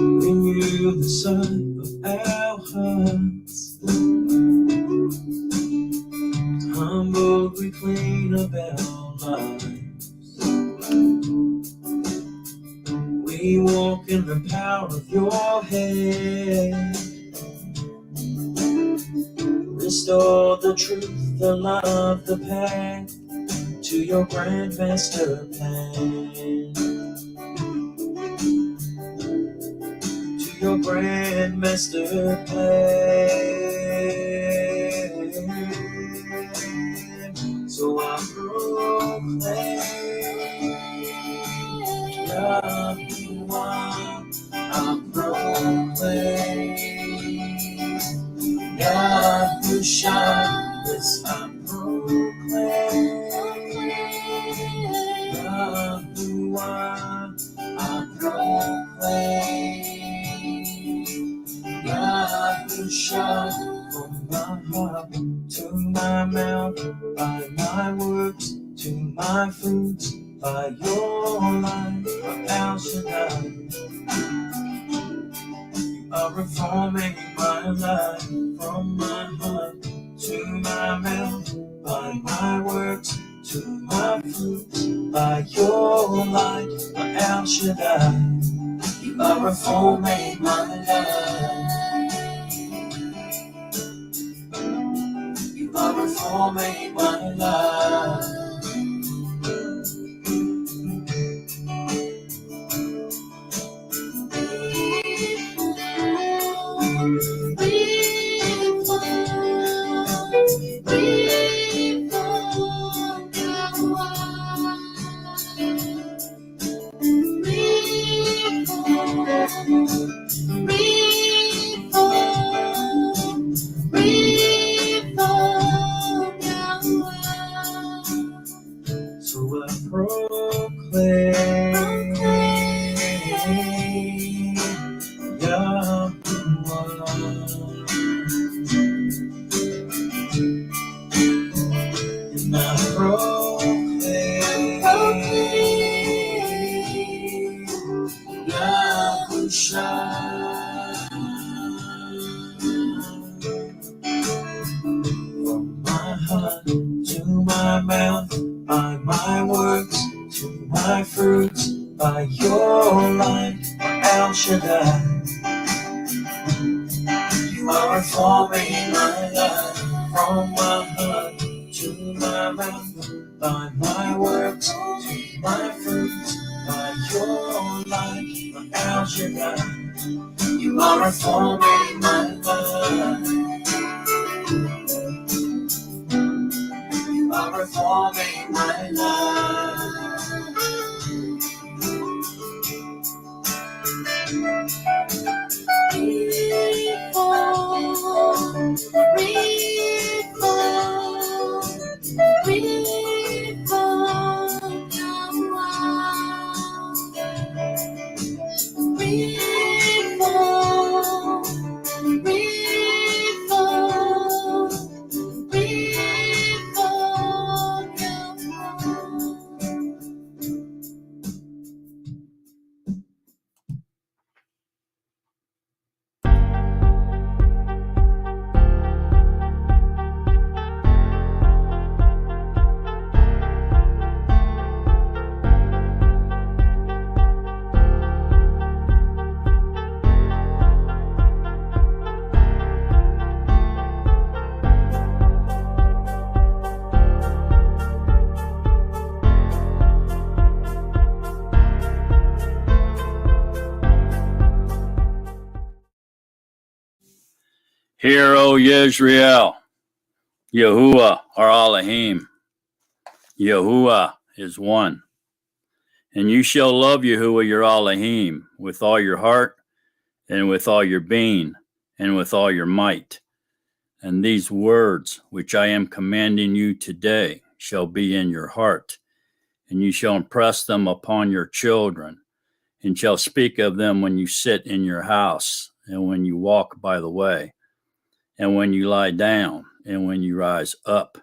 Renew the sun of our hearts, humbled we clean up our lives. We walk in the power of your hand. Restore the truth, the love, the path to your grand master plan. To your grand master plan. So I proclaim Yahuwah, I proclaim Yahusha, yes, I proclaim Yahuwah, I proclaim Yahusha, from my heart to my mouth, by my works to my fruits, by your life, El Shaddai. You are reforming my life, from my heart to my mouth, by my works to my fruits, by your light, El Shaddai. You are reforming my life. You are reforming my life. So I proclaim Yahuwah. And I proclaim Yahusha. From my heart to my mouth, by my works to my fruits, by your light, El Shaddai. You are reforming my life, from my heart to my mouth, by my works to my fruits, by your light, El Shaddai. You are reforming my life. You are reforming my life. Hear, O Yisrael, Yahuwah our Elohim. Yahuwah is one. And you shall love Yahuwah your Elohim with all your heart, and with all your being, and with all your might. And these words which I am commanding you today shall be in your heart, and you shall impress them upon your children, and shall speak of them when you sit in your house, and when you walk by the way, and when you lie down, and when you rise up.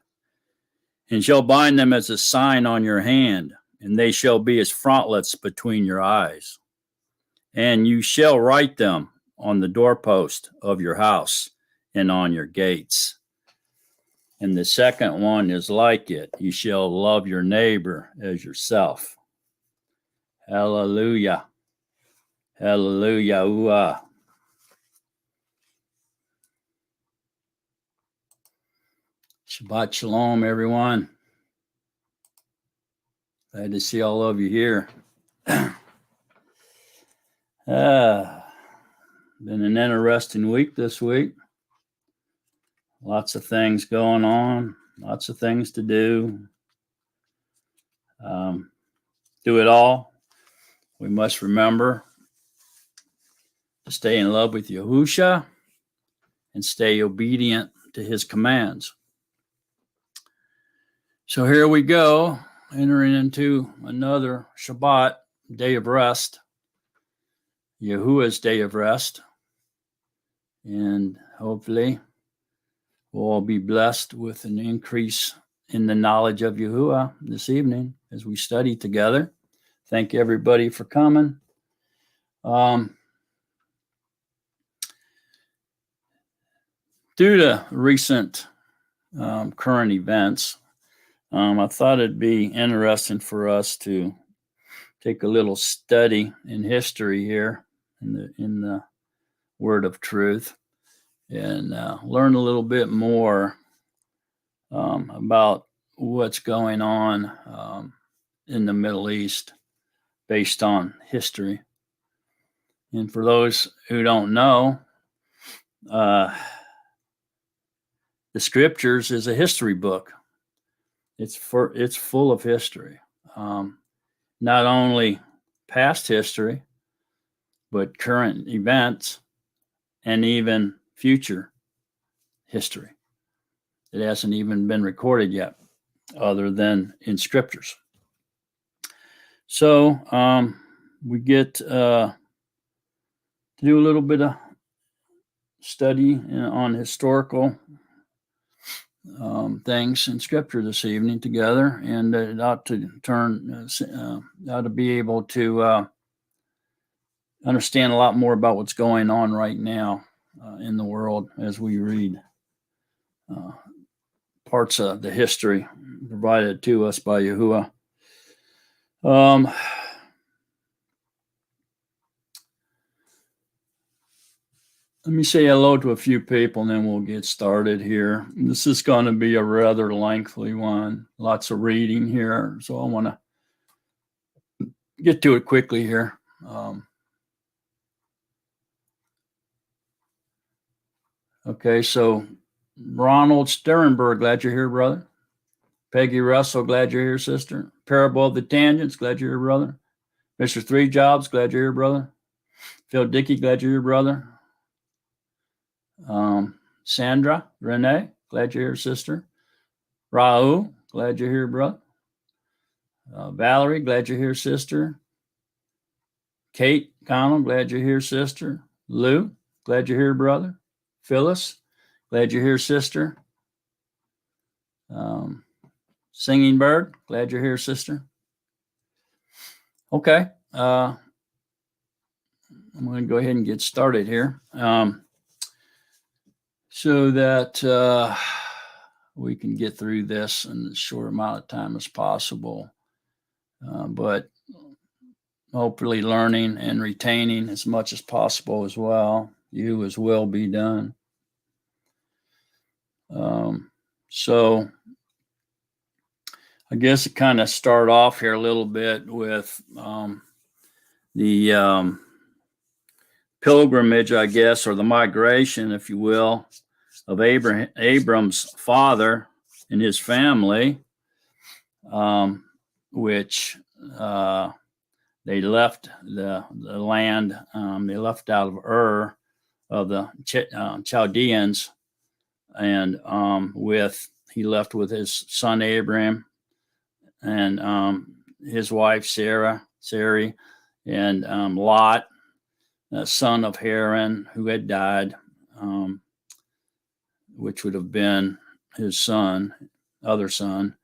And shall bind them as a sign on your hand, and they shall be as frontlets between your eyes. And you shall write them on the doorpost of your house and on your gates. And the second one is like it. You shall love your neighbor as yourself. Hallelujah. Hallelujah. Ooh. Shabbat shalom, everyone. Glad to see all of you here. Been an interesting week this week. Lots of things going on, lots of things to do. Do it all. We must remember to stay in love with Yahusha and stay obedient to his commands. So here we go, entering into another Shabbat, day of rest, Yahuwah's day of rest. And hopefully we'll all be blessed with an increase in the knowledge of Yahuwah this evening as we study together. Thank everybody for coming. Due to recent current events, I thought it'd be interesting for us to take a little study in history here in the Word of Truth and learn a little bit more about what's going on in the Middle East based on history. And for those who don't know, the Scriptures is a history book. It's full of history, not only past history, but current events and even future history. It hasn't even been recorded yet, other than in Scriptures. So we get to do a little bit of study on historical things in Scripture this evening together, and it ought to ought to be able to understand a lot more about what's going on right now in the world as we read parts of the history provided to us by Yahuwah. Let me say hello to a few people and then we'll get started here. This is going to be a rather lengthy one. Lots of reading here, so I want to get to it quickly here. Okay, so Ronald Sterenberg, glad you're here, brother. Peggy Russell, glad you're here, sister. Parable of the Tangents, glad you're here, brother. Mr. Three Jobs, glad you're here, brother. Phil Dickey, glad you're here, brother. Sandra, Renee, glad you're here, sister. Raul, glad you're here, brother. Valerie, glad you're here, sister. Kate Connell, glad you're here, sister. Lou, glad you're here, brother. Phyllis, glad you're here, sister. Singing Bird, glad you're here, sister. Okay, I'm going to go ahead and get started here. So that we can get through this in as short amount of time as possible, but hopefully learning and retaining as much as possible as well. You as will be done. So I guess it kind of start off here a little bit with the pilgrimage, I guess, or the migration, if you will, of Abram's father and his family, which they left the land. They left out of Ur of the Chaldeans, and he left with his son Abram and his wife Sarai, and Lot, son of Haran, who had died, which would have been his other son,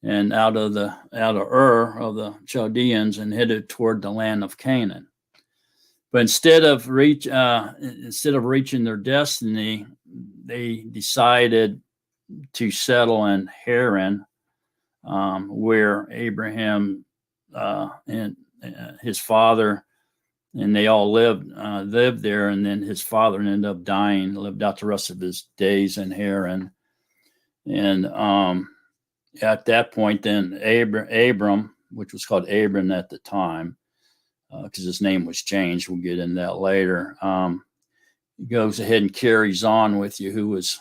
and out of Ur of the Chaldeans, and headed toward the land of Canaan. But instead of reaching their destiny, they decided to settle in Haran, where Abraham and his father, and they all lived there. And then his father ended up dying, lived out the rest of his days in Haran. And at that point, then Abram, which was called Abram at the time, because his name was changed, we'll get into that later, goes ahead and carries on with Yahuwah's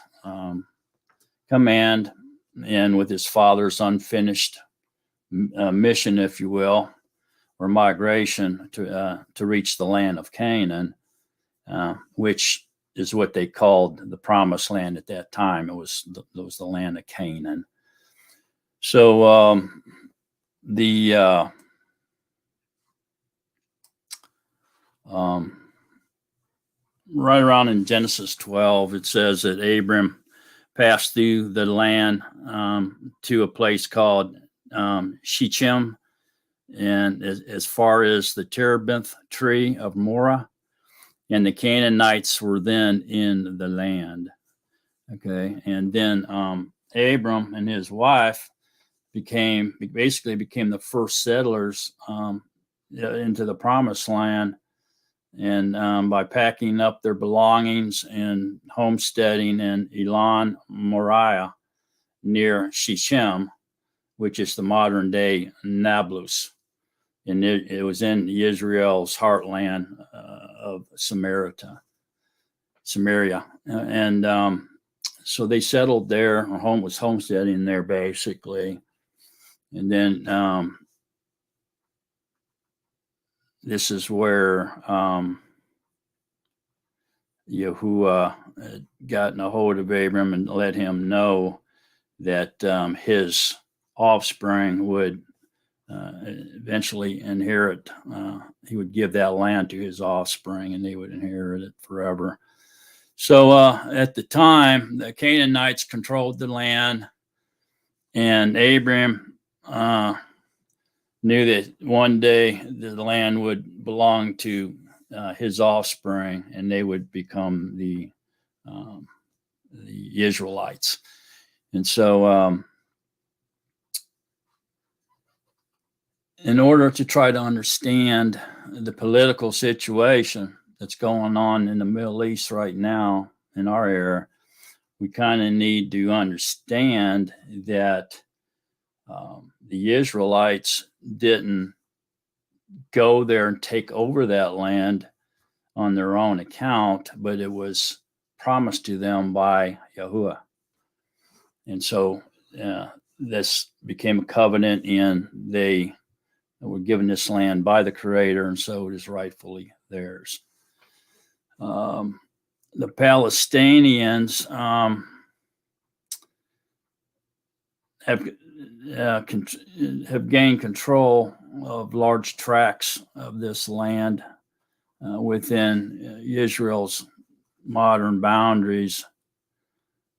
command, and with his father's unfinished mission, if you will, or migration to reach the land of Canaan, which is what they called the promised land at that time. It was the land of Canaan. So right around in Genesis 12, it says that Abram passed through the land to a place called Shechem, and as far as the terebinth tree of Morah, and the Canaanites were then in the land. Okay, and then Abram and his wife became the first settlers into the promised land, and by packing up their belongings and homesteading in Elon Moriah near Shechem, which is the modern day Nablus. And it was in Israel's heartland of Samaria. And so they settled there, or was homesteading there basically. And then this is where Yahuwah had gotten a hold of Abram and let him know that his offspring would eventually inherit. He would give that land to his offspring, and they would inherit it forever. So at the time, the Canaanites controlled the land, and Abram knew that one day the land would belong to his offspring, and they would become the Israelites. And so in order to try to understand the political situation that's going on in the Middle East right now in our era, we kind of need to understand that the Israelites didn't go there and take over that land on their own account, but it was promised to them by Yahuwah. And so this became a covenant, and they were given this land by the Creator, and so it is rightfully theirs. The Palestinians have gained control of large tracts of this land within Israel's modern boundaries,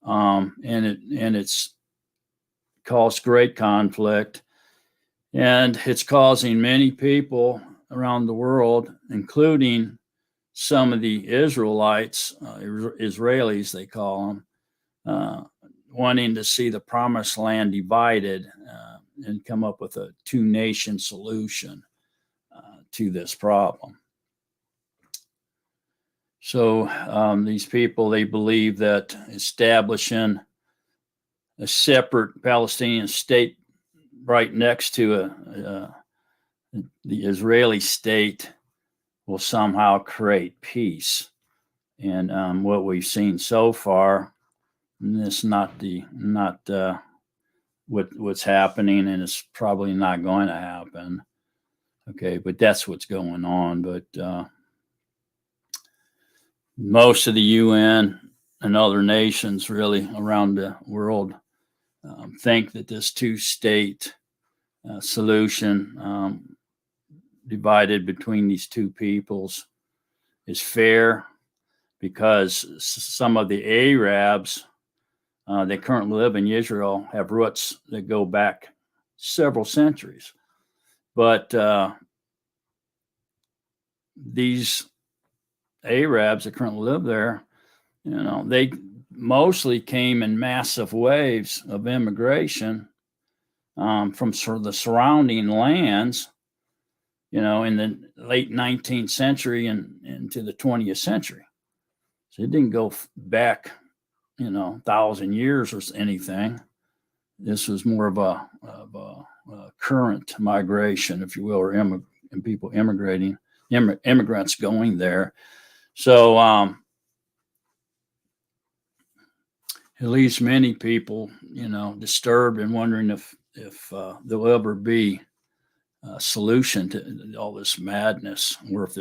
and it's caused great conflict, and it's causing many people around the world, including some of the Israelites, Israelis they call them, wanting to see the promised land divided and come up with a two-nation solution to this problem. So these people, they believe that establishing a separate Palestinian state right next to the Israeli state will somehow create peace. And what we've seen so far, it's not what's happening, and it's probably not going to happen. Okay, but that's what's going on. But most of the UN and other nations really around the world think that this two-state solution divided between these two peoples is fair because some of the Arabs that currently live in Israel have roots that go back several centuries. But these Arabs that currently live there, they mostly came in massive waves of immigration from the surrounding lands, in the late 19th century and into the 20th century. So it didn't go back, 1,000 years or anything. This was more of a current migration, if you will, or and people immigrating, immigrants going there. So it leaves many people, disturbed and wondering if there'll ever be a solution to all this madness, or if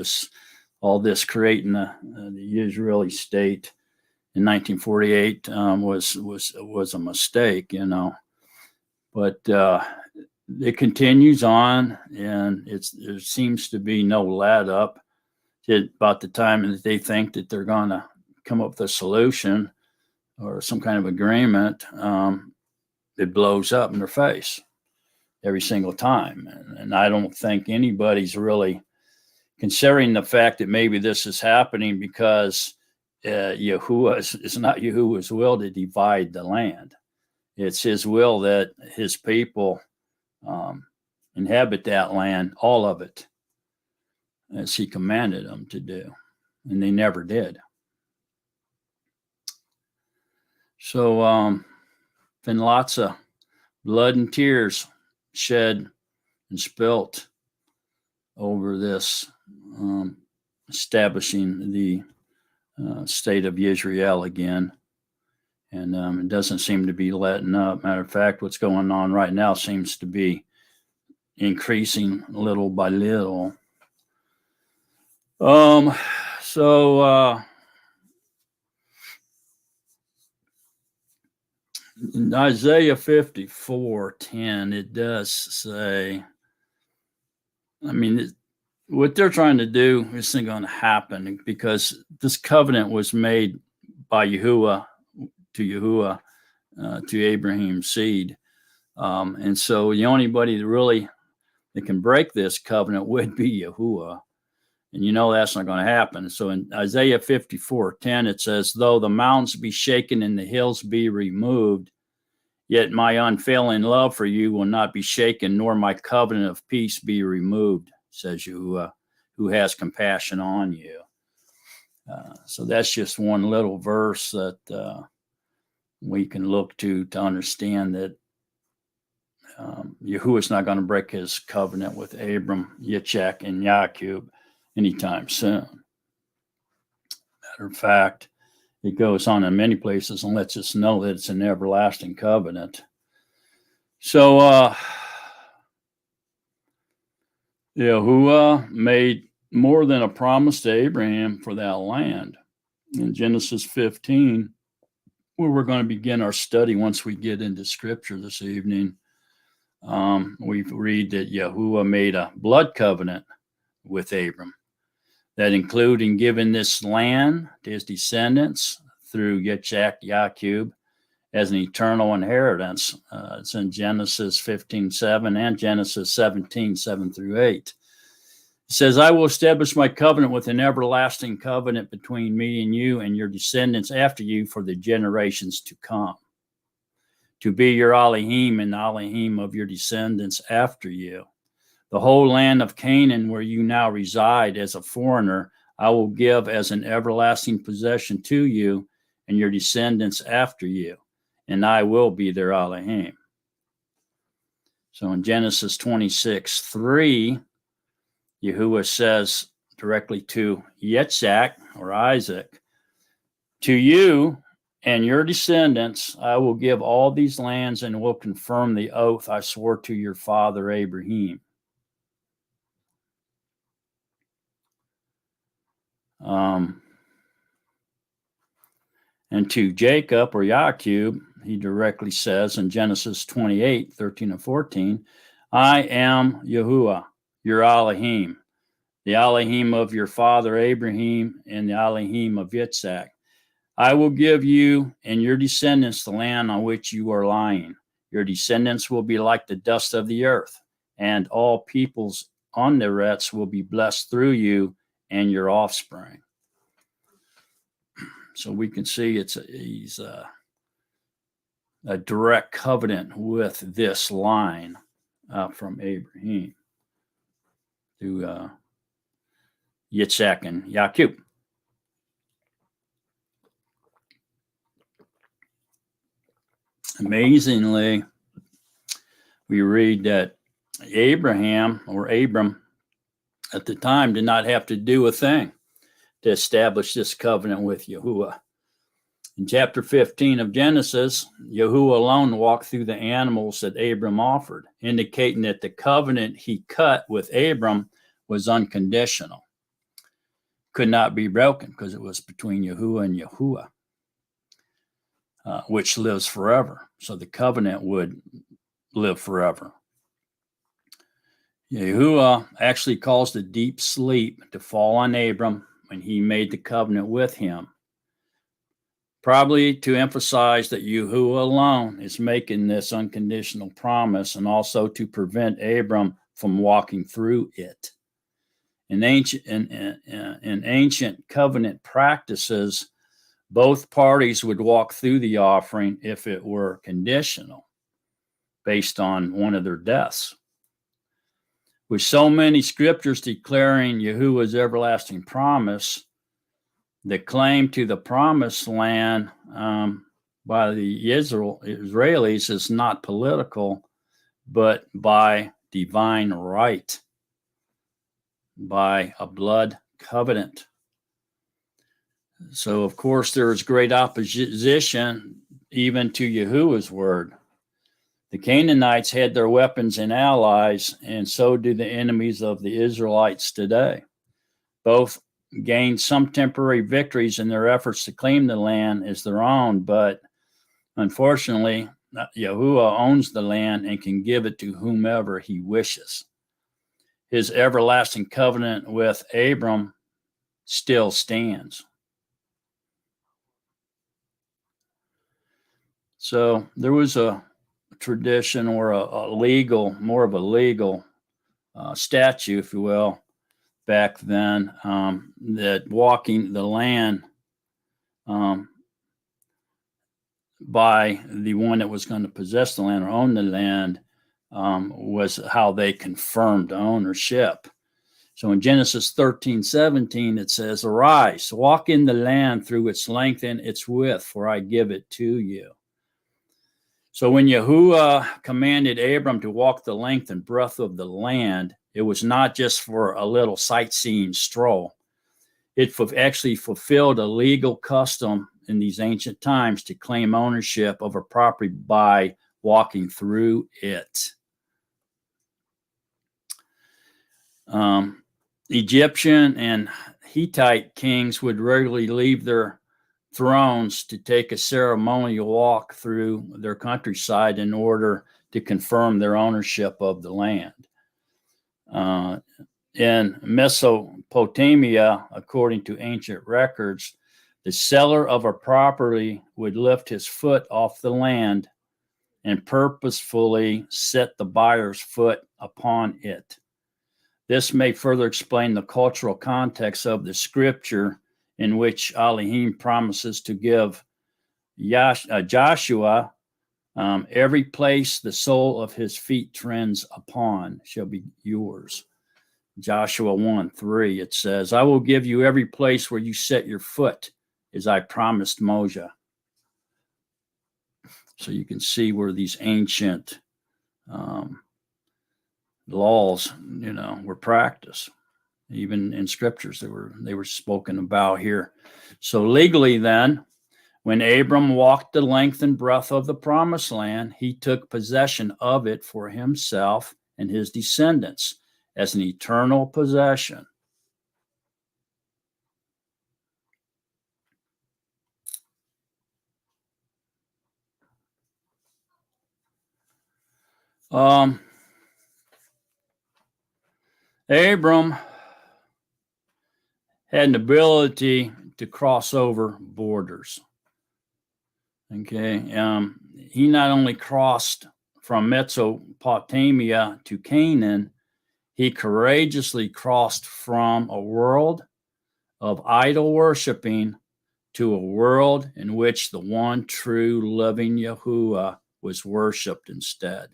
all this creating the Israeli state in 1948 was a mistake, But it continues on, and there seems to be no let up. About the time that they think that they're going to come up with a solution or some kind of agreement, it blows up in their face every single time. And I don't think anybody's really considering the fact that maybe this is happening because it's not Yahuwah's will to divide the land. It's his will that his people inhabit that land, all of it, as he commanded them to do. And they never did. So been lots of blood and tears shed and spilt over this establishing the state of Yisrael again. And it doesn't seem to be letting up. Matter of fact, what's going on right now seems to be increasing little by little. In Isaiah 54:10, it does say, what they're trying to do isn't going to happen because this covenant was made by Yahuwah to Abraham's seed. And so the only body that can break this covenant would be Yahuwah. And that's not going to happen. So in Isaiah 54:10, it says, though the mountains be shaken and the hills be removed, yet my unfailing love for you will not be shaken, nor my covenant of peace be removed, says Yahuwah, who has compassion on you. So that's just one little verse that we can look to understand that Yahuwah is not going to break his covenant with Abram, Yitzchak, and YaAqob anytime soon. Matter of fact, it goes on in many places and lets us know that it's an everlasting covenant. So Yahuwah made more than a promise to Abraham for that land. In Genesis 15, where we're going to begin our study once we get into Scripture this evening, we read that Yahuwah made a blood covenant with Abram that included giving this land to his descendants through Yitzchak, YaAqob, as an eternal inheritance. It's in Genesis 15:7 and Genesis 17:7 through 8. It says, I will establish my covenant with an everlasting covenant between me and you and your descendants after you for the generations to come, to be your Elohim and the Elohim of your descendants after you. The whole land of Canaan, where you now reside as a foreigner, I will give as an everlasting possession to you and your descendants after you, and I will be their Elohim. So in Genesis 26:3, Yahuwah says directly to Yitzchak, or Isaac, to you and your descendants I will give all these lands and will confirm the oath I swore to your father Abraham. And to Jacob, or YaAqob, he directly says in Genesis 28:13 and 14, I am Yahuwah, your Elohim, the Elohim of your father Abraham, and the Elohim of Yitzhak. I will give you and your descendants the land on which you are lying. Your descendants will be like the dust of the earth, and all peoples on the earth will be blessed through you and your offspring. So we can see he's a direct covenant with this line from Abraham to Yitzhak and YaAqob. Amazingly, we read that Abraham or Abram at the time did not have to do a thing to establish this covenant with Yahuwah. In chapter 15 of Genesis, Yahuwah alone walked through the animals that Abram offered, indicating that the covenant he cut with Abram was unconditional. Could not be broken because it was between Yahuwah and Yahuwah, which lives forever. So the covenant would live forever. Yahuwah actually caused a deep sleep to fall on Abram when he made the covenant with him, probably to emphasize that Yahuwah alone is making this unconditional promise, and also to prevent Abram from walking through it. In ancient covenant practices, both parties would walk through the offering if it were conditional, based on one of their deaths. With so many scriptures declaring Yahuwah's everlasting promise, the claim to the promised land by the Israelis is not political, but by divine right, by a blood covenant. So, of course, there is great opposition even to Yahuwah's word. The Canaanites had their weapons and allies, and so do the enemies of the Israelites today. Both gained some temporary victories in their efforts to claim the land as their own, but unfortunately, Yahuwah owns the land and can give it to whomever he wishes. His everlasting covenant with Abram still stands. So there was a tradition or a legal, more of a legal statute, if you will, back then, that walking the land by the one that was going to possess the land or own the land was how they confirmed ownership. So in Genesis 13:17, it says, "Arise, walk in the land through its length and its width, for I give it to you." So when Yahuwah commanded Abram to walk the length and breadth of the land, it was not just for a little sightseeing stroll. It actually fulfilled a legal custom in these ancient times to claim ownership of a property by walking through it. Egyptian and Hittite kings would regularly leave their thrones to take a ceremonial walk through their countryside in order to confirm their ownership of the land. In Mesopotamia, according to ancient records, the seller of a property would lift his foot off the land and purposefully set the buyer's foot upon it. This may further explain the cultural context of the scripture in which Elohim promises to give Joshua every place the sole of his feet treads upon shall be yours. Joshua 1:3, it says, "I will give you every place where you set your foot, as I promised Moses." So you can see where these ancient laws, were practiced. Even in scriptures, they were spoken about here. So legally, then, when Abram walked the length and breadth of the promised land, he took possession of it for himself and his descendants as an eternal possession. Abram had an ability to cross over borders. Okay, he not only crossed from Mesopotamia to Canaan, he courageously crossed from a world of idol worshiping to a world in which the one true living Yahuwah was worshipped instead.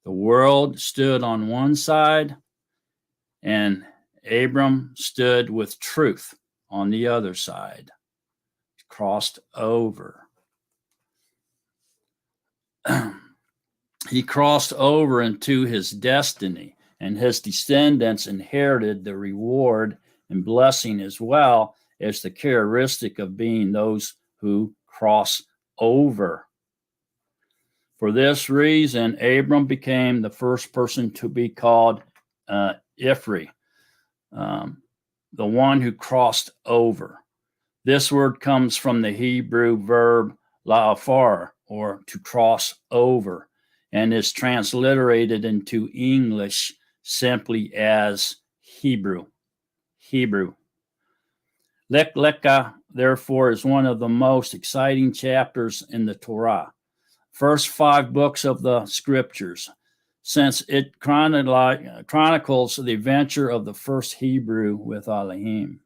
The world stood on one side, and Abram stood with truth on the other side. He crossed over. He crossed over into his destiny, and his descendants inherited the reward and blessing as well as the characteristic of being those who cross over. For this reason, Abram became the first person to be called Ifri, the one who crossed over. This word comes from the Hebrew verb la'afar, or to cross over, and is transliterated into English simply as Hebrew. Lech Lecha, therefore, is one of the most exciting chapters in the Torah. First 5 books of the scriptures, since it chronicles the adventure of the first Hebrew with Elohim.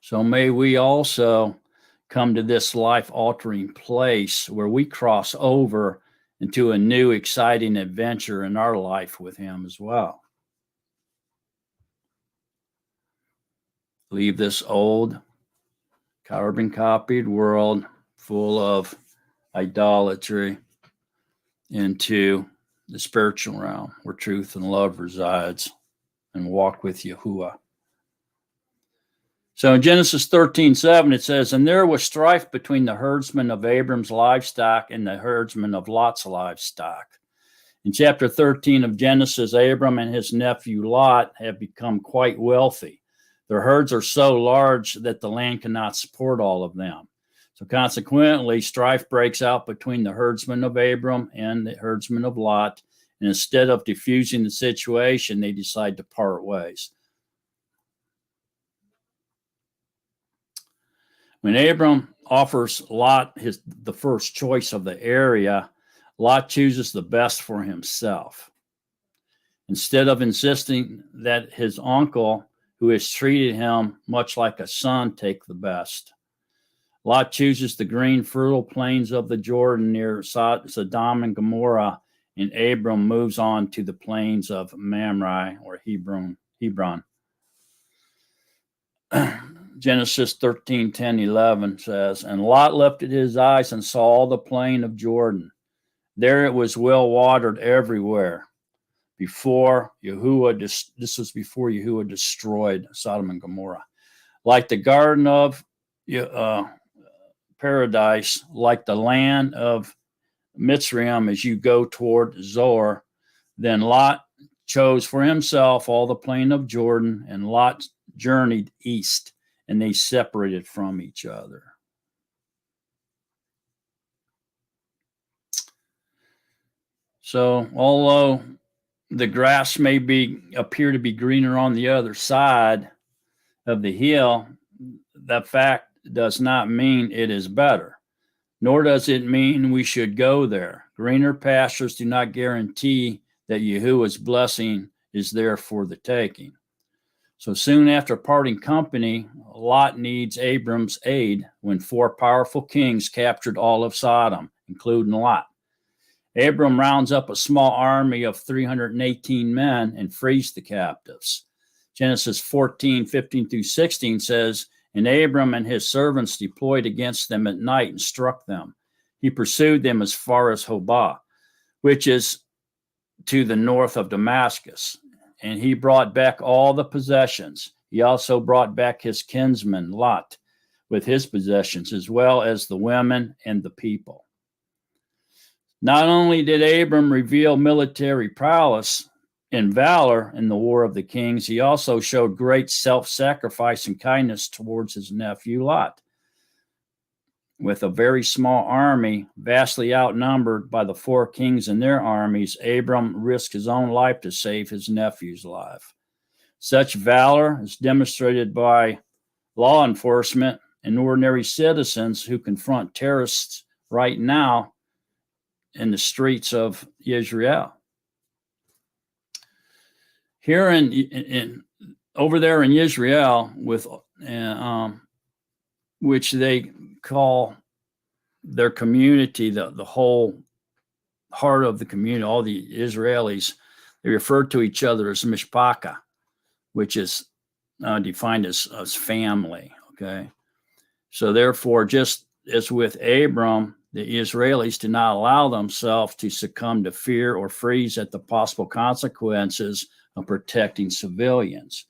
So may we also come to this life-altering place where we cross over into a new, exciting adventure in our life with him as well. Leave this old, carbon-copied world full of idolatry into the spiritual realm where truth and love resides, and walk with Yahuwah. So in Genesis 13:7, it says, "And there was strife between the herdsmen of Abram's livestock and the herdsmen of Lot's livestock." In chapter 13 of Genesis, Abram and his nephew Lot have become quite wealthy. Their herds are so large that the land cannot support all of them. So consequently, strife breaks out between the herdsmen of Abram and the herdsmen of Lot. And instead of diffusing the situation, they decide to part ways. When Abram offers Lot the first choice of the area, Lot chooses the best for himself. Instead of insisting that his uncle, who has treated him much like a son, take the best, Lot chooses the green, fertile plains of the Jordan near Sodom and Gomorrah, and Abram moves on to the plains of Mamre, or Hebron. Genesis 13:10-11 says, "And Lot lifted his eyes and saw all the plain of Jordan. There it was well watered everywhere. Before Yahuwah, this was before Yahuwah destroyed Sodom and Gomorrah. Like the garden of paradise, like the land of Mitzrayim as you go toward Zoar. Then Lot chose for himself all the plain of Jordan, and Lot journeyed east, and they separated from each other." So, although the grass may appear to be greener on the other side of the hill, that fact does not mean it is better, nor does it mean we should go there. Greener pastures do not guarantee that Yahuwah's blessing is there for the taking. So soon after parting company, Lot needs Abram's aid when 4 powerful kings captured all of Sodom, including Lot. Abram rounds up a small army of 318 men and frees the captives. Genesis 14:15-16 says, "And Abram and his servants deployed against them at night and struck them. He pursued them as far as Hobah, which is to the north of Damascus. And he brought back all the possessions. He also brought back his kinsman Lot with his possessions, as well as the women and the people." Not only did Abram reveal military prowess and valor in the War of the Kings, he also showed great self-sacrifice and kindness towards his nephew Lot. With a very small army, vastly outnumbered by the 4 kings and their armies, Abram risked his own life to save his nephew's life. Such valor is demonstrated by law enforcement and ordinary citizens who confront terrorists right now in the streets of Yisrael. Here in over there in Israel, with which they call their community, the whole heart of the community, all the Israelis, they refer to each other as mishpacha, which is defined as family. Okay, so therefore, just as with Abram, the Israelis did not allow themselves to succumb to fear or freeze at the possible consequences of protecting civilians.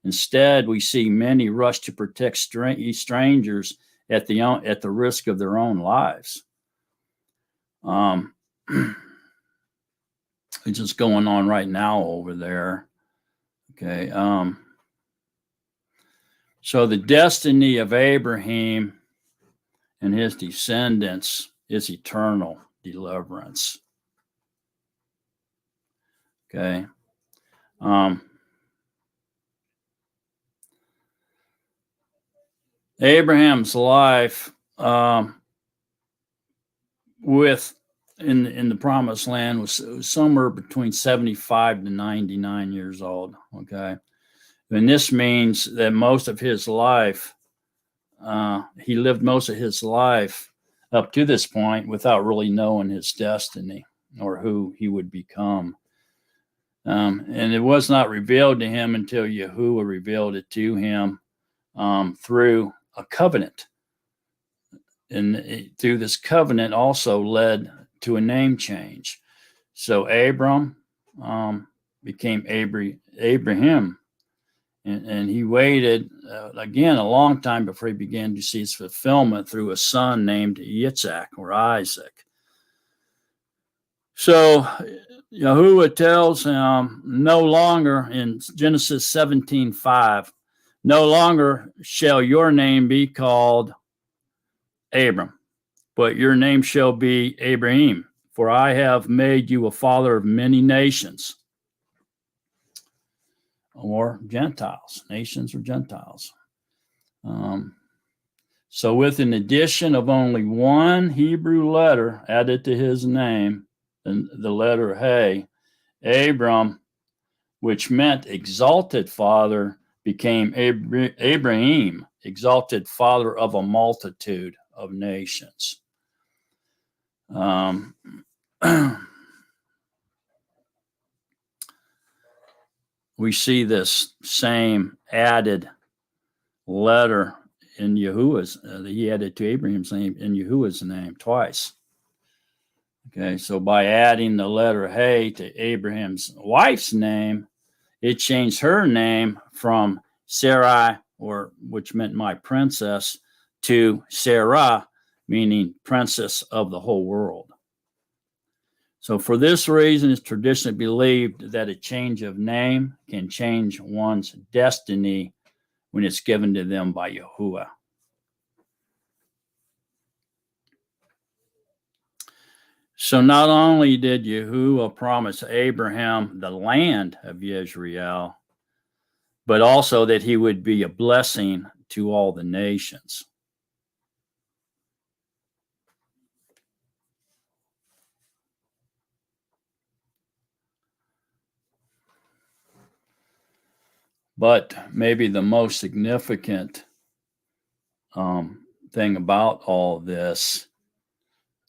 Instead, we see many rush to protect strangers at the risk of their own lives. It's just going on right now over there. Okay. So the destiny of Abraham and his descendants is eternal deliverance. Okay. Abraham's life in the promised land was somewhere between 75 to 99 years old. Okay. And this means that most of his life, he lived most of his life up to this point without really knowing his destiny or who he would become. And it was not revealed to him until Yahuwah revealed it to him through a covenant. And through this covenant also led to a name change. So Abram became Abraham. And he waited, again, a long time before he began to see its fulfillment through a son named Yitzhak or Isaac. So Yahuwah tells him no longer in Genesis 17:5, no longer shall your name be called Abram, but your name shall be Abraham, for I have made you a father of many nations. Or Gentiles, nations or Gentiles. So with an addition of only one Hebrew letter added to his name, the letter Hey, Abram, which meant exalted father, became Abraham, exalted father of a multitude of nations. We see this same added letter in Yahuwah's, he added to Abraham's name in Yahuwah's name twice. Okay, so by adding the letter Hey to Abraham's wife's name, it changed her name from Sarai, which meant my princess, to Sarah, meaning princess of the whole world. So for this reason, it's traditionally believed that a change of name can change one's destiny when it's given to them by Yahuwah. So not only did Yahuwah promise Abraham the land of Yisrael, but also that he would be a blessing to all the nations. But maybe the most significant thing about all this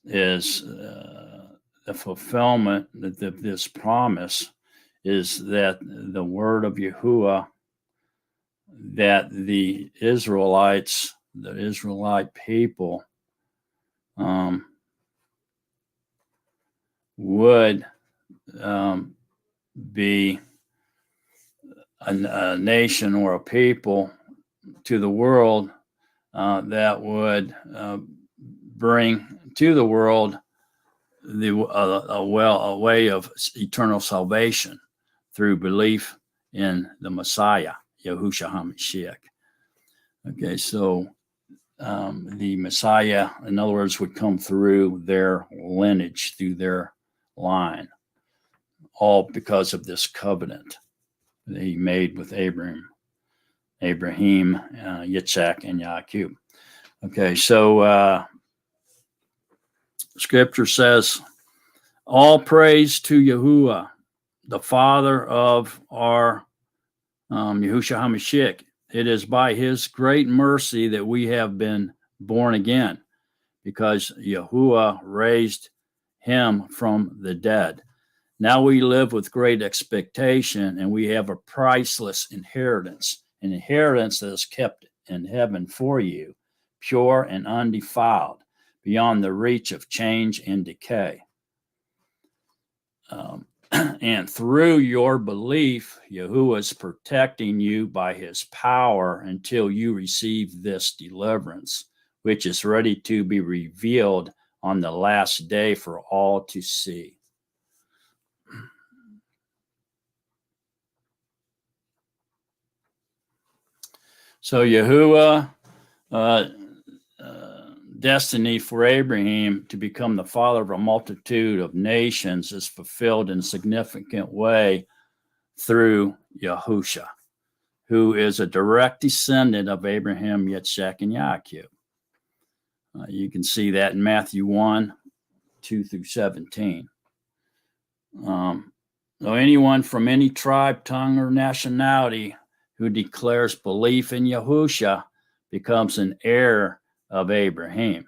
is the fulfillment of this promise is that the word of Yahuwah, that the Israelites, the Israelite people, would be a nation or a people to the world that would bring to the world a way of eternal salvation through belief in the Messiah, Yahushua HaMashiach. Okay, so the Messiah, in other words, would come through their lineage, through their line, all because of this covenant. that he made with Abraham, Yitzhak, and YaAqob. Okay, so Scripture says, "All praise to Yahuwah, the Father of our Yahushua HaMashiach. It is by His great mercy that we have been born again, because Yahuwah raised Him from the dead. Now we live with great expectation, and we have a priceless inheritance, an inheritance that is kept in heaven for you, pure and undefiled, beyond the reach of change and decay. And through your belief, Yahuwah is protecting you by His power until you receive this deliverance, which is ready to be revealed on the last day for all to see." So Yahuwah, destiny for Abraham to become the father of a multitude of nations is fulfilled in a significant way through Yahusha, who is a direct descendant of Abraham, Yitzhak, and YaAqob. You can see that in Matthew 1, 2 through 17. So anyone from any tribe, tongue, or nationality who declares belief in Yahusha becomes an heir of Abraham.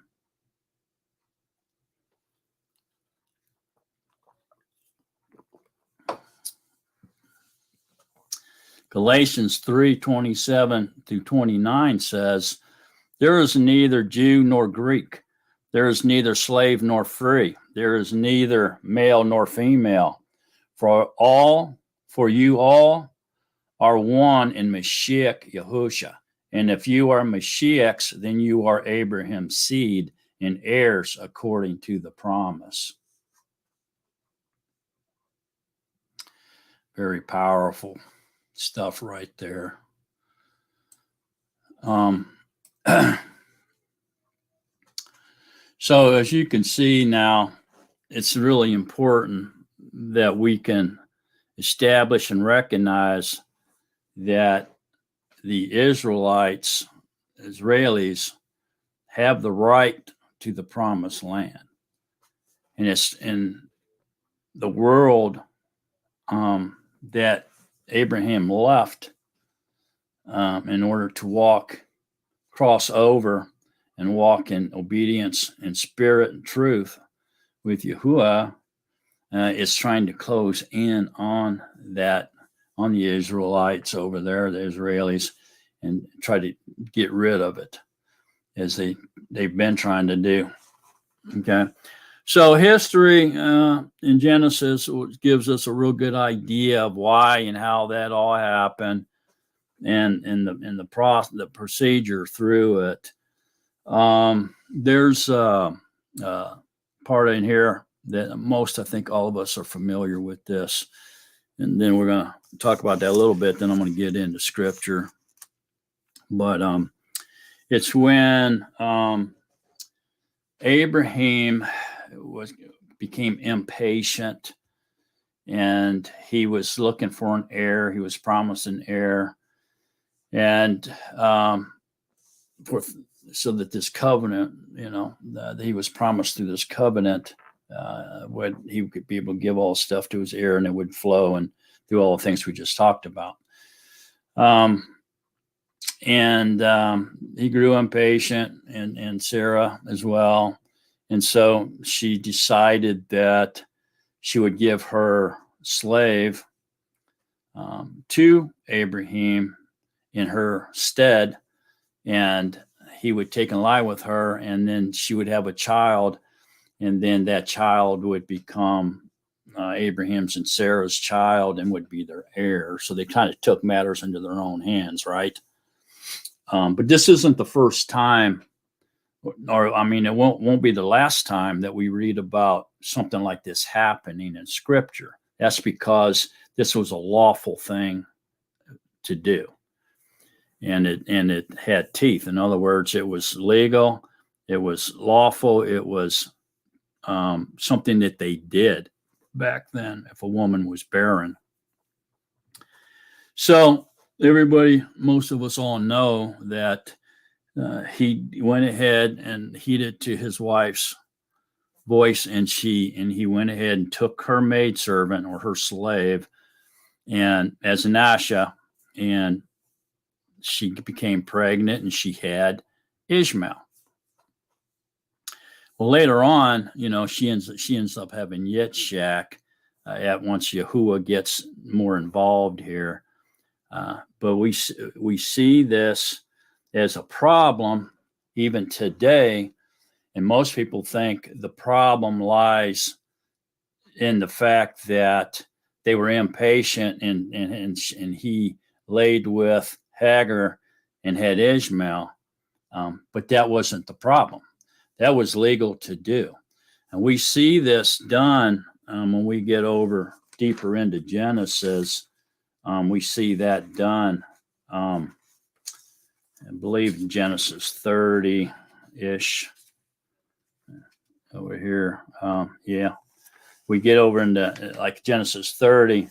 Galatians 3:27 through 29 says, "There is neither Jew nor Greek. There is neither slave nor free. There is neither male nor female. For you all are one in Mashiach Yahusha. And if you are Mashiach's, then you are Abraham's seed and heirs according to the promise." Very powerful stuff right there. So as you can see now, it's really important that we can establish and recognize that the Israelites, Israelis, have the right to the promised land. And it's in the world that Abraham left in order to cross over and walk in obedience and spirit and truth with Yahuwah, is trying to close in on that, on the Israelites over there, the Israelis, and try to get rid of it, as they've been trying to do. Okay, so history in Genesis gives us a real good idea of why and how that all happened, and the procedure through it. There's a part in here that I think all of us are familiar with this. And then we're going to talk about that a little bit. Then I'm going to get into scripture. But it's when Abraham became impatient, and he was looking for an heir. He was promised an heir. And so that this covenant, that he was promised through this covenant, he could be able to give all stuff to his heir, and it would flow and do all the things we just talked about. He grew impatient, and Sarah as well. And so she decided that she would give her slave to Abraham in her stead, and he would take and lie with her, and then she would have a child, and then that child would become Abraham's and Sarah's child and would be their heir. So they kind of took matters into their own hands, right? But this isn't the first time, it won't be the last time that we read about something like this happening in Scripture. That's because this was a lawful thing to do. And it had teeth. In other words, it was legal, it was lawful, it was something that they did back then if a woman was barren. So everybody, most of us all know that he went ahead and heeded to his wife's voice, and he went ahead and took her maidservant or her slave and as an Asha, and she became pregnant and she had Ishmael. Well, later on, she ends up having Yitzhak at once Yahuwah gets more involved here. But we see this as a problem even today, and most people think the problem lies in the fact that they were impatient and he laid with Hagar and had Ishmael, but that wasn't the problem. That was legal to do. And we see this done when we get over deeper into Genesis. We see that done, I believe, in Genesis 30-ish over here. Yeah, we get over into like Genesis 30.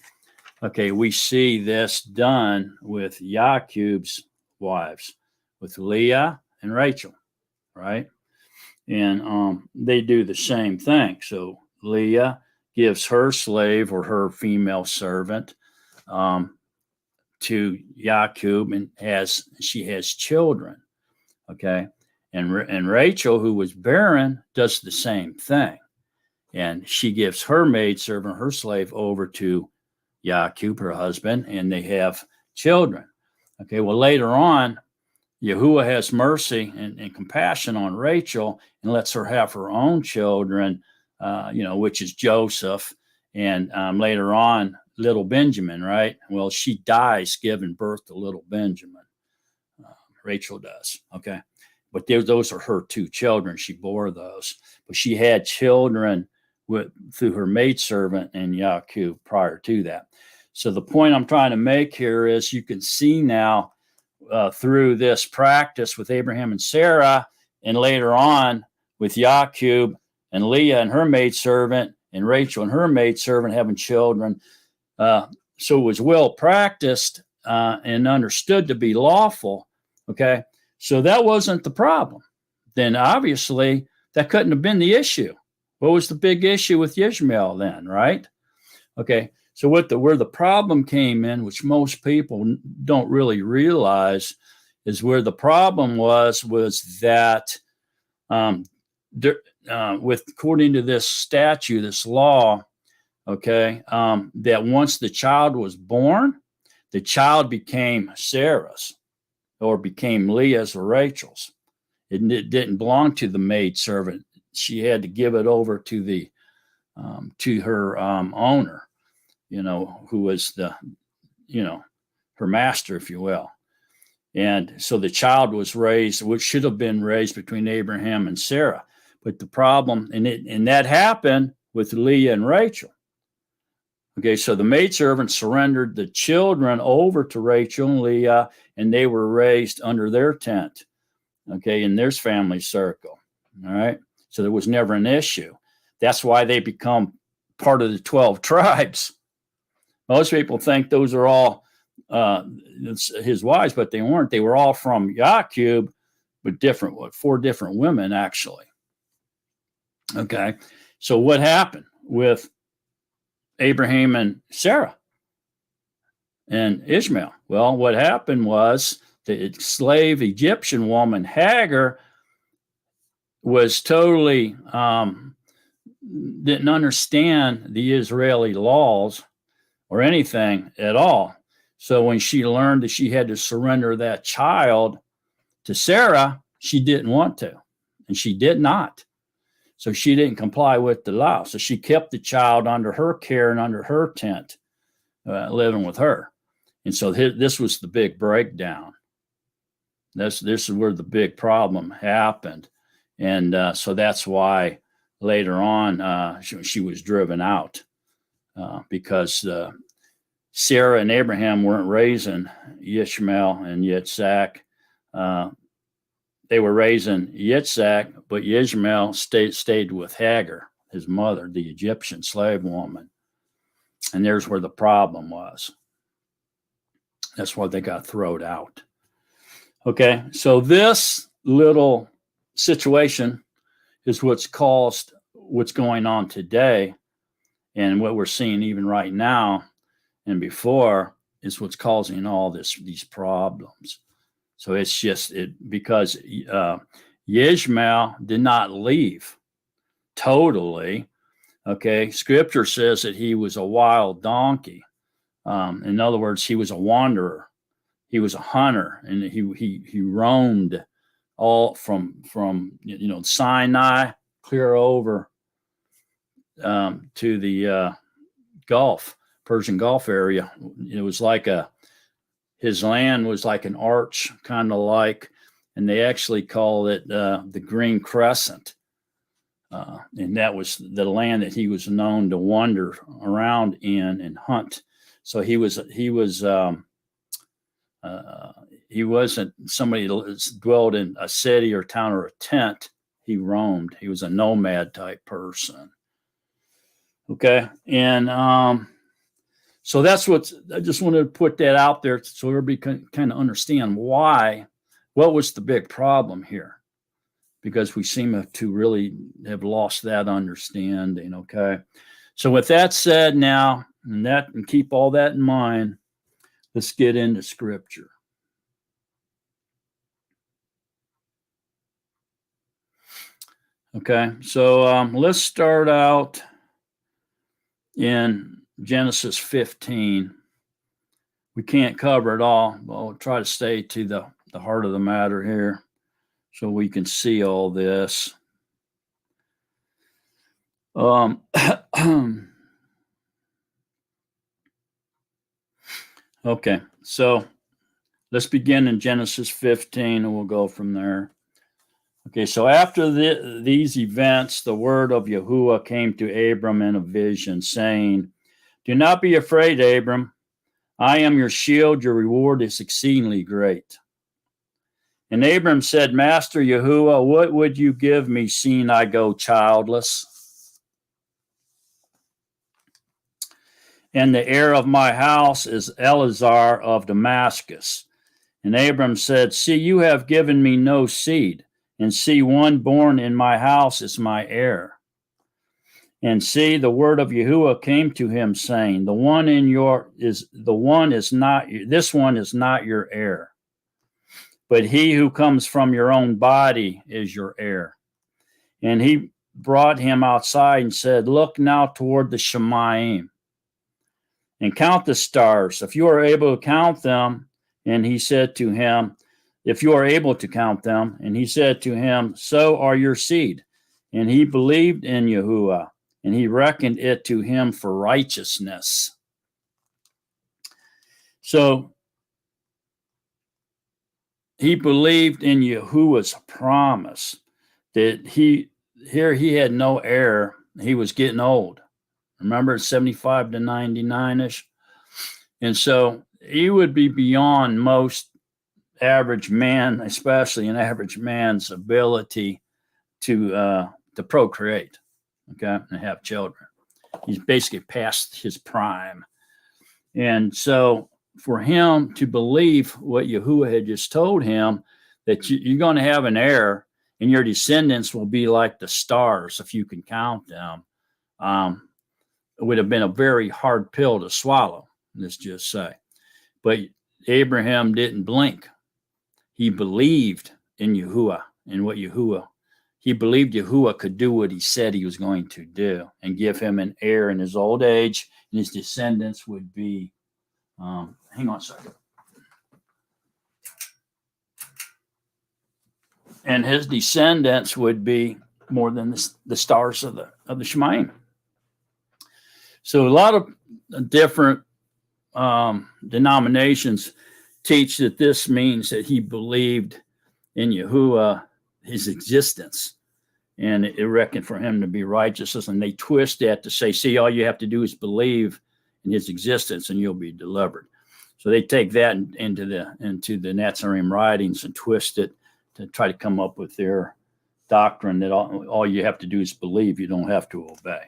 Okay, we see this done with Yaaqob's wives, with Leah and Rachel, right? And they do the same thing. So Leah gives her slave or her female servant to YaAqob, and she has children. Okay, and Rachel, who was barren, does the same thing, and she gives her maidservant, her slave, over to YaAqob, her husband, and they have children. Okay, well, later on, Yahuwah has mercy and compassion on Rachel and lets her have her own children, which is Joseph, and later on, little Benjamin, right? Well, she dies giving birth to little Benjamin. Rachel does, okay? But those are her two children. She bore those. But she had children through her maidservant and YaAqob prior to that. So the point I'm trying to make here is you can see now through this practice with Abraham and Sarah, and later on with YaAqob and Leah and her maidservant, and Rachel and her maidservant having children. So it was well practiced and understood to be lawful. Okay, so that wasn't the problem. Then obviously that couldn't have been the issue. What was the big issue with Yishmael then, right? Okay, so where the problem came in, which most people don't really realize, is where the problem was that according to this statute, this law, okay, that once the child was born, the child became Sarah's or became Leah's or Rachel's. It didn't belong to the maidservant. She had to give it over to her owner, who was her master, if you will. And so the child was raised, which should have been raised between Abraham and Sarah. But the problem, and that happened with Leah and Rachel. Okay, so the maidservant surrendered the children over to Rachel and Leah, and they were raised under their tent, okay, in their family circle. All right, so there was never an issue. That's why they become part of the 12 tribes. Most people think those are all his wives, but they weren't. They were all from YaAqob, but 4 different women, actually. Okay, so what happened with Abraham and Sarah and Ishmael? Well, what happened was the slave Egyptian woman Hagar was totally didn't understand the Israeli laws or anything at all. So when she learned that she had to surrender that child to Sarah, she didn't want to, and she did not. So she didn't comply with the law. So she kept the child under her care and under her tent, living with her. And so this was the big breakdown. This is where the big problem happened. And so that's why later on she was driven out because Sarah and Abraham weren't raising Yishmael and Yitzhak. They were raising Yitzhak, but Yishmael stayed with Hagar, his mother, the Egyptian slave woman. And there's where the problem was. That's why they got thrown out. Okay, so this little situation is what's caused what's going on today, and what we're seeing even right now and before is what's causing all these problems. So it's just because Yishmaal did not leave totally. Okay, Scripture says that he was a wild donkey. In other words, he was a wanderer. He was a hunter, and he roamed all from Sinai clear over to the Persian Gulf area. It was like his land was like an arch, kind of like, and they actually call it the Green Crescent. And that was the land that he was known to wander around in and hunt. So he wasn't somebody that dwelled in a city or town or a tent. He roamed. He was a nomad type person. Okay, and so that's what I just wanted to put that out there so everybody can kind of understand what was the big problem here, because we seem to really have lost that understanding. Okay, so with that said, now and keep all that in mind, let's get into Scripture. Okay, so let's start out in Genesis 15. We can't cover it all, but we'll try to stay to the heart of the matter here so we can see all this. Okay, so let's begin in Genesis 15 and we'll go from there. Okay, so after these events, the word of Yahuwah came to Abram in a vision, saying, "Do not be afraid, Abram. I am your shield. Your reward is exceedingly great." And Abram said, "Master Yahuwah, what would you give me, seeing I go childless? And the heir of my house is Eleazar of Damascus." And Abram said, "See, you have given me no seed, and see, one born in my house is my heir." And see, the word of Yahuwah came to him, saying, This one is not your heir, but he who comes from your own body is your heir. And he brought him outside and said, "Look now toward the Shemayim, and count the stars, if you are able to count them." And he said to him, "If you are able to count them." And he said to him, "So are your seed." And he believed in Yahuwah, and he reckoned it to him for righteousness. So he believed in Yahuwah's promise that he had no heir. He was getting old. Remember, 75 to 99-ish. And so he would be beyond most average man, especially an average man's ability to procreate, okay, and have children. He's basically past his prime. And so for him to believe what Yahuwah had just told him, that you're going to have an heir and your descendants will be like the stars if you can count them, it would have been a very hard pill to swallow, let's just say. But Abraham didn't blink. He believed in Yahuwah and he believed Yahuwah could do what he said he was going to do and give him an heir in his old age, and his descendants would be, hang on a second. And his descendants would be more than the stars of the Shemayim. So a lot of different denominations teach that this means that he believed in Yahuwah, his existence, and it reckoned for him to be righteousness. And they twist that to say, see, all you have to do is believe in his existence and you'll be delivered. So they take that into the Nazarene writings and twist it to try to come up with their doctrine that all you have to do is believe, you don't have to obey.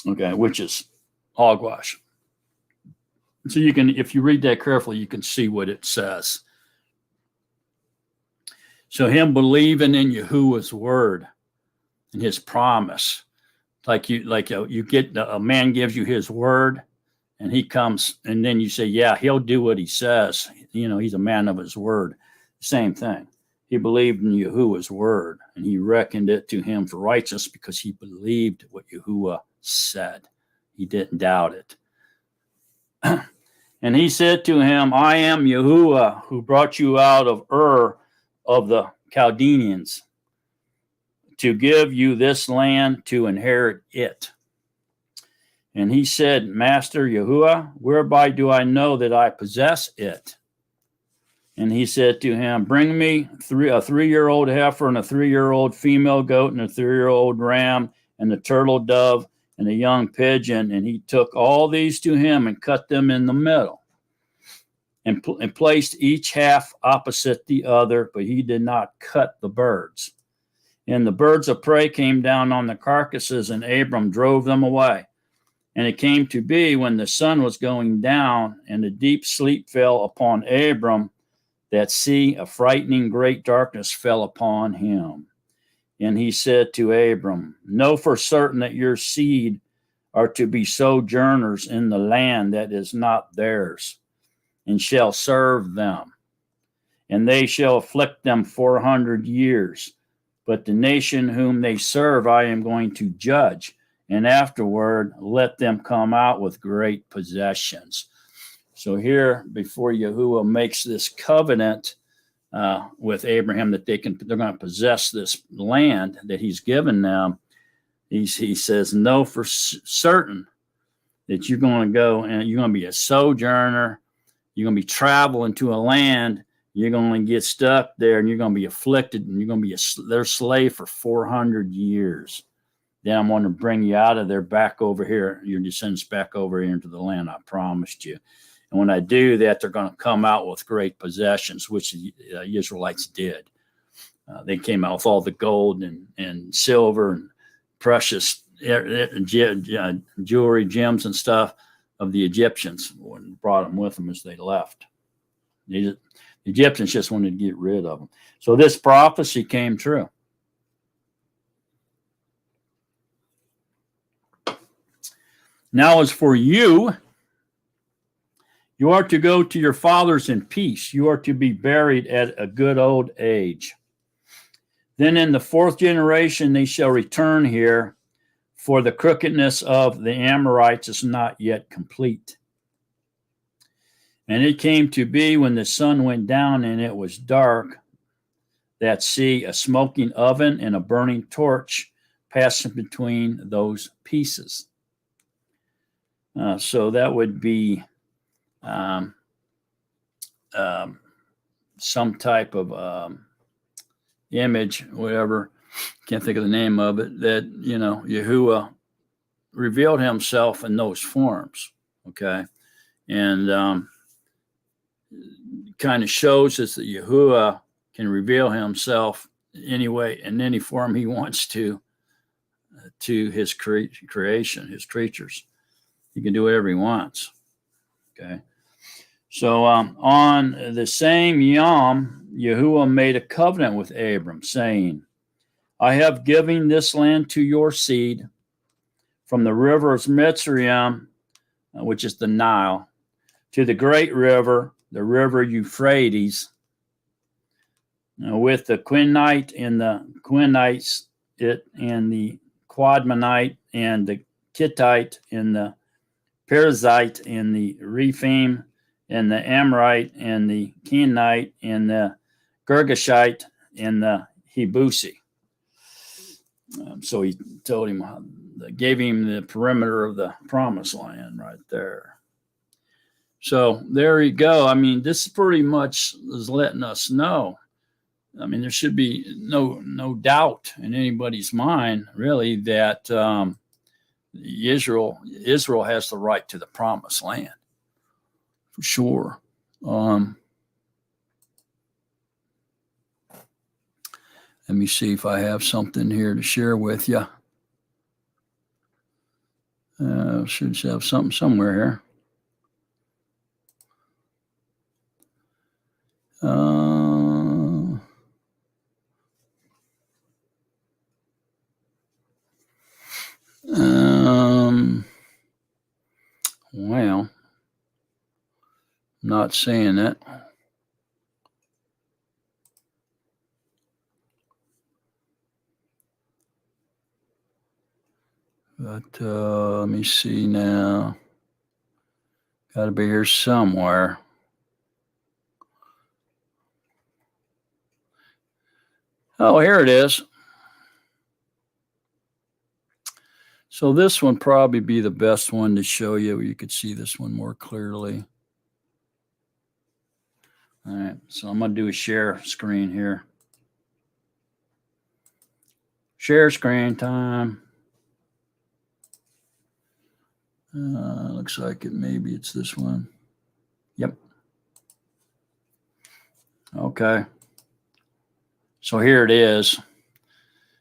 Okay, which is hogwash. So you can, if you read that carefully, you can see what it says. So him believing in Yahuwah's word and his promise, you get a man gives you his word, and he comes, and then you say, yeah, he'll do what he says. He's a man of his word. Same thing. He believed in Yahuwah's word, and he reckoned it to him for righteousness because he believed what Yahuwah said. He didn't doubt it. And he said to him, I am Yahuwah who brought you out of Ur of the Chaldeans to give you this land to inherit it. And he said, Master Yahuwah, whereby do I know that I possess it? And he said to him, bring me a 3-year-old heifer and a 3-year-old female goat and a 3-year-old ram and a turtle dove and a young pigeon. And he took all these to him and cut them in the middle and placed each half opposite the other, but he did not cut the birds. And the birds of prey came down on the carcasses, and Abram drove them away. And it came to be when the sun was going down and a deep sleep fell upon Abram, that a frightening great darkness fell upon him. And he said to Abram, know for certain that your seed are to be sojourners in the land that is not theirs, and shall serve them. And they shall afflict them 400 years. But the nation whom they serve I am going to judge, and afterward let them come out with great possessions. So here, before Yahuwah makes this covenant with Abraham that they're going to possess this land that he's given them, he says, know for certain that you're going to go and you're going to be a sojourner. You're going to be traveling to a land. You're going to get stuck there, and you're going to be afflicted, and you're going to be their slave for 400 years. Then I'm going to bring you out of there back over here, your descendants back over here into the land I promised you. And when I do that, they're going to come out with great possessions, which the Israelites did. They came out with all the gold and silver and precious jewelry, gems, and stuff of the Egyptians, and brought them with them as they left. The Egyptians just wanted to get rid of them. So this prophecy came true. Now as for you, you are to go to your fathers in peace. You are to be buried at a good old age. Then in the 4th generation they shall return here, for the crookedness of the Amorites is not yet complete. And it came to be when the sun went down and it was dark, that a smoking oven and a burning torch passing between those pieces. So that would be some type of image, whatever, can't think of the name of it, that, Yahuwah revealed himself in those forms, okay? And kind of shows us that Yahuwah can reveal himself anyway, in any form he wants to his creation, his creatures. He can do whatever he wants, okay? So on the same Yom, Yahuwah made a covenant with Abram, saying, I have given this land to your seed from the river of Mitzrayim, which is the Nile, to the great river, the river Euphrates, with the Quinnite and the Quinnites, and the Quadmonite and the Kittite and the Perizzite and the Rephaim and the Amorite and the Kenite and the Girgashite and the Hebusi. So he told him, gave him the perimeter of the promised land right there. So there you go. I mean, this pretty much is letting us know. I mean, there should be no doubt in anybody's mind, really, that Israel has the right to the promised land, for sure. Let me see if I have something here to share with you. Should have something somewhere here. Well, not saying it. But let me see now. Got to be here somewhere. Oh, here it is. So this one probably be the best one to show you. You could see this one more clearly. All right, so I'm going to do a share screen here. Share screen time. Looks like maybe it's this one. Yep. Okay. So here it is.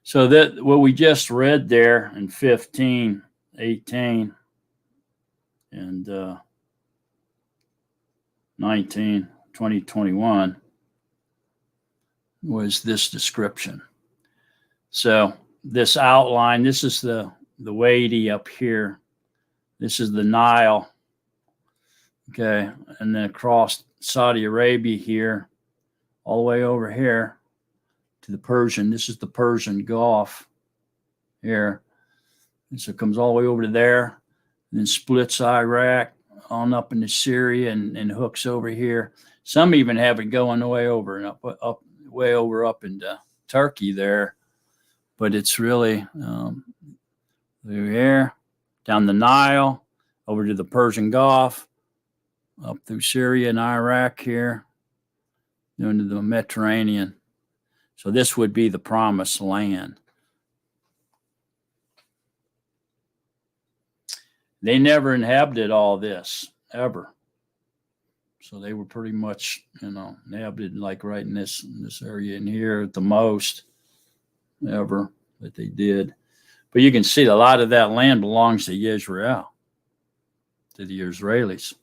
So that what we just read there in 15, 18, and 19, 20, 21 was this description. So this outline, this is the Wadi up here. This is the Nile. Okay. And then across Saudi Arabia here, all the way over here to the Persian. This is the Persian Gulf here. And so it comes all the way over to there, and then splits Iraq on up into Syria and hooks over here. Some even have it going way over and up way over up into Turkey there. But it's really through here, down the Nile, over to the Persian Gulf, up through Syria and Iraq here, into the Mediterranean. So this would be the promised land. They never inhabited all this, ever. So they were pretty much, inhabited like right in this area in here at the most ever that they did. But you can see a lot of that land belongs to Yisrael, to the Israelis.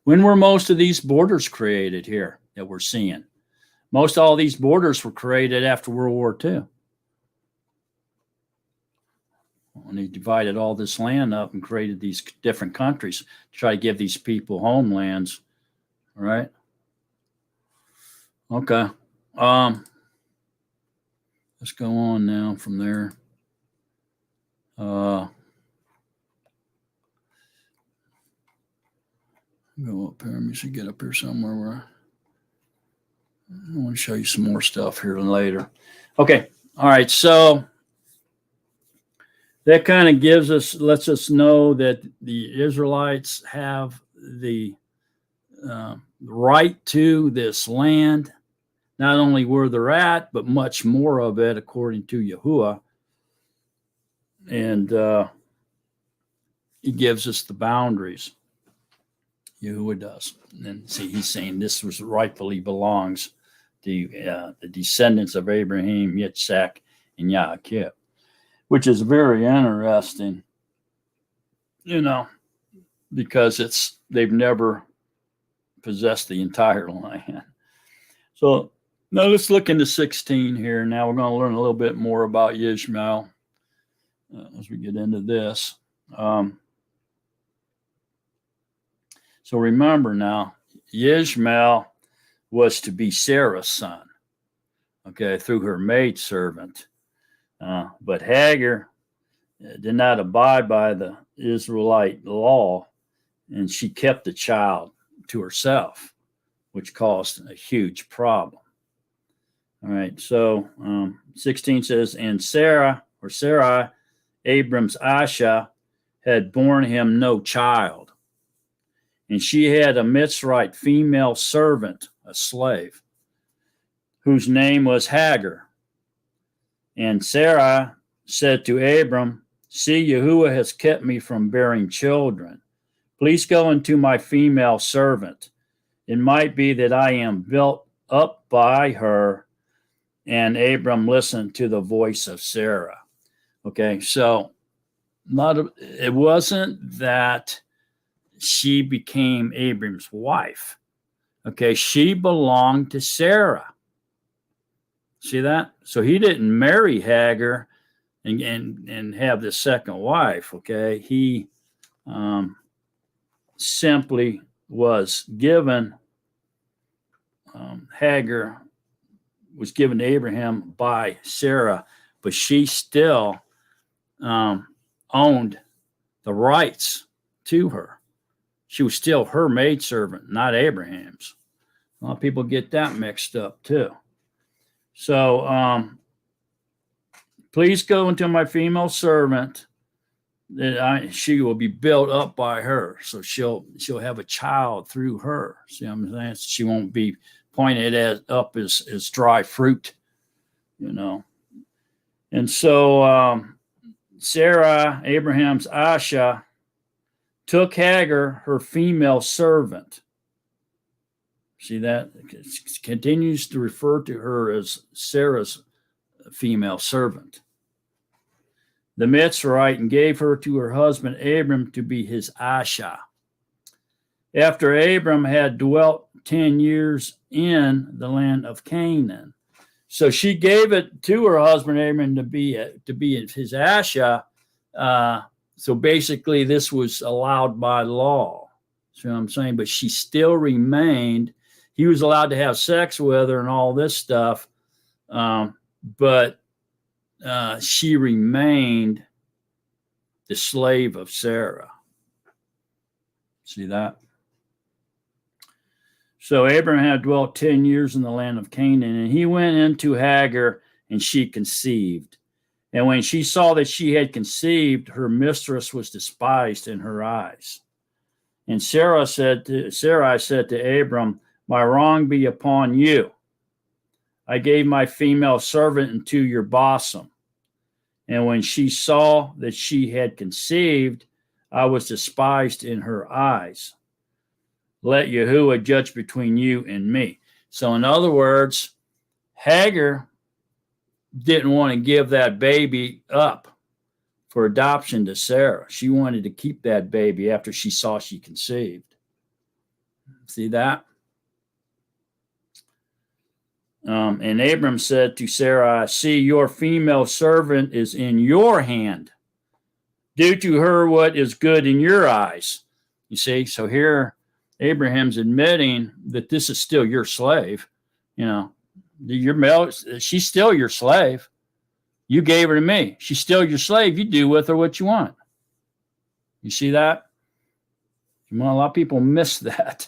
When were most of these borders created here that we're seeing? Most all these borders were created after World War II. When they divided all this land up and created these different countries to try to give these people homelands, right? Okay. Let's go on now from there. Go up here. Let me see, get up here somewhere where I want to show you some more stuff here later. Okay. All right. So that kind of lets us know that the Israelites have the right to this land, not only where they're at, but much more of it, according to Yahuwah. And he gives us the boundaries. Yahuwah does. And then see, he's saying this rightfully belongs to the descendants of Abraham, Yitzhak, and YaAqob, which is very interesting, because they've never possessed the entire land. So now let's look into 16 here. Now we're going to learn a little bit more about Yishmaal as we get into this. So remember now, Yishmaal was to be Sarah's son, okay, through her maidservant. But Hagar did not abide by the Israelite law, and she kept the child to herself, which caused a huge problem. All right, so 16 says, and Sarai, Abram's Asha, had borne him no child. And she had a Mitzrite female servant, a slave, whose name was Hagar. And Sarai said to Abram, see, Yahuwah has kept me from bearing children. Please go into my female servant. It might be that I am built up by her. And Abram listened to the voice of Sarah. Okay, so it wasn't that she became Abram's wife. Okay, she belonged to Sarah. See that? So he didn't marry Hagar and have the second wife. Okay, he simply was given Hagar was given to Abraham by Sarah, but she still owned the rights to her. She was still her maidservant, not Abraham's. A lot of people get that mixed up too. So please go into my female servant, that she will be built up by her. So she'll have a child through her. See what I'm saying? She won't be pointed up as dry fruit, you know. And so Sarah, Abraham's Asha, took Hagar, her female servant. See that? It continues to refer to her as Sarah's female servant. The Mitzrayite, and gave her to her husband Abram to be his Asha. After Abram had dwelt 10 years in the land of Canaan. So she gave it to her husband Abram to be his Asha. So basically this was allowed by law. See what I'm saying? But she still remained. He was allowed to have sex with her and all this stuff. But she remained the slave of Sarah. See that? So Abraham had dwelt 10 years in the land of Canaan, and he went into Hagar, and she conceived. And when she saw that she had conceived, her mistress was despised in her eyes. And Sarai said to Abram, my wrong be upon you. I gave my female servant into your bosom. And when she saw that she had conceived, I was despised in her eyes. Let Yahuwah judge between you and me. So in other words, Hagar didn't want to give that baby up for adoption to Sarah. She wanted to keep that baby after she saw she conceived. See that? And Abram said to Sarah, see, your female servant is in your hand. Do to her what is good in your eyes. You see, so here Abraham's admitting that this is still your slave. You know, she's still your slave. You gave her to me. She's still your slave. You do with her what you want. You see that? Well, a lot of people miss that.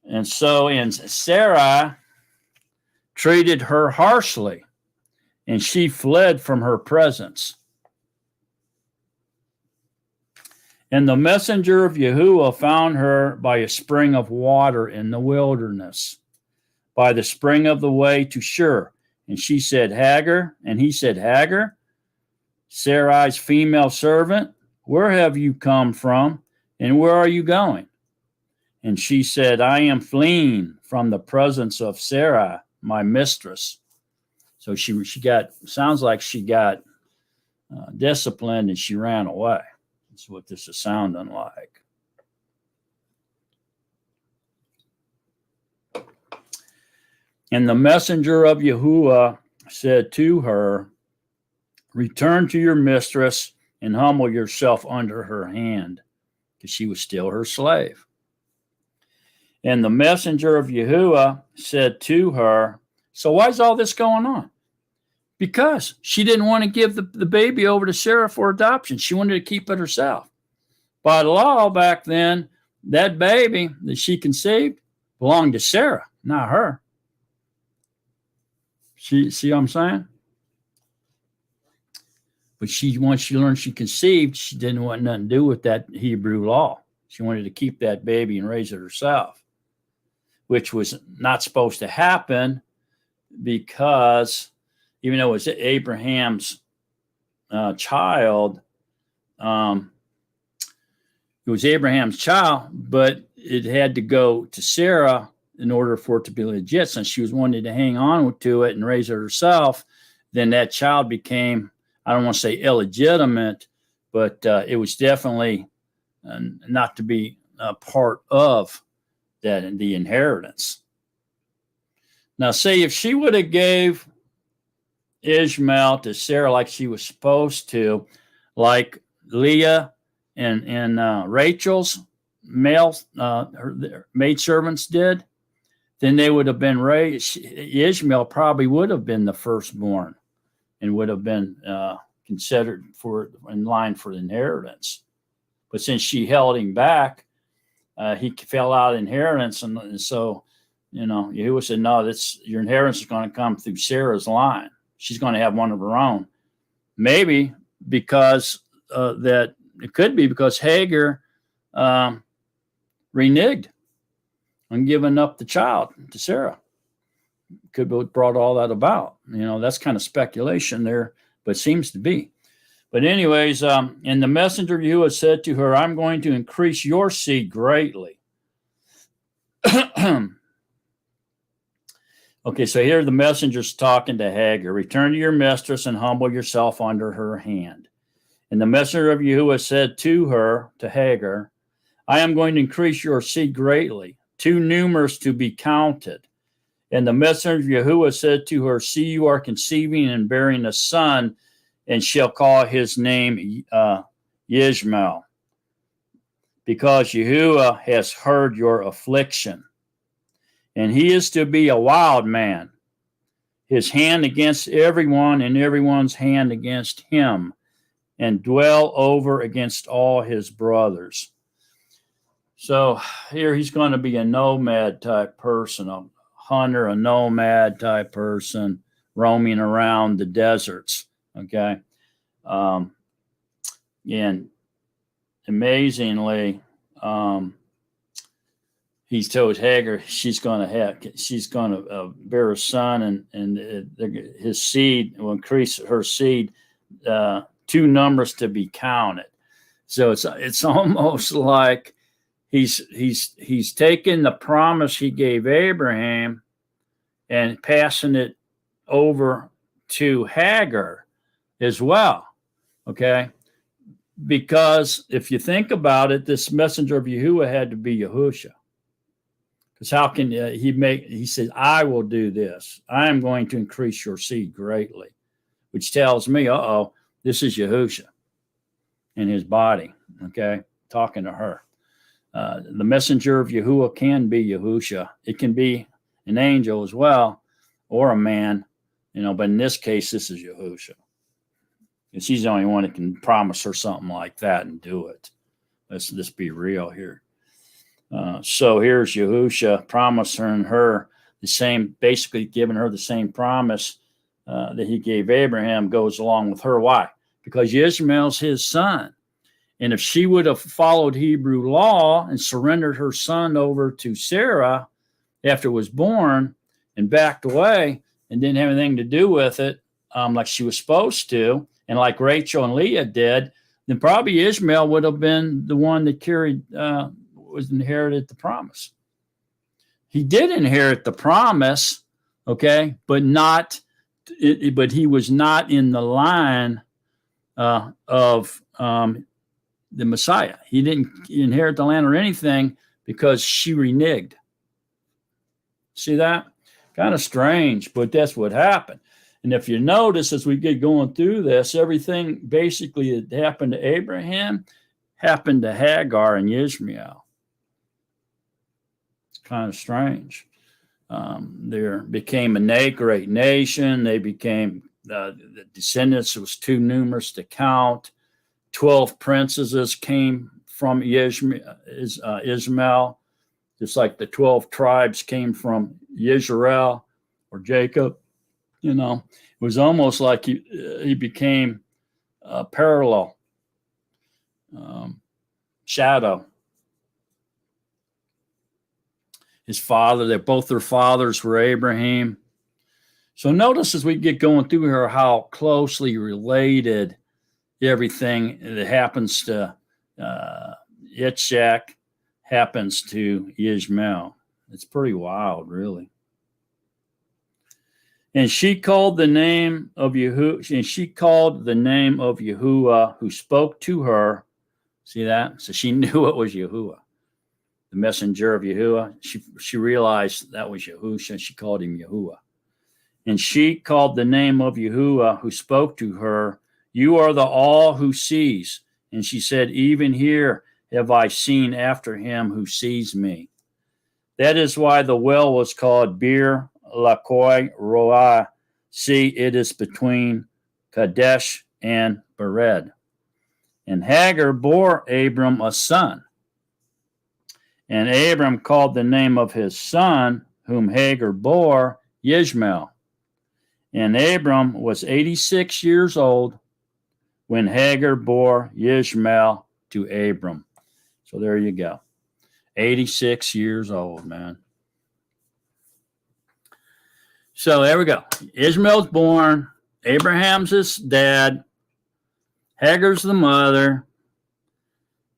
And so, and Sarah treated her harshly, and she fled from her presence. And the messenger of Yahuwah found her by a spring of water in the wilderness, by the spring of the way to Shur. And she said, Hagar, and he said, Hagar, Sarai's female servant, where have you come from, and where are you going? And she said, I am fleeing from the presence of Sarai, my mistress. So she got, sounds like she got disciplined and she ran away. That's what this is sounding like. And the messenger of Yahuwah said to her, return to your mistress and humble yourself under her hand, because she was still her slave. And the messenger of Yahuwah said to her, so why is all this going on? Because she didn't want to give the baby over to Sarah for adoption. She wanted to keep it herself. By law back then, that baby that she conceived belonged to Sarah, not her. See what I'm saying? But once she learned she conceived, she didn't want nothing to do with that Hebrew law. She wanted to keep that baby and raise it herself, which was not supposed to happen, because even though it was Abraham's child, it was Abraham's child, but it had to go to Sarah in order for it to be legit. Since she was wanting to hang on to it and raise it herself, then that child became, I don't want to say illegitimate, but it was definitely not to be a part of the inheritance. Now, say if she would have gave Ishmael to Sarah like she was supposed to, like Leah and Rachel's male her maidservants did, then they would have been raised. Ishmael probably would have been the firstborn and would have been considered for in line for the inheritance. But since she held him back, he fell out of inheritance, and so Yahuwah said, "No, your inheritance is going to come through Sarah's line. She's going to have one of her own." Maybe because that it could be because Hagar reneged on giving up the child to Sarah. Could have brought all that about. That's kind of speculation there, but it seems to be. But anyways, and the messenger of Yahuwah said to her, "I'm going to increase your seed greatly." Okay, so here the messenger's talking to Hagar. "Return to your mistress and humble yourself under her hand." And the messenger of Yahuwah said to her, to Hagar, "I am going to increase your seed greatly, too numerous to be counted." And the messenger of Yahuwah said to her, "See, you are conceiving and bearing a son, and shall call his name Yishmaal, because Yahuwah has heard your affliction. And he is to be a wild man, his hand against everyone, and everyone's hand against him, and dwell over against all his brothers." So here he's going to be a nomad type person, a hunter, a nomad type person, roaming around the deserts. Okay. And amazingly, he's told Hagar she's going to bear a son, and his seed will increase her seed too numerous to be counted. So it's almost like he's taken the promise he gave Abraham and passing it over to Hagar as well. Okay. Because if you think about it, this messenger of Yahuwah had to be Yahusha. Because how can he said, "I will do this. I am going to increase your seed greatly," which tells me, this is Yahusha in his body. Okay. Talking to her. The messenger of Yahuwah can be Yahusha. It can be an angel as well, or a man, but in this case, this is Yahusha. Because he's the only one that can promise her something like that and do it. Let's just be real here. So here's Yahusha promising her the same, basically giving her the same promise that he gave Abraham goes along with her. Why? Because Ishmael's his son. And if she would have followed Hebrew law and surrendered her son over to Sarah after it was born and backed away and didn't have anything to do with it like she was supposed to, and like Rachel and Leah did, then probably Ishmael would have been the one that inherited the promise. He did inherit the promise, okay, but he was not in the line of the Messiah. He didn't inherit the land or anything because she reneged. See that? Kind of strange, but that's what happened. And if you notice, as we get going through this, everything basically that happened to Abraham happened to Hagar and Yishmael. It's kind of strange. There became a great nation. They became, the descendants was too numerous to count. 12 princesses came from Ishmael, just like the 12 tribes came from Yisharal or Jacob. It was almost like he became a parallel shadow. His father, both their fathers were Abraham. So notice as we get going through here how closely related everything that happens to Yitzhak happens to Yishmael. It's pretty wild, really. And she called the name of Yahuwah who spoke to her. See that? So she knew it was Yahuwah. the messenger of Yahuwah. She realized that was Yahusha, and she called him Yahuwah. And she called the name of Yahuwah, who spoke to her, "You are the all who sees." And she said, "Even here have I seen after him who sees me." That is why the well was called Bir Lakoi Roa. See, it is between Kadesh and Bered. And Hagar bore Abram a son. And Abram called the name of his son, whom Hagar bore, Yishmael. And Abram was 86 years old when Hagar bore Yishmael to Abram. So there you go. 86 years old, man. So there we go. Ishmael's born. Abraham's his dad. Hagar's the mother.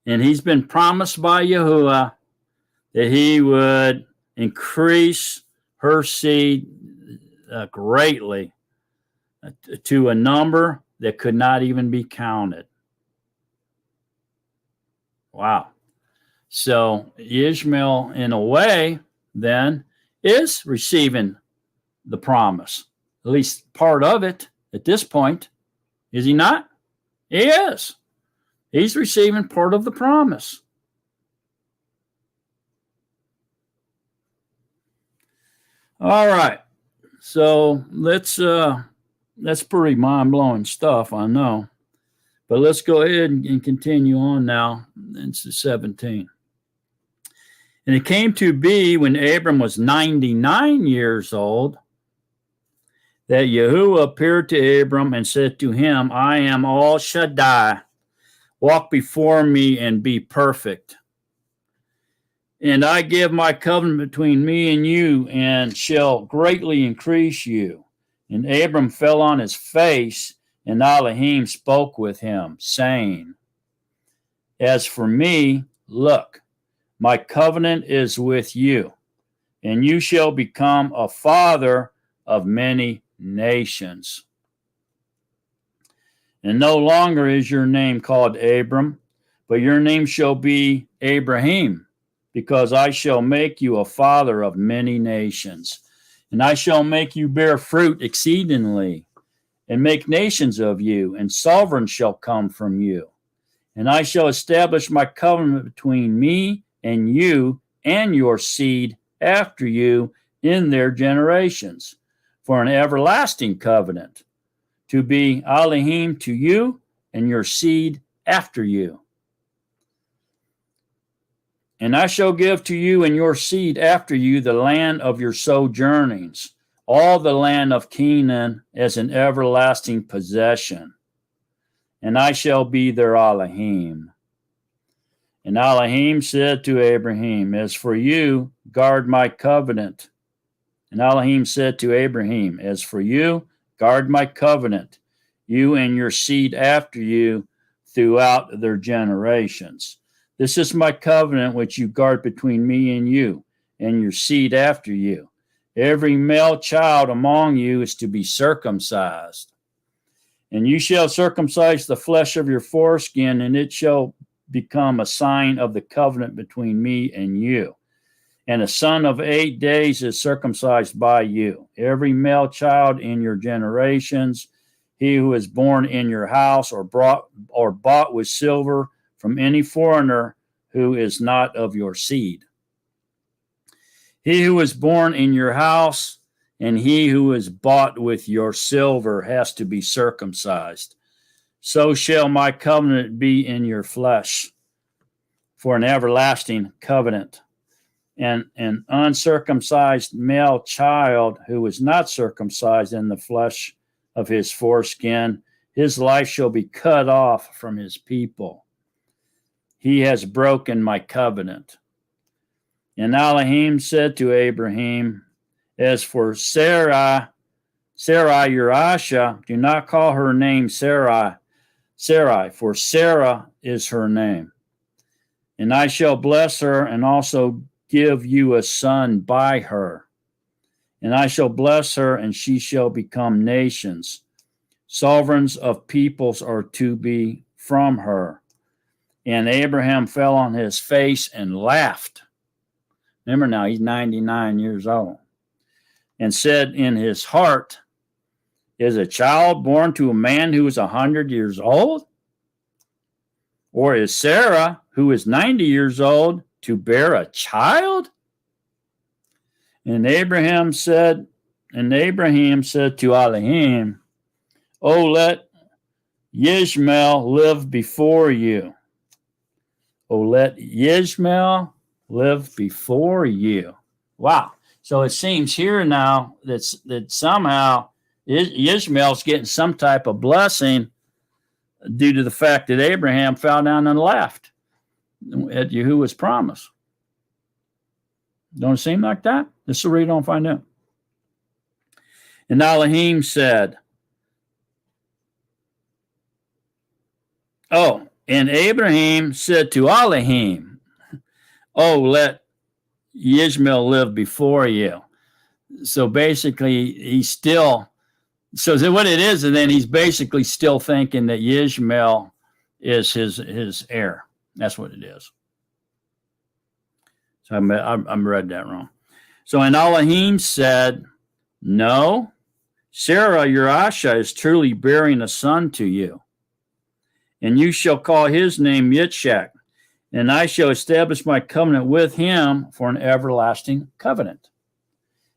And he's been promised by Yahuwah that he would increase her seed greatly to a number that could not even be counted. Wow. So Ishmael, in a way, then, is receiving the promise, at least part of it at this point. Is he not? He is. He's receiving part of the promise. All right. So that's pretty mind-blowing stuff, I know. But let's go ahead and continue on now into 17. And it came to be when Abram was 99 years old that Yahuwah appeared to Abram and said to him, "I am Al Shaddai. Walk before me and be perfect. And I give my covenant between me and you and shall greatly increase you." And Abram fell on his face, and Elohim spoke with him, saying, "As for me, look, my covenant is with you, and you shall become a father of many nations. And no longer is your name called Abram, but your name shall be Abraham, because I shall make you a father of many nations. And I shall make you bear fruit exceedingly, and make nations of you, and sovereigns shall come from you. And I shall establish my covenant between me and you and your seed after you in their generations, for an everlasting covenant, to be Elohim to you and your seed after you. And I shall give to you and your seed after you the land of your sojournings, all the land of Canaan as an everlasting possession. And I shall be their Elohim." And Elohim said to Abraham, "As for you, guard my covenant." And Elohim said to Abraham, "As for you, guard my covenant, you and your seed after you throughout their generations. This is my covenant which you guard between me and you and your seed after you. Every male child among you is to be circumcised. And you shall circumcise the flesh of your foreskin, and it shall become a sign of the covenant between me and you. And a son of 8 days is circumcised by you. Every male child in your generations, he who is born in your house or bought with silver from any foreigner who is not of your seed. He who is born in your house and he who is bought with your silver has to be circumcised. So shall my covenant be in your flesh for an everlasting covenant. And an uncircumcised male child who is not circumcised in the flesh of his foreskin, his life shall be cut off from his people. He has broken my covenant." And Elohim said to Abraham, "As for Sarai your Asha, do not call her name Sarai, for Sarah is her name. And I shall bless her and also give you a son by her. And I shall bless her, and she shall become nations. Sovereigns of peoples are to be from her." And Abraham fell on his face and laughed. Remember now, he's 99 years old. And said in his heart, is a child born to a man who is 100 years old? Or is Sarah, who is 90 years old, to bear a child? And Abraham said to Elohim, oh, let Yishmael live before you. Oh, let Yishmael live before you. Wow. So it seems here now that somehow Yishmael's getting some type of blessing due to the fact that Abraham fell down and left at Yahuwah's promise. Don't it seem like that? This will read on, find out. And Elohim said, oh, and Abraham said to Elohim, oh, let Yishmael live before you. So basically, he's still, so what it is, and then he's basically still thinking that Yishmael is his heir. That's what it is. So I read that wrong. So, and Elohim said, no, Sarah, your Asha, is truly bearing a son to you. And you shall call his name Yitzhak, and I shall establish my covenant with him for an everlasting covenant,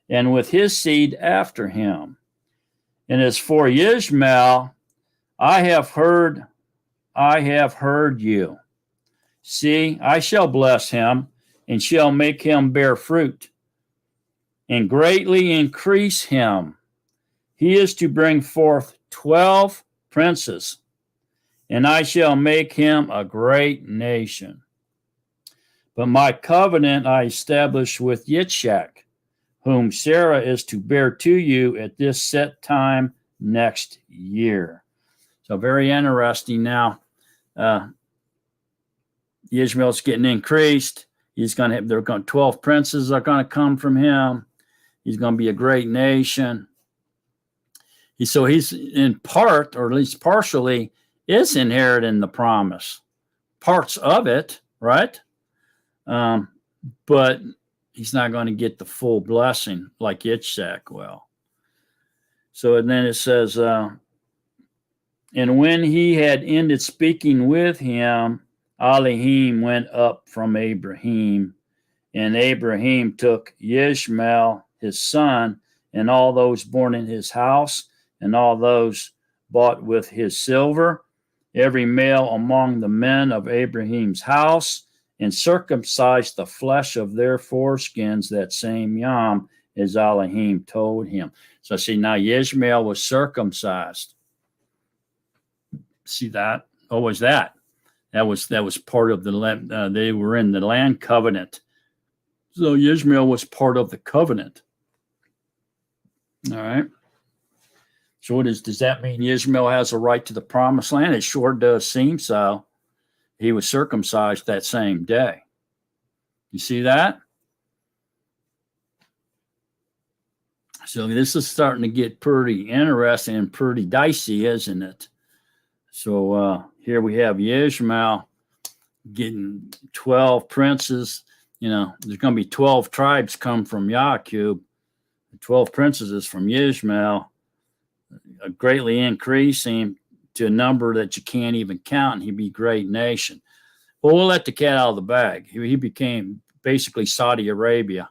and with his seed after him. And as for Yishmael, I have heard you. See, I shall bless him, and shall make him bear fruit, and greatly increase him. He is to bring forth 12 princes, and I shall make him a great nation. But my covenant I establish with Yitzhak, whom Sarah is to bear to you at this set time next year. So very interesting now. Ishmael's getting increased. He's going to have, 12 princes are going to come from him. He's going to be a great nation. So he's in part, or at least partially, is inheriting the promise. Parts of it, right? But he's not going to get the full blessing like Yitzhak will. So and then it says, and when he had ended speaking with him, Elohim went up from Abraham, and Abraham took Yishmael, his son, and all those born in his house, and all those bought with his silver, every male among the men of Abraham's house, and circumcised the flesh of their foreskins that same yom, as Elohim told him. So see, now Yishmael was circumcised. See that? What was that? That was part of the land. They were in the land covenant. So Yishmael was part of the covenant. All right. So what does that mean? Yishmael has a right to the promised land? It sure does seem so. He was circumcised that same day. You see that? So this is starting to get pretty interesting and pretty dicey, isn't it? So here we have Yishmael getting 12 princes. You know, there's going to be 12 tribes come from YaAqob. 12 princes is from Yishmael, greatly increasing to a number that you can't even count, and he'd be a great nation. Well, we'll let the cat out of the bag. He became basically Saudi Arabia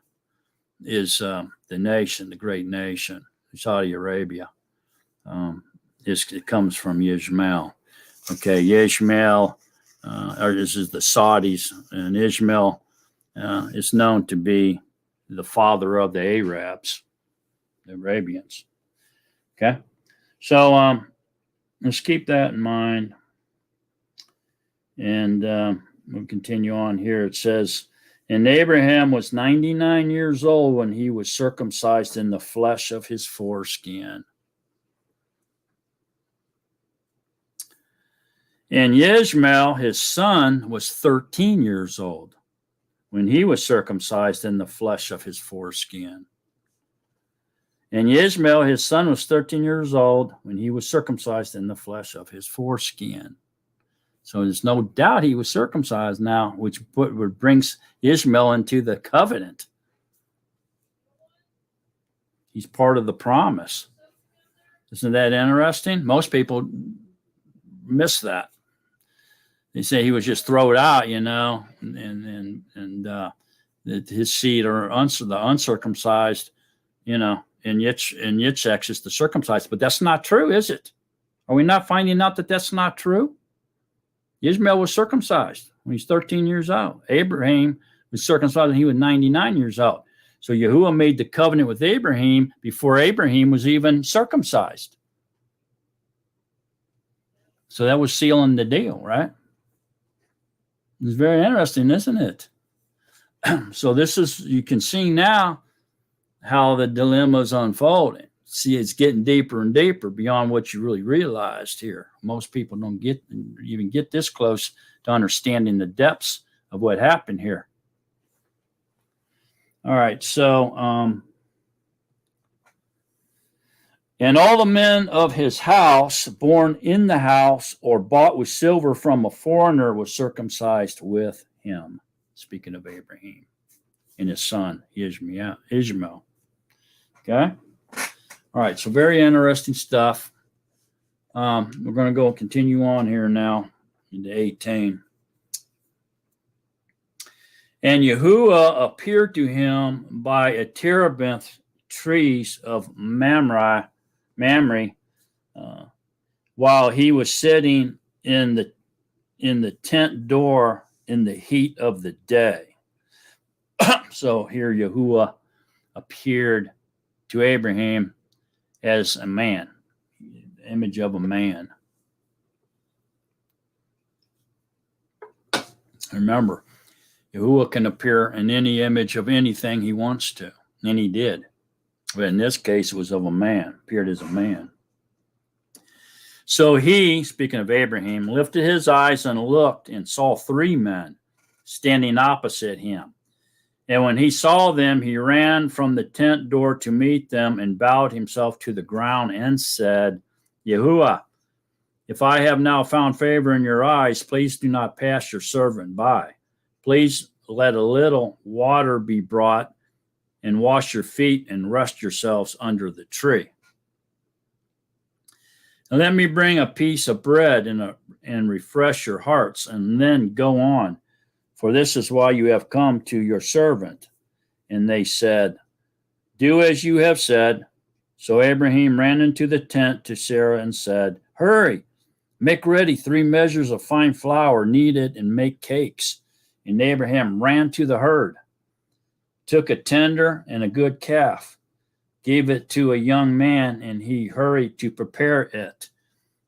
is the nation, the great nation, Saudi Arabia. It comes from Yishmael. Okay, Yishmael, or this is the Saudis, and Ishmael is known to be the father of the Arabs, the Arabians. Okay, so let's keep that in mind. And we'll continue on here. It says, and Abraham was 99 years old when he was circumcised in the flesh of his foreskin. And Yishmael, his son, was 13 years old when he was circumcised in the flesh of his foreskin. And Yishmael, his son, was 13 years old when he was circumcised in the flesh of his foreskin. So there's no doubt he was circumcised now, which brings Ishmael into the covenant. He's part of the promise. Isn't that interesting? Most people miss that. They say he was just thrown out, and that his seed are the uncircumcised, and Yitzhak is the circumcised. But that's not true, is it? Are we not finding out that that's not true? Ishmael was circumcised when he's 13 years old. Abraham was circumcised when he was 99 years old. So Yahuwah made the covenant with Abraham before Abraham was even circumcised. So that was sealing the deal, right? It's very interesting, isn't it? So you can see now how the dilemma is unfolding. See, it's getting deeper and deeper beyond what you really realized here. Most people don't even get this close to understanding the depths of what happened here. All right, so and all the men of his house, born in the house or bought with silver from a foreigner, was circumcised with him. Speaking of Abraham and his son Yishmaal. Okay. All right, so very interesting stuff. We're going to go continue on here now into 18. And Yahuwah appeared to him by a terebinth trees of Mamre, while he was sitting in the tent door in the heat of the day. So here Yahuwah appeared to Abraham as a man, image of a man. Remember, Yahuwah can appear in any image of anything he wants to, and he did. But in this case, it was of a man, appeared as a man. So he, speaking of Abraham, lifted his eyes and looked and saw 3 men standing opposite him. And when he saw them, he ran from the tent door to meet them and bowed himself to the ground and said, Yahuwah, if I have now found favor in your eyes, please do not pass your servant by. Please let a little water be brought and wash your feet and rest yourselves under the tree. And let me bring a piece of bread and refresh your hearts, and then go on. For this is why you have come to your servant. And they said, do as you have said. So Abraham ran into the tent to Sarah and said, hurry, make ready 3 measures of fine flour, knead it, and make cakes. And Abraham ran to the herd, took a tender and a good calf, gave it to a young man, and he hurried to prepare it.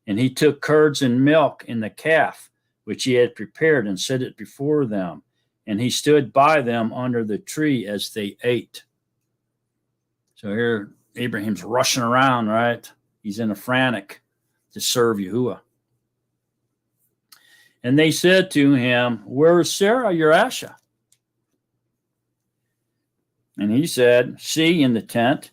And he took curds and milk in the calf, which he had prepared, and set it before them. And he stood by them under the tree as they ate. So here Abraham's rushing around, right? He's in a frantic to serve Yahuwah. And they said to him, where is Sarah, your Asha? And he said, see, in the tent.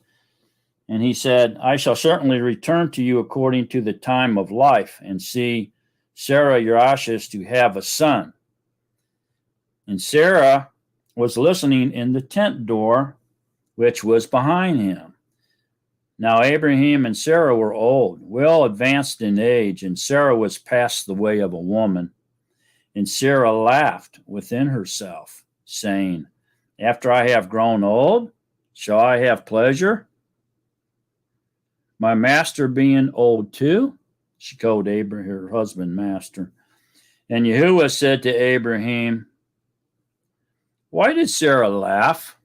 And he said, I shall certainly return to you according to the time of life. And see, Sarah, your Asha, is to have a son. And Sarah was listening in the tent door, which was behind him. Now Abraham and Sarah were old, well advanced in age, and Sarah was past the way of a woman. And Sarah laughed within herself, saying, after I have grown old, shall I have pleasure? My master being old too? She called Abraham, her husband, master. And Yahuwah said to Abraham, why did Sarah laugh,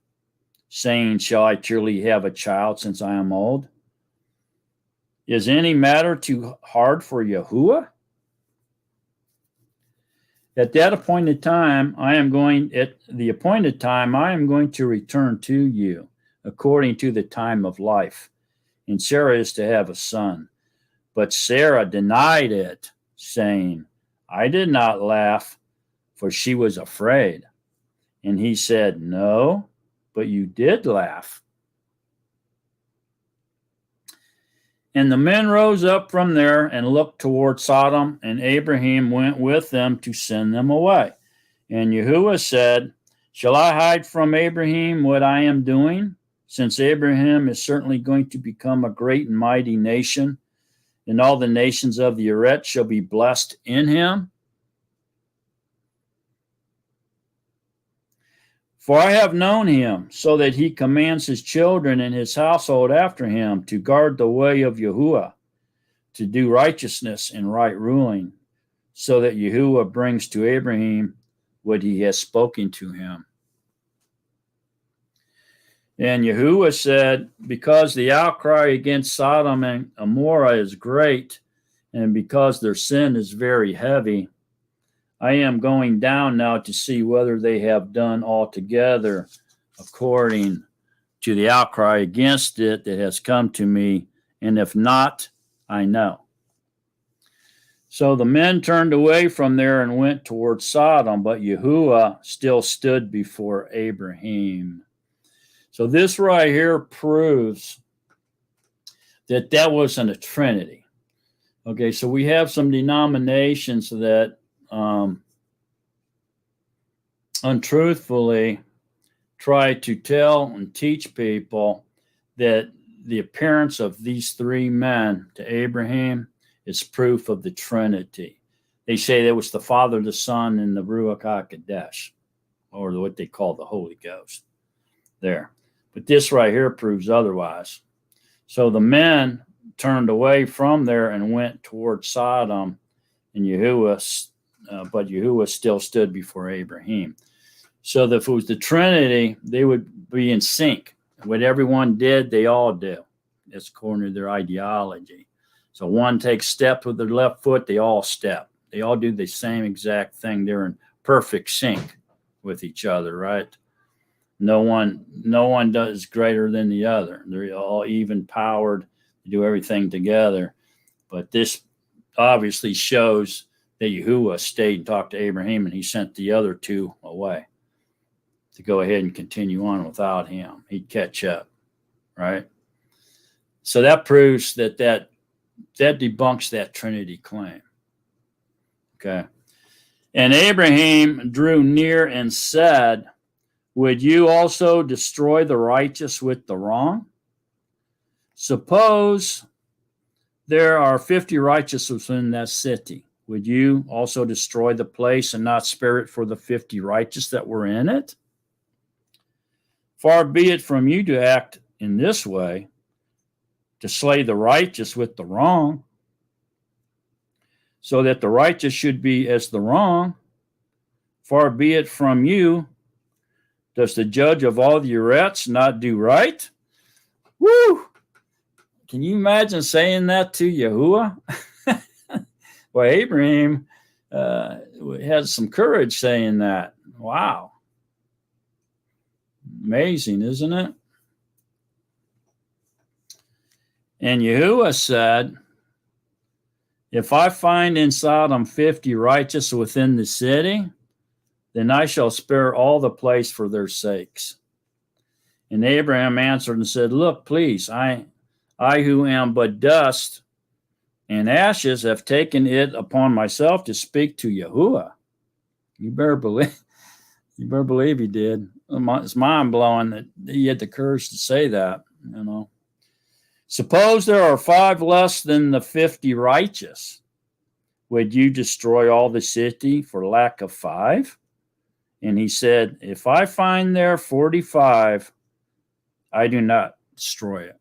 saying, shall I truly have a child since I am old? Is any matter too hard for Yahuwah? At the appointed time, I am going to return to you according to the time of life. And Sarah is to have a son. But Sarah denied it, saying, I did not laugh, for she was afraid. And he said, no, but you did laugh. And the men rose up from there and looked toward Sodom, and Abraham went with them to send them away. And Yahuwah said, Shall I hide from Abraham what I am doing? Since Abraham is certainly going to become a great and mighty nation, and all the nations of the earth shall be blessed in him. For I have known him, so that he commands his children and his household after him to guard the way of Yahuwah, to do righteousness and right ruling, so that Yahuwah brings to Abraham what he has spoken to him. And Yahuwah said, Because the outcry against Sodom and Gomorrah is great, and because their sin is very heavy, I am going down now to see whether they have done altogether according to the outcry against it that has come to me, and if not, I know. So the men turned away from there and went toward Sodom, but Yahuwah still stood before Abraham. So this right here proves that that wasn't a trinity. Okay, so we have some denominations that untruthfully try to tell and teach people that the appearance of these three men to Abraham is proof of the Trinity. They say that was the Father, the Son, and the Ruach HaKodesh, or what they call the Holy Ghost there. But this right here proves otherwise. So the men turned away from there and went toward Sodom, and but Yahuwah still stood before Abraham. So that if it was the Trinity, they would be in sync. What everyone did, they all do. That's according to their ideology. So one takes steps with their left foot, they all step. They all do the same exact thing. They're in perfect sync with each other, right? No one does greater than the other. They're all even powered to do everything together. But this obviously shows that Yahuwah stayed and talked to Abraham, and he sent the other two away to go ahead and continue on without him. He'd catch up, right? So that proves that debunks that Trinity claim. Okay. And Abraham drew near and said, Would you also destroy the righteous with the wrong? Suppose there are 50 righteous within that city. Would you also destroy the place and not spare it for the 50 righteous that were in it? Far be it from you to act in this way, to slay the righteous with the wrong, so that the righteous should be as the wrong. Far be it from you. Does the judge of all the earths not do right? Woo! Can you imagine saying that to Yahuwah? Well, Abraham had some courage saying that. Wow. Amazing, isn't it? And Yahuwah said, If I find in Sodom 50 righteous within the city, then I shall spare all the place for their sakes. And Abraham answered and said, Look, please, I who am but dust and ashes have taken it upon myself to speak to Yahuwah. You better believe he did. It's mind-blowing that he had the courage to say that, you know. Suppose there are 5 less than the 50 righteous. Would you destroy all the city for lack of 5? And he said, If I find there 45, I do not destroy it.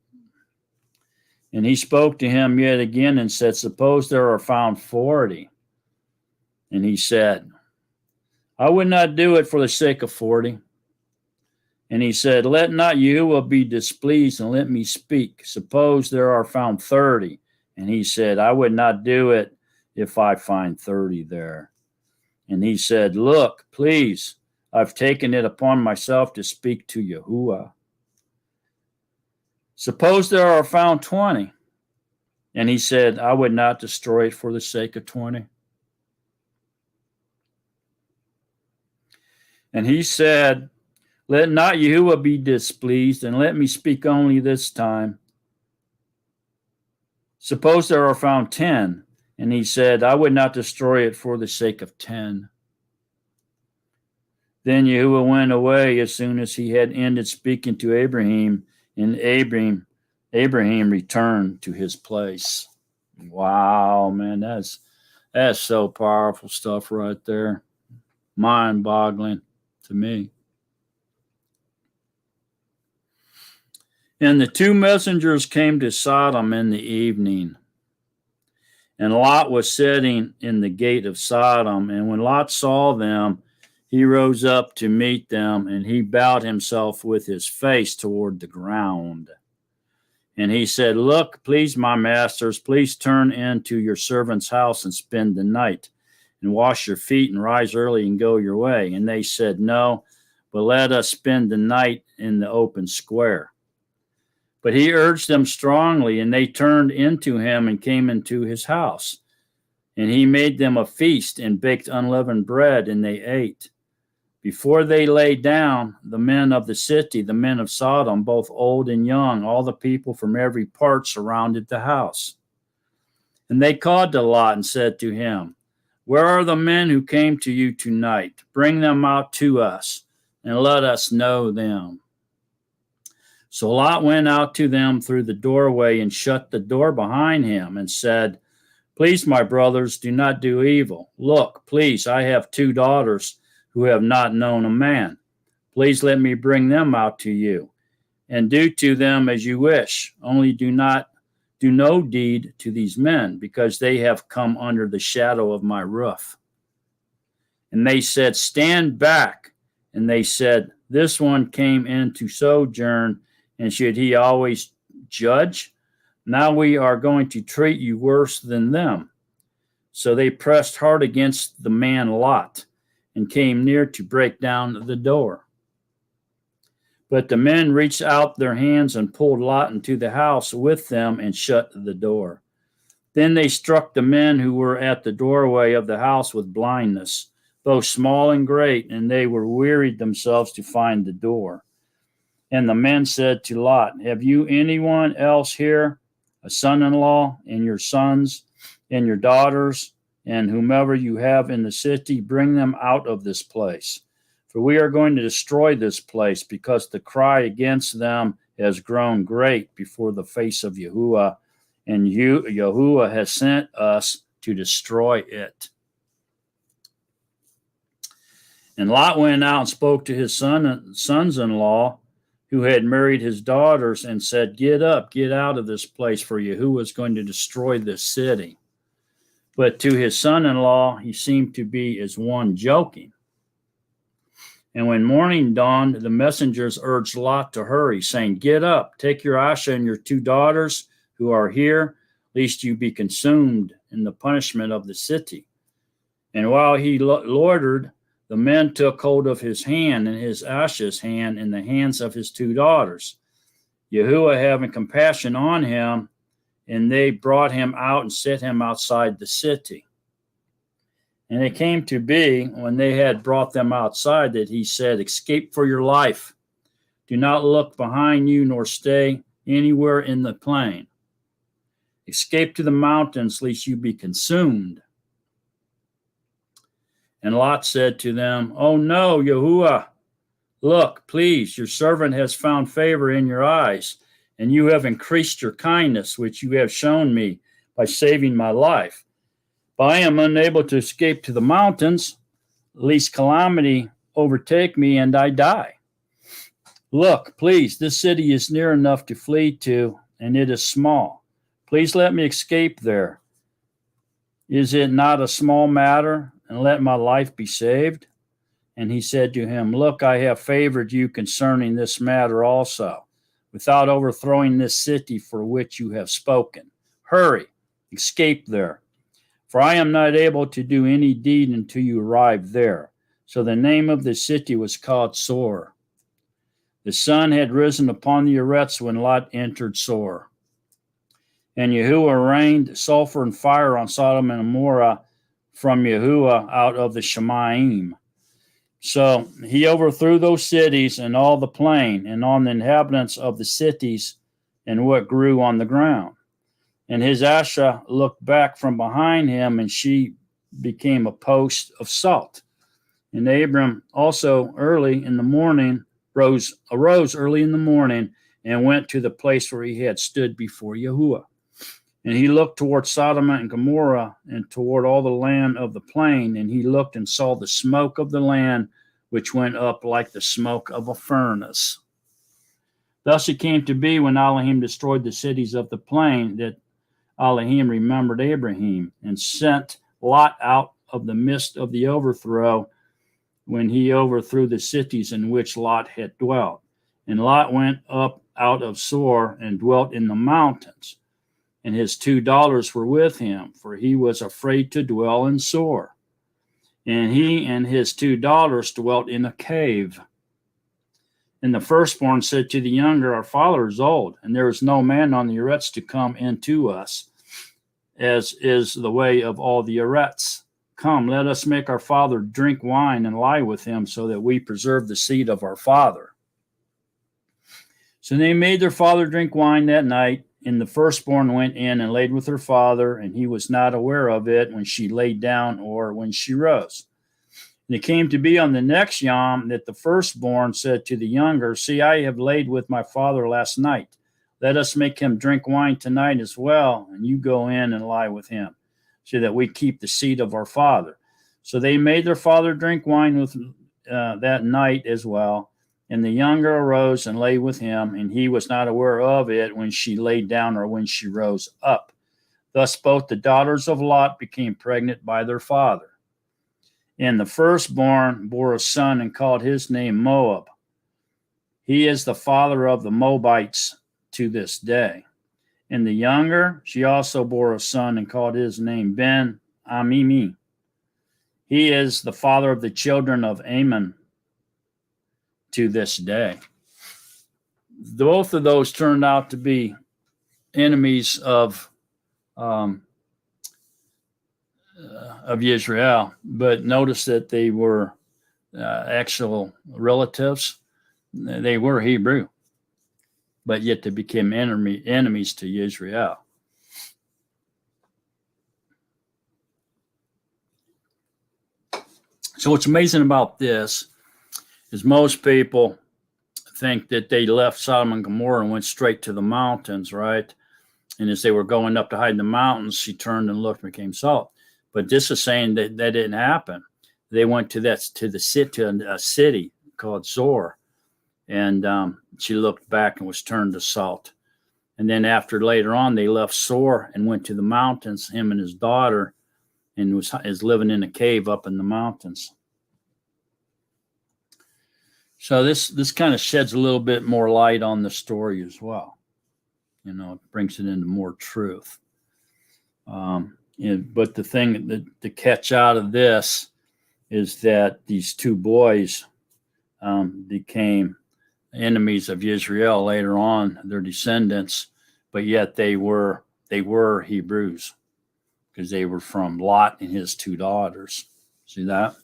And he spoke to him yet again and said, Suppose there are found 40. And he said, I would not do it for the sake of 40. And he said, Let not Yahuwah be displeased, and let me speak. Suppose there are found 30. And he said, I would not do it if I find 30 there. And he said, Look, please, I've taken it upon myself to speak to Yahuwah. Suppose there are found 20. And he said, I would not destroy it for the sake of 20. And he said, Let not Yahuwah be displeased, and let me speak only this time. Suppose there are found 10. And he said, I would not destroy it for the sake of 10. Then Yahuwah went away as soon as he had ended speaking to Abraham, and Abraham returned to his place. Wow, man, that's so powerful stuff right there. Mind-boggling to me. And the two messengers came to Sodom in the evening. And Lot was sitting in the gate of Sodom. And when Lot saw them, he rose up to meet them, and he bowed himself with his face toward the ground. And he said, Look, please, my masters, please turn into your servant's house and spend the night, and wash your feet and rise early and go your way. And they said, No, but let us spend the night in the open square. But he urged them strongly, and they turned into him and came into his house. And he made them a feast and baked unleavened bread, and they ate. Before they lay down, the men of the city, the men of Sodom, both old and young, all the people from every part surrounded the house. And they called to Lot and said to him, Where are the men who came to you tonight? Bring them out to us, and let us know them. So Lot went out to them through the doorway and shut the door behind him and said, Please, my brothers, do not do evil. Look, please, I have 2 daughters who have not known a man. Please let me bring them out to you, and do to them as you wish. Only do no deed to these men, because they have come under the shadow of my roof. And they said, Stand back. And they said, This one came in to sojourn, and should he always judge? Now we are going to treat you worse than them. So they pressed hard against the man Lot, and came near to break down the door. But the men reached out their hands and pulled Lot into the house with them and shut the door. Then they struck the men who were at the doorway of the house with blindness, both small and great, and they were wearied themselves to find the door. And the men said to Lot, Have you anyone else here, a son-in-law, and your sons, and your daughters, and whomever you have in the city? Bring them out of this place. For we are going to destroy this place, because the cry against them has grown great before the face of Yahuwah, and Yahuwah has sent us to destroy it. And Lot went out and spoke to his sons-in-law, who had married his daughters, and said, Get up, get out of this place, for Yahuwah is going to destroy this city. But to his son-in-law, he seemed to be as one joking. And when morning dawned, the messengers urged Lot to hurry, saying, Get up, take your Asha and your 2 daughters who are here, lest you be consumed in the punishment of the city. And while he loitered, the men took hold of his hand and his Asha's hand and the hands of his 2 daughters, Yahuwah having compassion on him, and they brought him out and set him outside the city. And it came to be, when they had brought them outside, that he said, Escape for your life. Do not look behind you, nor stay anywhere in the plain. Escape to the mountains, lest you be consumed. And Lot said to them, Oh no, Yahuwah, look, please, your servant has found favor in your eyes, and you have increased your kindness, which you have shown me by saving my life. But I am unable to escape to the mountains, lest calamity overtake me and I die. Look, please, this city is near enough to flee to, and it is small. Please let me escape there. Is it not a small matter, and let my life be saved? And he said to him, Look, I have favored you concerning this matter also, without overthrowing this city for which you have spoken. Hurry, escape there. For I am not able to do any deed until you arrive there. So the name of the city was called Sor. The sun had risen upon the Eretz when Lot entered Sor. And Yahuwah rained sulfur and fire on Sodom and Gomorrah from Yahuwah out of the Shemaim. So he overthrew those cities and all the plain, and on the inhabitants of the cities and what grew on the ground. And his Asha looked back from behind him, and she became a post of salt. And Abram also early in the morning arose early in the morning and went to the place where he had stood before Yahuwah. And he looked toward Sodom and Gomorrah and toward all the land of the plain, and he looked and saw the smoke of the land, which went up like the smoke of a furnace. Thus it came to be when Elohim destroyed the cities of the plain that Elohim remembered Abraham and sent Lot out of the midst of the overthrow when he overthrew the cities in which Lot had dwelt. And Lot went up out of Sor and dwelt in the mountains. And his 2 daughters were with him, for he was afraid to dwell in Sor. And he and his 2 daughters dwelt in a cave. And the firstborn said to the younger, Our father is old, and there is no man on the Eretz to come in to us, as is the way of all the Eretz. Come, let us make our father drink wine and lie with him, so that we preserve the seed of our father. So they made their father drink wine that night, and the firstborn went in and laid with her father, and he was not aware of it when she laid down or when she rose. And it came to be on the next yom that the firstborn said to the younger, See, I have laid with my father last night. Let us make him drink wine tonight as well, and you go in and lie with him, so that we keep the seed of our father. So they made their father drink wine with that night as well. And the younger arose and lay with him, and he was not aware of it when she laid down or when she rose up. Thus both the daughters of Lot became pregnant by their father. And the firstborn bore a son and called his name Moab. He is the father of the Moabites to this day. And the younger, she also bore a son and called his name Ben Amimi. He is the father of the children of Ammon to this day. Both of those turned out to be enemies of Yisrael, but notice that they were actual relatives. They were Hebrew, but yet they became enemies to Yisrael. So what's amazing about this is most people think that they left Sodom and Gomorrah and went straight to the mountains, right? And as they were going up to hide in the mountains, she turned and looked and became salt. But this is saying that that didn't happen. They went to a city called Zor, and she looked back and was turned to salt. And then after later on, they left Zor and went to the mountains, him and his daughter, and is living in a cave up in the mountains. So this kind of sheds a little bit more light on the story as well. You know, it brings it into more truth. But the thing to catch out of this is that these 2 boys became enemies of Israel later on, their descendants, but yet they were Hebrews because they were from Lot and his 2 daughters. See that?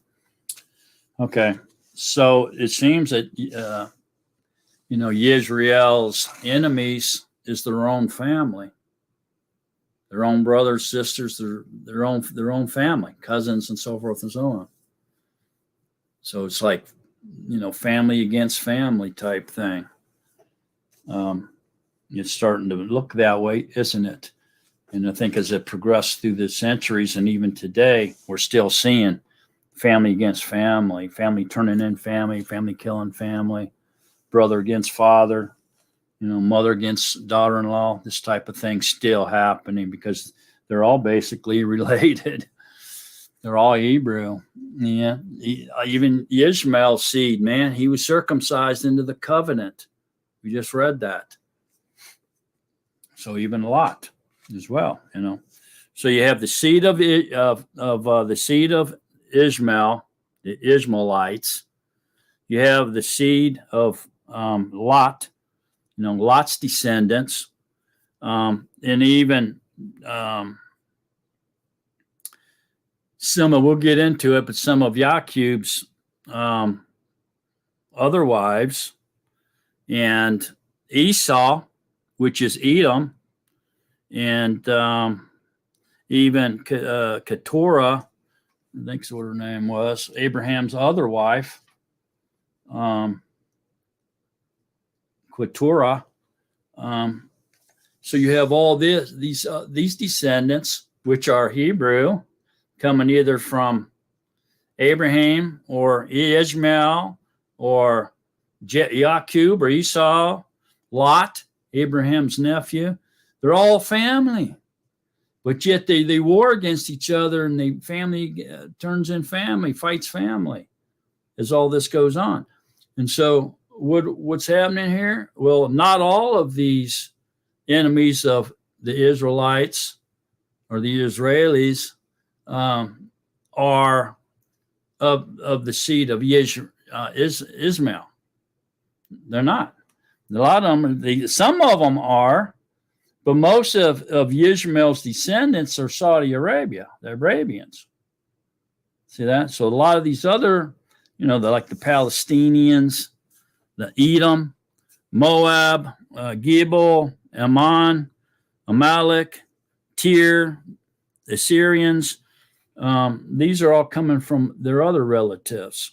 Okay. So it seems that, Yisrael's enemies is their own family, their own brothers, sisters, their own family, cousins, and so forth and so on. So it's like, family against family type thing. It's starting to look that way, isn't it? And I think as it progressed through the centuries and even today, we're still seeing family against family, family turning in family, family killing family, brother against father, mother against daughter-in-law, this type of thing still happening because they're all basically related. They're all Hebrew. Yeah. Even Yishmael's seed, man, he was circumcised into the covenant. We just read that. So even Lot as well, So you have the seed of the seed of Ishmael, the Ishmaelites. You have the seed of Lot, Lot's descendants, and even we'll get into it, but some of YaAqob's other wives, and Esau, which is Edom, and even Keturah, I think that's what her name was, Abraham's other wife, Keturah. So you have all these descendants, which are Hebrew, coming either from Abraham or Ishmael or YaAqob or Esau, Lot, Abraham's nephew. They're all family, but yet they war against each other, and the family turns in family, fights family as all this goes on. And so what's happening here? Well, not all of these enemies of the Israelites or the Israelis are of the seed of Ishmael. They're not. A lot of them, some of them are, but most of Yishmael's descendants are Saudi Arabia. They're Arabians. See that? So a lot of these other, they're like the Palestinians, the Edom, Moab, Gibel, Ammon, Amalek, Tyr, the Syrians. These are all coming from their other relatives,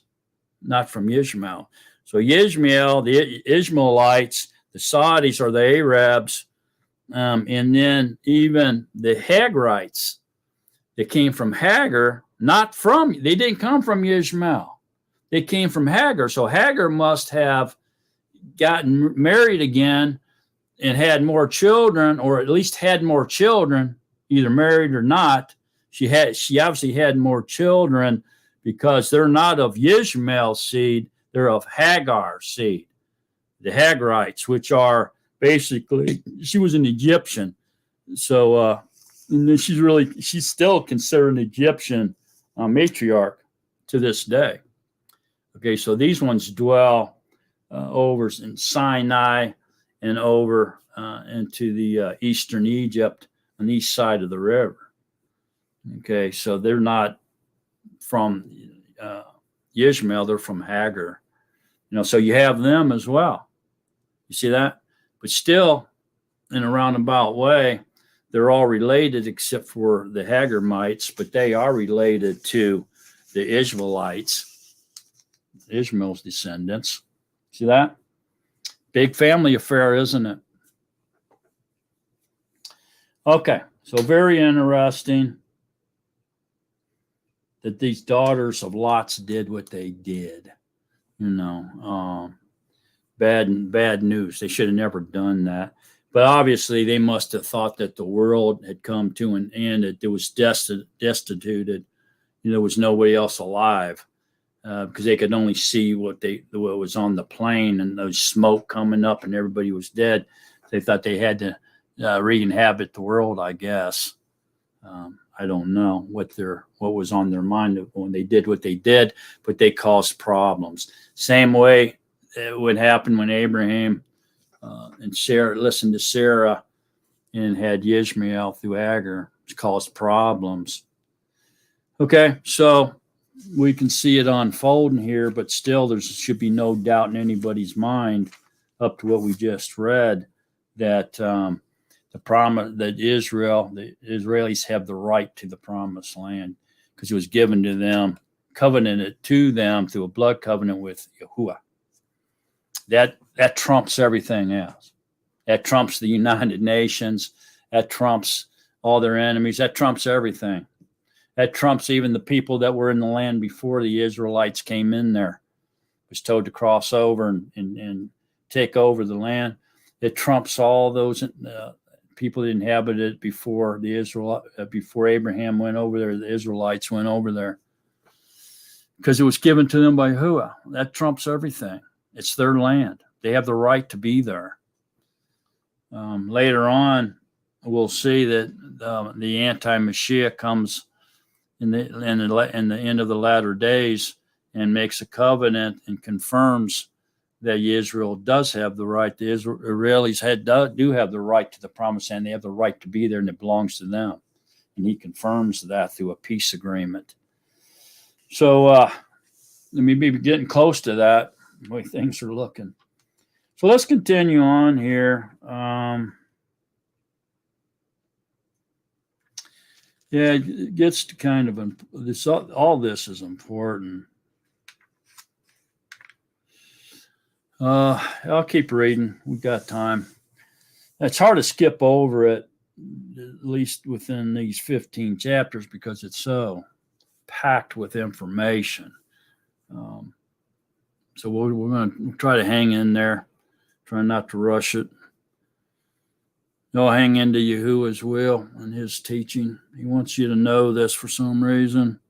not from Yishmael. So Yishmael, the Ishmaelites, the Saudis are the Arabs, and then even the Hagrites that came from Hagar, they didn't come from Yishmael. They came from Hagar. So Hagar must have gotten married again and had more children, or at least had more children, either married or not. She obviously had more children because they're not of Yishmael's seed, they're of Hagar's seed. The Hagrites, which are basically, she was an Egyptian. So she's still considered an Egyptian matriarch to this day. Okay, so these ones dwell over in Sinai and over into the eastern Egypt on the east side of the river. Okay, so they're not from Yishmael, they're from Hagar. So you have them as well. You see that? But still, in a roundabout way, they're all related except for the Hagarmites, but they are related to the Ishmaelites, Ishmael's descendants. See that? Big family affair, isn't it? Okay, so very interesting that these daughters of Lot's did what they did. Bad news. They should have never done that. But obviously, they must have thought that the world had come to an end, that it was destituted. There was nobody else alive because they could only see what was on the plain and those smoke coming up, and everybody was dead. They thought they had to re-inhabit the world, I guess. I don't know what was on their mind when they did what they did, but they caused problems. Same way it would happen when Abraham and Sarah listened to Sarah and had Yishmael through Hagar. It caused problems. Okay, so we can see it unfolding here, but still there should be no doubt in anybody's mind up to what we just read that the promise that the Israelis have the right to the promised land because it was given to them, covenanted to them through a blood covenant with Yahuwah. That trumps everything else. That trumps the United Nations. That trumps all their enemies. That trumps everything. That trumps even the people that were in the land before the Israelites came in there. Was told to cross over and take over the land. It trumps all those people that inhabited it before before Abraham went over there. The Israelites went over there because it was given to them by Yahuwah. That trumps everything. It's their land. They have the right to be there. Later on, we'll see that the anti-Mashiach comes in the end of the latter days and makes a covenant and confirms that Israel does have the right. The Israelis do have the right to the promised land. They have the right to be there, and it belongs to them. And he confirms that through a peace agreement. So let me be getting close to that, the way things are looking. So let's continue on here. Yeah, it gets to kind of this. All this is important. I'll keep reading. We got time. It's hard to skip over it, at least within these 15 chapters, because it's so packed with information. So we're going to try to hang in there, try not to rush it. You'll hang into Yahuwah's will and his teaching. He wants you to know this for some reason.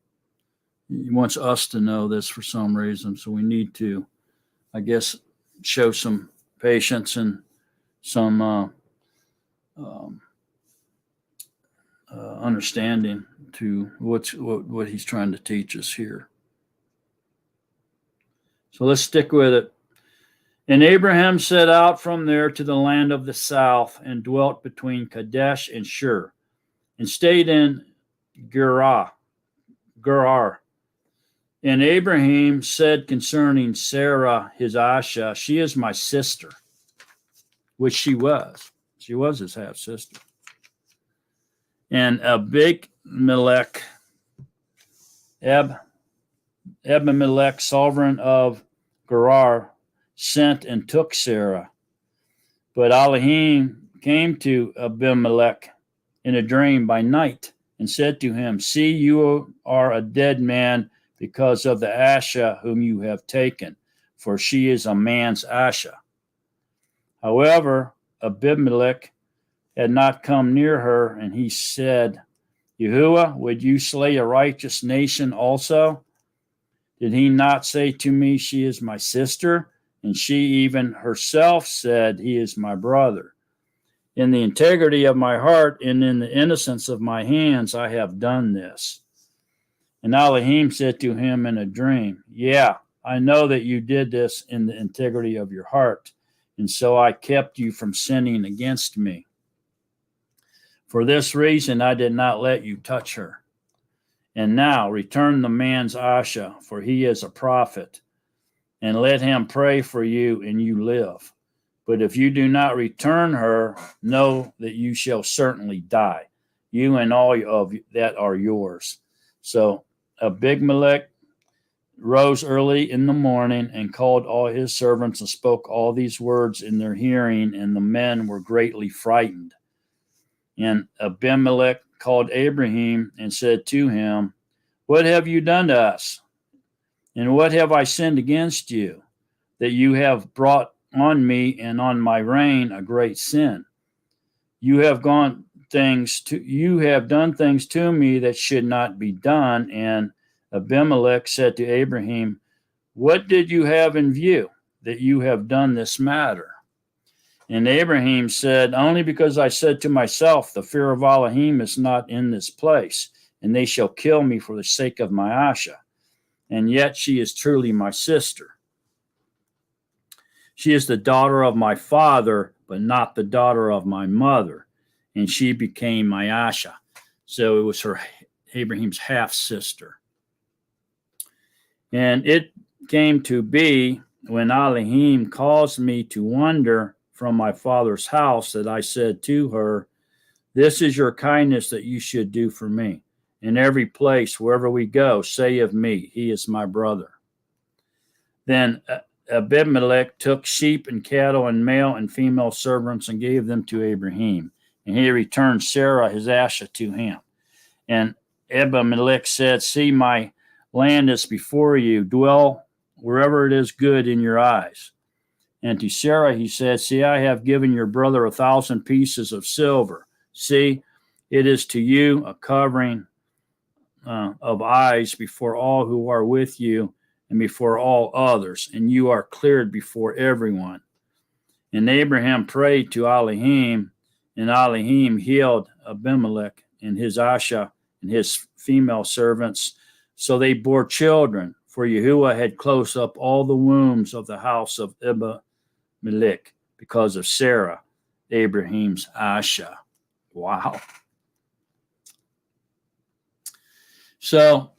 He wants us to know this for some reason. So we need to, I guess, show some patience and some understanding to what he's trying to teach us here. So let's stick with it. And Abraham set out from there to the land of the south and dwelt between Kadesh and Shur and stayed in Gerar. And Abraham said concerning Sarah, his Asha, she is my sister, which she was. She was his half-sister. And Abimelech, sovereign of Gerar, sent and took Sarah. But Elohim came to Abimelech in a dream by night and said to him, see, you are a dead man because of the Asha whom you have taken, for she is a man's Asha. However, Abimelech had not come near her, and he said, Yahuwah, would you slay a righteous nation also? Did he not say to me, she is my sister? And she even herself said, he is my brother. In the integrity of my heart and in the innocence of my hands, I have done this. And Elohim said to him in a dream, yeah, I know that you did this in the integrity of your heart, and so I kept you from sinning against me. For this reason, I did not let you touch her. And now return the man's Asha, for he is a prophet, and let him pray for you, and you live. But if you do not return her, know that you shall certainly die, you and all of that are yours. So Abimelech rose early in the morning and called all his servants and spoke all these words in their hearing, and the men were greatly frightened. And Abimelech called Abraham and said to him, what have you done to us? And what have I sinned against you, that you have brought on me and on my reign a great sin? You have done things to me that should not be done. And Abimelech said to Abraham, what did you have in view, that you have done this matter? And Abraham said, only because I said to myself, the fear of Elohim is not in this place, and they shall kill me for the sake of my Asha. And yet she is truly my sister. She is the daughter of my father, but not the daughter of my mother. And she became my Asha. So it was Abraham's half-sister. And it came to be, when Elohim caused me to wander from my father's house, that I said to her, this is your kindness that you should do for me. In every place, wherever we go, say of me, he is my brother. Then Abimelech took sheep and cattle and male and female servants and gave them to Abraham. And he returned Sarah, his Asha, to him. And Abimelech said, see, my land is before you. Dwell wherever it is good in your eyes. And to Sarah he said, see, I have given your brother 1,000 pieces of silver. See, it is to you a covering of eyes before all who are with you and before all others, and you are cleared before everyone. And Abraham prayed to Elohim, and Elohim healed Abimelech and his Asha and his female servants, so they bore children, for Yahuwah had closed up all the wombs of the house of Abimelech because of Sarah, Abraham's Asha. Wow. So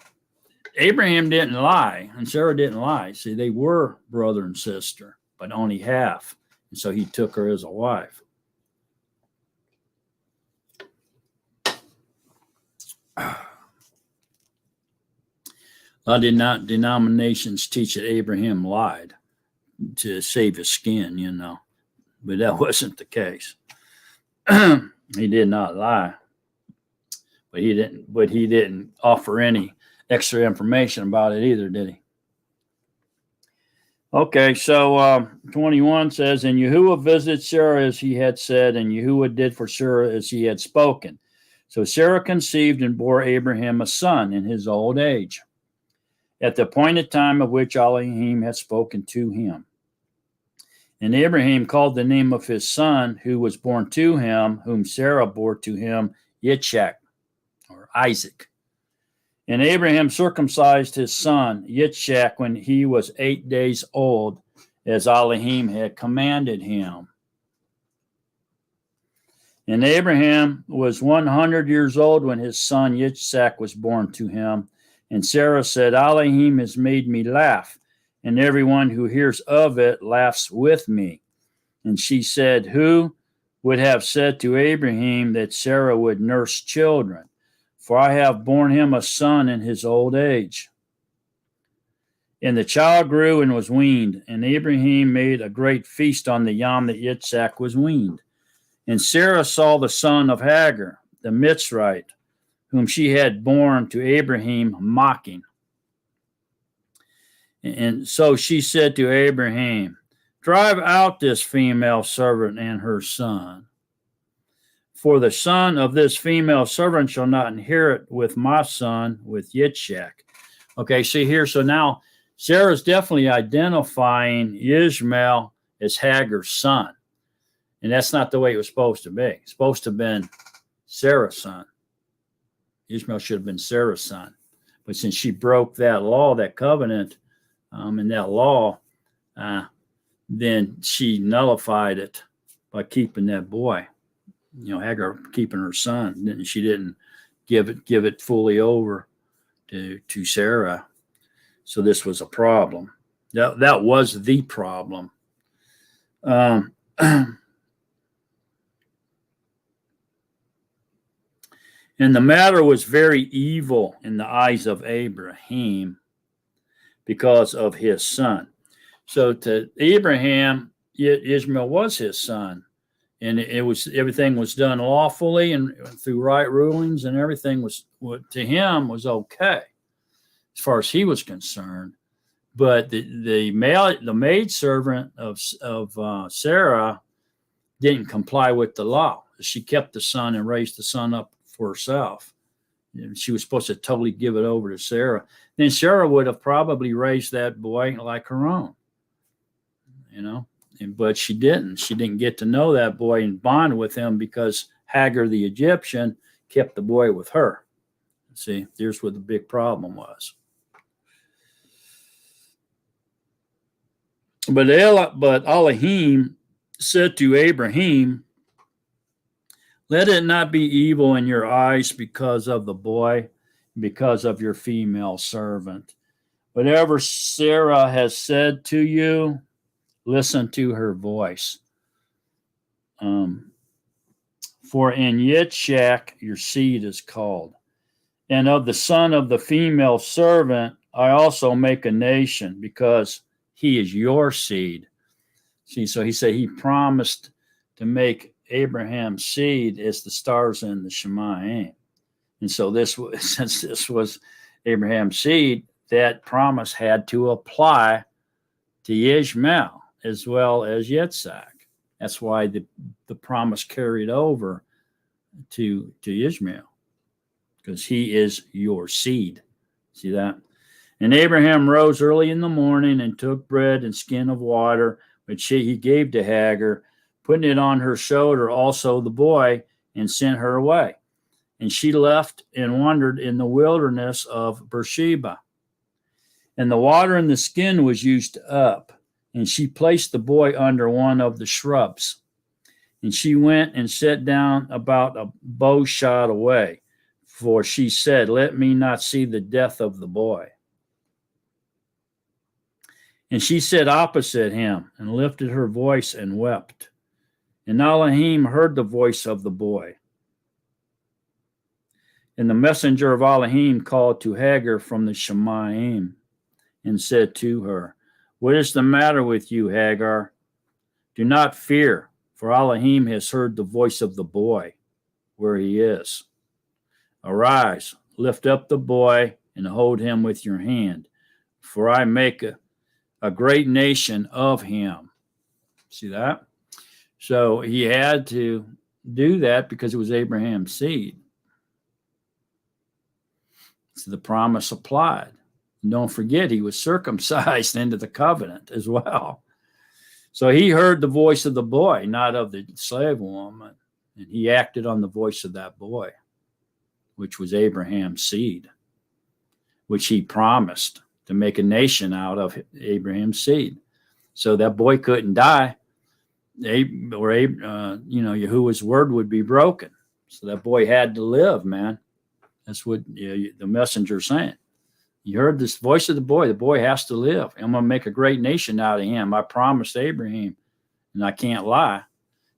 Abraham didn't lie, and Sarah didn't lie. See, they were brother and sister, but only half. And so he took her as a wife. A lot of denominations teach that Abraham lied to save his skin, you know, but that wasn't the case. He did not lie, but he didn't offer any extra information about it either, did he? Okay, so 21 says, and Yahuwah visited Sarah as he had said, and Yahuwah did for Sarah as he had spoken. So Sarah conceived and bore Abraham a son in his old age, at the appointed time of which Elohim had spoken to him. And Abraham called the name of his son, who was born to him, whom Sarah bore to him, Yitzchak, or Isaac. And Abraham circumcised his son, Yitzchak, when he was 8 days old, as Elohim had commanded him. And Abraham was 100 years old when his son Yitzchak was born to him. And Sarah said, Elohim has made me laugh, and everyone who hears of it laughs with me. And she said, who would have said to Abraham that Sarah would nurse children? For I have borne him a son in his old age. And the child grew and was weaned, and Abraham made a great feast on the yom that Yitzchak was weaned. And Sarah saw the son of Hagar, the Mitzrite, whom she had borne to Abraham, mocking. And so she said to Abraham, drive out this female servant and her son. For the son of this female servant shall not inherit with my son, with Yitzchak. Okay, see here, so now Sarah's definitely identifying Yishmaal as Hagar's son. And that's not the way it was supposed to be. It's supposed to have been Sarah's son. Yishmaal should have been Sarah's son. But since she broke that law, that covenant, and that law, then she nullified it by keeping that boy. You know, Hagar keeping her son. She didn't give it fully over to Sarah. So this was a problem. That was the problem. And the matter was very evil in the eyes of Abraham because of his son. So to Abraham, Ishmael was his son. And everything was done lawfully and through right rulings, and everything was to him was okay as far as he was concerned. But the maid servant of Sarah didn't comply with the law. She kept the son and raised the son up for herself. And she was supposed to totally give it over to Sarah. Then Sarah would have probably raised that boy like her own, you know. But she didn't. She didn't get to know that boy and bond with him because Hagar, the Egyptian, kept the boy with her. See, there's what the big problem was. But Elohim said to Abraham, let it not be evil in your eyes because of the boy, because of your female servant. Whatever Sarah has said to you, listen to her voice. For in Yitzchak your seed is called. And of the son of the female servant, I also make a nation, because he is your seed. See, so he said he promised to make Abraham's seed as the stars in the Shemayim. And so since this was Abraham's seed, that promise had to apply to Yishmael as well as Yitzchak. That's why the promise carried over to Yishmael, because he is your seed. See that? And Abraham rose early in the morning and took bread and skin of water, which he gave to Hagar, putting it on her shoulder, also the boy, and sent her away. And she left and wandered in the wilderness of Beersheba. And the water in the skin was used up. And she placed the boy under one of the shrubs. And she went and sat down about a bow shot away, for she said, let me not see the death of the boy. And she sat opposite him and lifted her voice and wept. And Elohim heard the voice of the boy. And the messenger of Elohim called to Hagar from the Shemaim and said to her, "What is the matter with you, Hagar? Do not fear, for Elohim has heard the voice of the boy where he is. Arise, lift up the boy and hold him with your hand, for I make a great nation of him." See that? So he had to do that because it was Abraham's seed. So the promise applied. And don't forget, he was circumcised into the covenant as well. So he heard the voice of the boy, not of the slave woman. And he acted on the voice of that boy, which was Abraham's seed, which he promised to make a nation out of Abraham's seed. So that boy couldn't die. Yahuwah's word would be broken. So that boy had to live, man. That's what the messenger's saying. You heard this voice of the boy. The boy has to live. I'm going to make a great nation out of him. I promised Abraham, and I can't lie.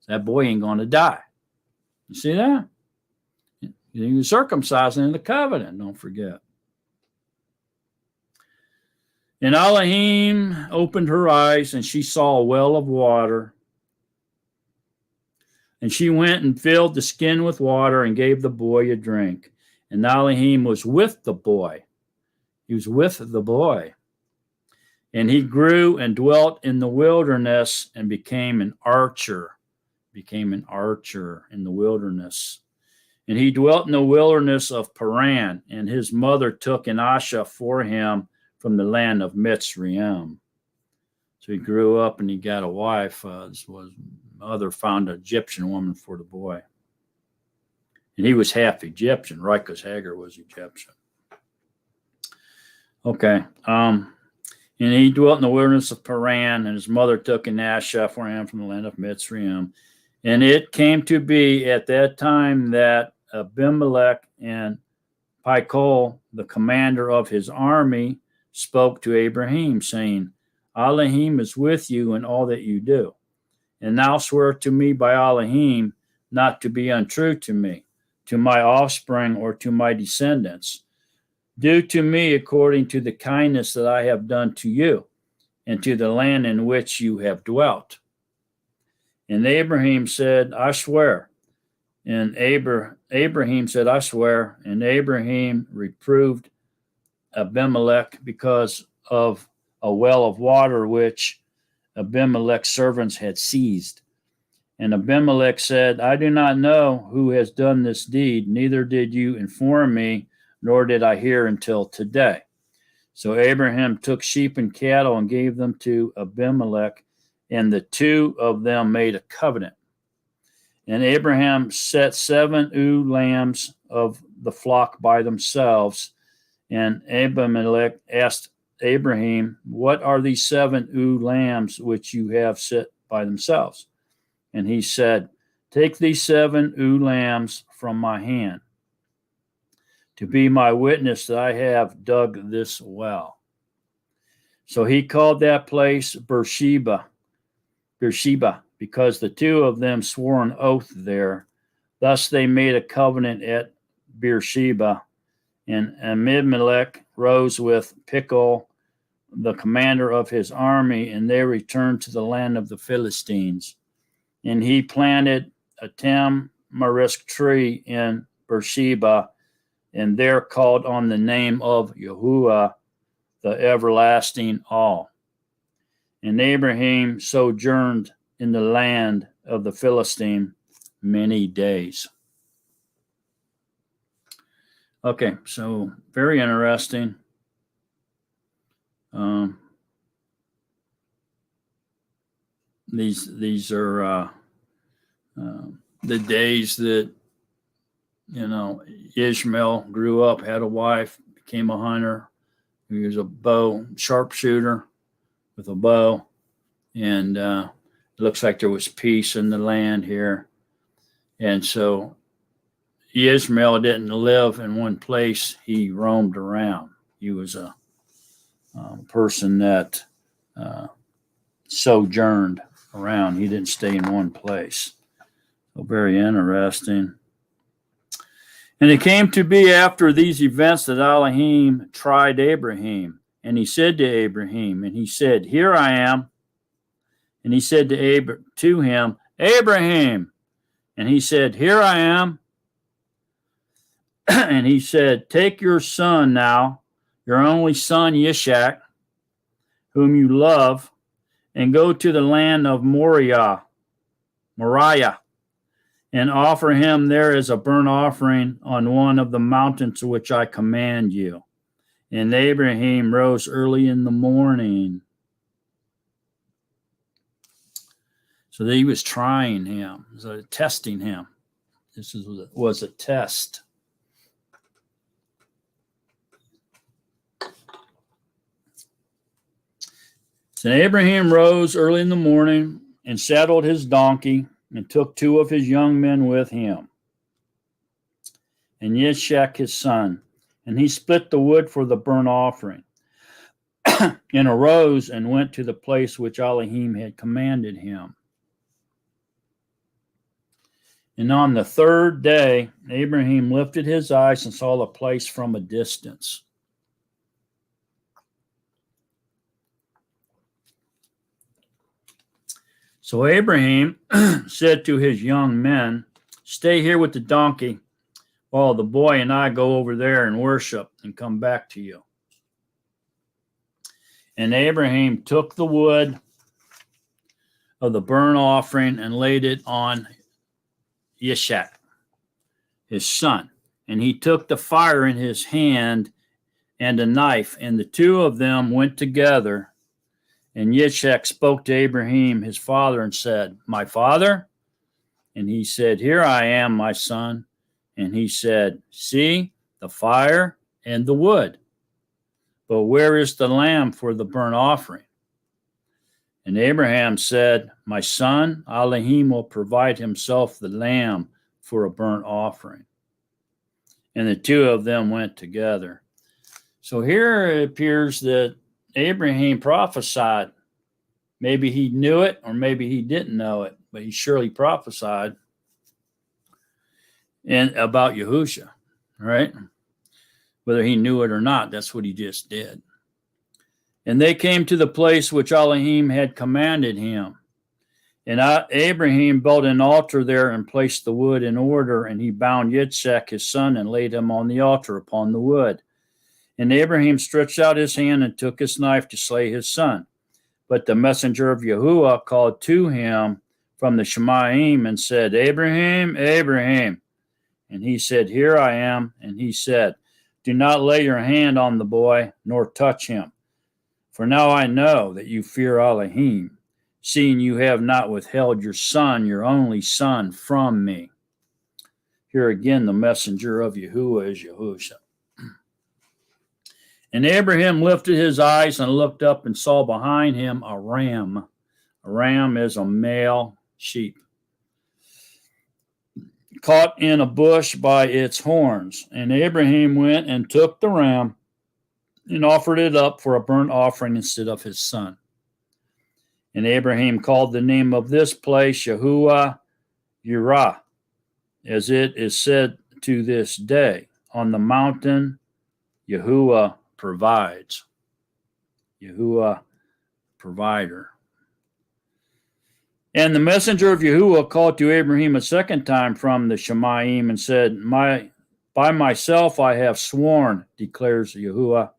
That boy ain't going to die. You see that? He was circumcised in the covenant, don't forget. And Elohim opened her eyes, and she saw a well of water. And she went and filled the skin with water and gave the boy a drink. And Elohim was with the boy. He was with the boy. And he grew and dwelt in the wilderness and became an archer. Became an archer in the wilderness. And he dwelt in the wilderness of Paran, and his mother took an Asha for him from the land of Mitzrayim. So he grew up and he got a wife. This was mother found an Egyptian woman for the boy. And he was half Egyptian, right? Because Hagar was Egyptian. Okay. And he dwelt in the wilderness of Paran, and his mother took an Asha for him from the land of Mitzrayim. And it came to be at that time that Abimelech and Phicol, the commander of his army, spoke to Abraham, saying, Elohim is with you in all that you do. And now swear to me by Elohim not to be untrue to me, to my offspring, or to my descendants. Do to me according to the kindness that I have done to you, and to the land in which you have dwelt. And Abraham said, I swear. And Abraham said, I swear. And Abraham reproved Abimelech because of a well of water which Abimelech's servants had seized. And Abimelech said, I do not know who has done this deed, neither did you inform me, nor did I hear until today. So Abraham took sheep and cattle and gave them to Abimelech, and the two of them made a covenant. And Abraham set 7 ewe lambs of the flock by themselves. And Abimelech asked Abraham, what are these 7 ewe lambs which you have set by themselves? And he said, take these 7 ewe lambs from my hand, to be my witness that I have dug this well. So he called that place Beersheba, because the two of them swore an oath there. Thus they made a covenant at Beersheba. And Abimelech rose with Phicol, the commander of his army, and they returned to the land of the Philistines. And he planted a tamarisk tree in Beersheba, and there called on the name of Yahuwah, the everlasting all. And Abraham sojourned in the land of the Philistine many days. Okay, so very interesting. These are the days that, Yishmaal grew up, had a wife, became a hunter. He was a sharpshooter with a bow. And it looks like there was peace in the land here. And so Yishmaal didn't live in one place. He roamed around. He was a person that sojourned around. He didn't stay in one place. So very interesting. And it came to be after these events that Elohim tried Abraham. And he said to Abraham, and he said, Here I am. And he said to him, Abraham. And he said, Here I am. And he said, Take your son now, your only son Yishak, whom you love, and go to the land of Moriah, and offer him there as a burnt offering on one of the mountains which I command you. And Abraham rose early in the morning. So he was trying him, so testing him. This was a test. So Abraham rose early in the morning and saddled his donkey and took 2 of his young men with him, and Yishak his son, and he split the wood for the burnt offering, and arose and went to the place which Elohim had commanded him. And on the 3rd day, Abraham lifted his eyes and saw the place from a distance. So Abraham said to his young men, Stay here with the donkey while the boy and I go over there and worship and come back to you. And Abraham took the wood of the burnt offering and laid it on Yishak, his son. And he took the fire in his hand and a knife, and the 2 of them went together. And Yishak spoke to Abraham, his father, and said, My father? And he said, Here I am, my son. And he said, See, the fire and the wood. But where is the lamb for the burnt offering? And Abraham said, My son, Elohim will provide himself the lamb for a burnt offering. And the 2 of them went together. So here it appears that Abraham prophesied. Maybe he knew it or maybe he didn't know it, but he surely prophesied about Yahusha, right? Whether he knew it or not, that's what he just did. And they came to the place which Elohim had commanded him. And Abraham built an altar there and placed the wood in order, and he bound Yitzhak his son and laid him on the altar upon the wood. And Abraham stretched out his hand and took his knife to slay his son. But the messenger of Yahuwah called to him from the Shemaim and said, Abraham, Abraham. And he said, Here I am. And he said, Do not lay your hand on the boy, nor touch him. For now I know that you fear Elohim, seeing you have not withheld your son, your only son, from me. Here again, the messenger of Yahuwah is Yahusha. And Abraham lifted his eyes and looked up and saw behind him a ram. A ram is a male sheep, caught in a bush by its horns. And Abraham went and took the ram and offered it up for a burnt offering instead of his son. And Abraham called the name of this place Yahuwah Yirah, as it is said to this day, On the mountain Yahuwah provides. Yahuwah, provider. And the messenger of Yahuwah called to Abraham a second time from the Shemaim and said, By myself I have sworn, declares Yahuwah,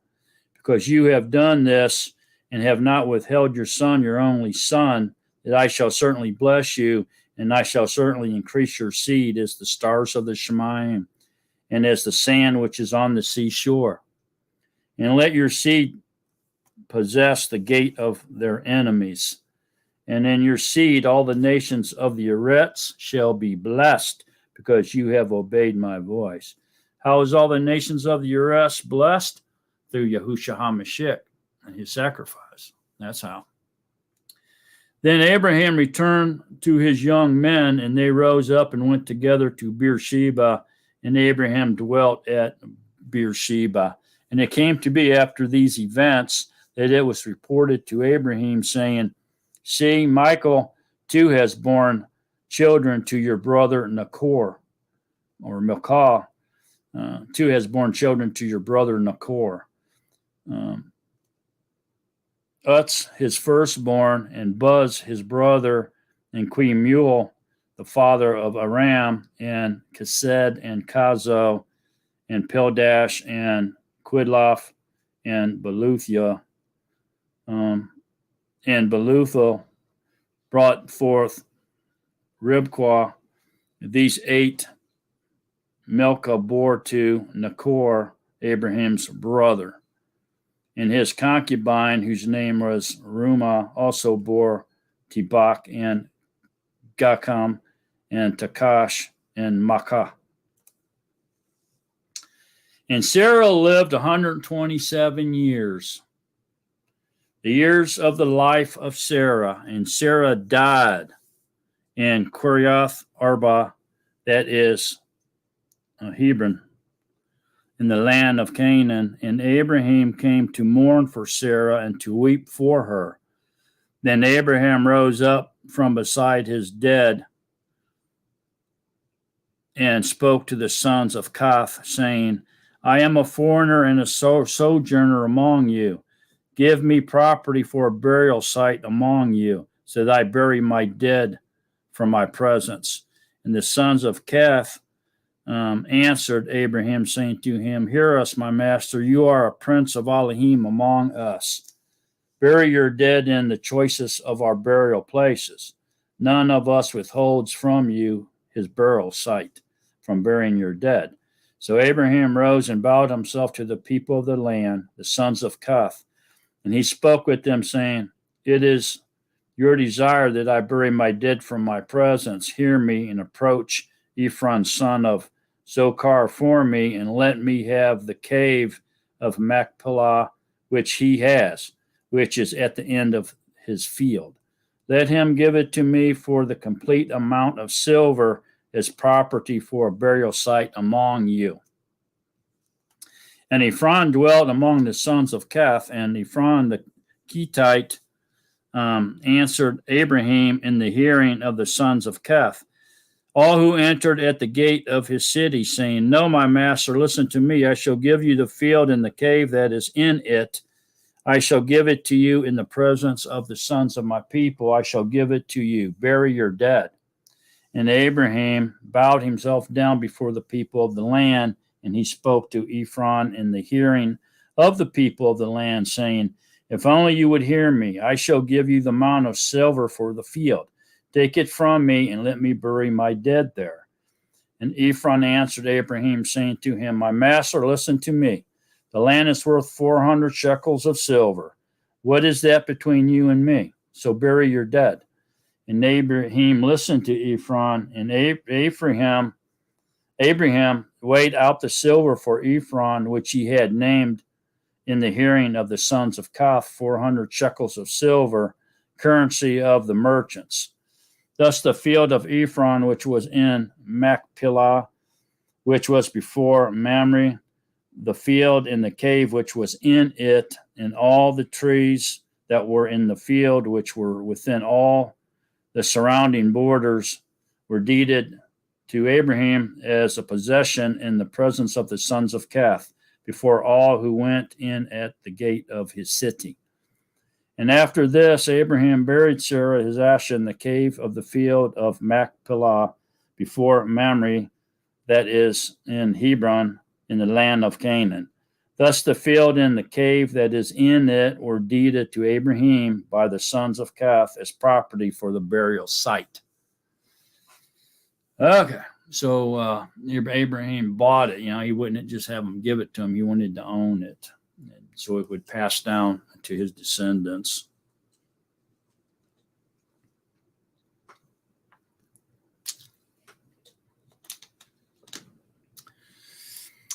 because you have done this and have not withheld your son, your only son, that I shall certainly bless you, and I shall certainly increase your seed as the stars of the Shemaim, and as the sand which is on the seashore. And let your seed possess the gate of their enemies. And in your seed all the nations of the Eretz shall be blessed, because you have obeyed my voice. How is all the nations of the Eretz blessed? Through Yahushua HaMashiach and his sacrifice. That's how. Then Abraham returned to his young men, and they rose up and went together to Beersheba, and Abraham dwelt at Beersheba. And it came to be after these events that it was reported to Abraham, saying, See, Michael too has borne children to your brother Nachor, or Milcah. Two has borne children to your brother Nachor. Utz, his firstborn, and Buz, his brother, and Quemuel, the father of Aram, and Kesed, and Kazo, and Pildash, and Quidlaph, and Beluthia. And Beluthal brought forth Ribqah. These 8 Milcah bore to Nachor, Abraham's brother. And his concubine, whose name was Rumah, also bore Tibach and Gakam and Takash and Makkah. And Sarah lived 127 years, the years of the life of Sarah. And Sarah died in Kiriath Arba, that is Hebron, in the land of Canaan. And Abraham came to mourn for Sarah and to weep for her. Then Abraham rose up from beside his dead and spoke to the sons of Kath, saying, I am a foreigner and a sojourner among you. Give me property for a burial site among you, so that I bury my dead from my presence. And the sons of Kath answered Abraham, saying to him, Hear us, my master, you are a prince of Elohim among us. Bury your dead in the choicest of our burial places. None of us withholds from you his burial site, from burying your dead. So Abraham rose and bowed himself to the people of the land, the sons of Kath. And he spoke with them, saying, It is your desire that I bury my dead from my presence. Hear me and approach Ephron, son of Zochar, for me, and let me have the cave of Machpelah, which he has, which is at the end of his field. Let him give it to me for the complete amount of silver as property for a burial site among you. And Ephron dwelt among the sons of Kath, and Ephron the Hittite answered Abraham in the hearing of the sons of Kath, all who entered at the gate of his city, saying, No, my master, listen to me. I shall give you the field and the cave that is in it. I shall give it to you in the presence of the sons of my people. I shall give it to you. Bury your dead. And Abraham bowed himself down before the people of the land, and he spoke to Ephron in the hearing of the people of the land, saying, If only you would hear me, I shall give you the amount of silver for the field. Take it from me, and let me bury my dead there. And Ephron answered Abraham, saying to him, My master, listen to me. The land is worth 400 shekels of silver. What is that between you and me? So bury your dead. And Abraham listened to Ephron, and Abraham weighed out the silver for Ephron, which he had named in the hearing of the sons of Kath, 400 shekels of silver, currency of the merchants. Thus the field of Ephron, which was in Machpelah, which was before Mamre, the field and the cave which was in it, and all the trees that were in the field, which were within all the surrounding borders, were deeded to Abraham as a possession in the presence of the sons of Kath, before all who went in at the gate of his city. And after this, Abraham buried Sarah, his ash, in the cave of the field of Machpelah, before Mamre, that is in Hebron, in the land of Canaan. Thus the field and the cave that is in it were deeded to Abraham by the sons of Kath as property for the burial site. Okay, so Abraham bought it. He wouldn't just have them give it to him. He wanted to own it, so it would pass down to his descendants.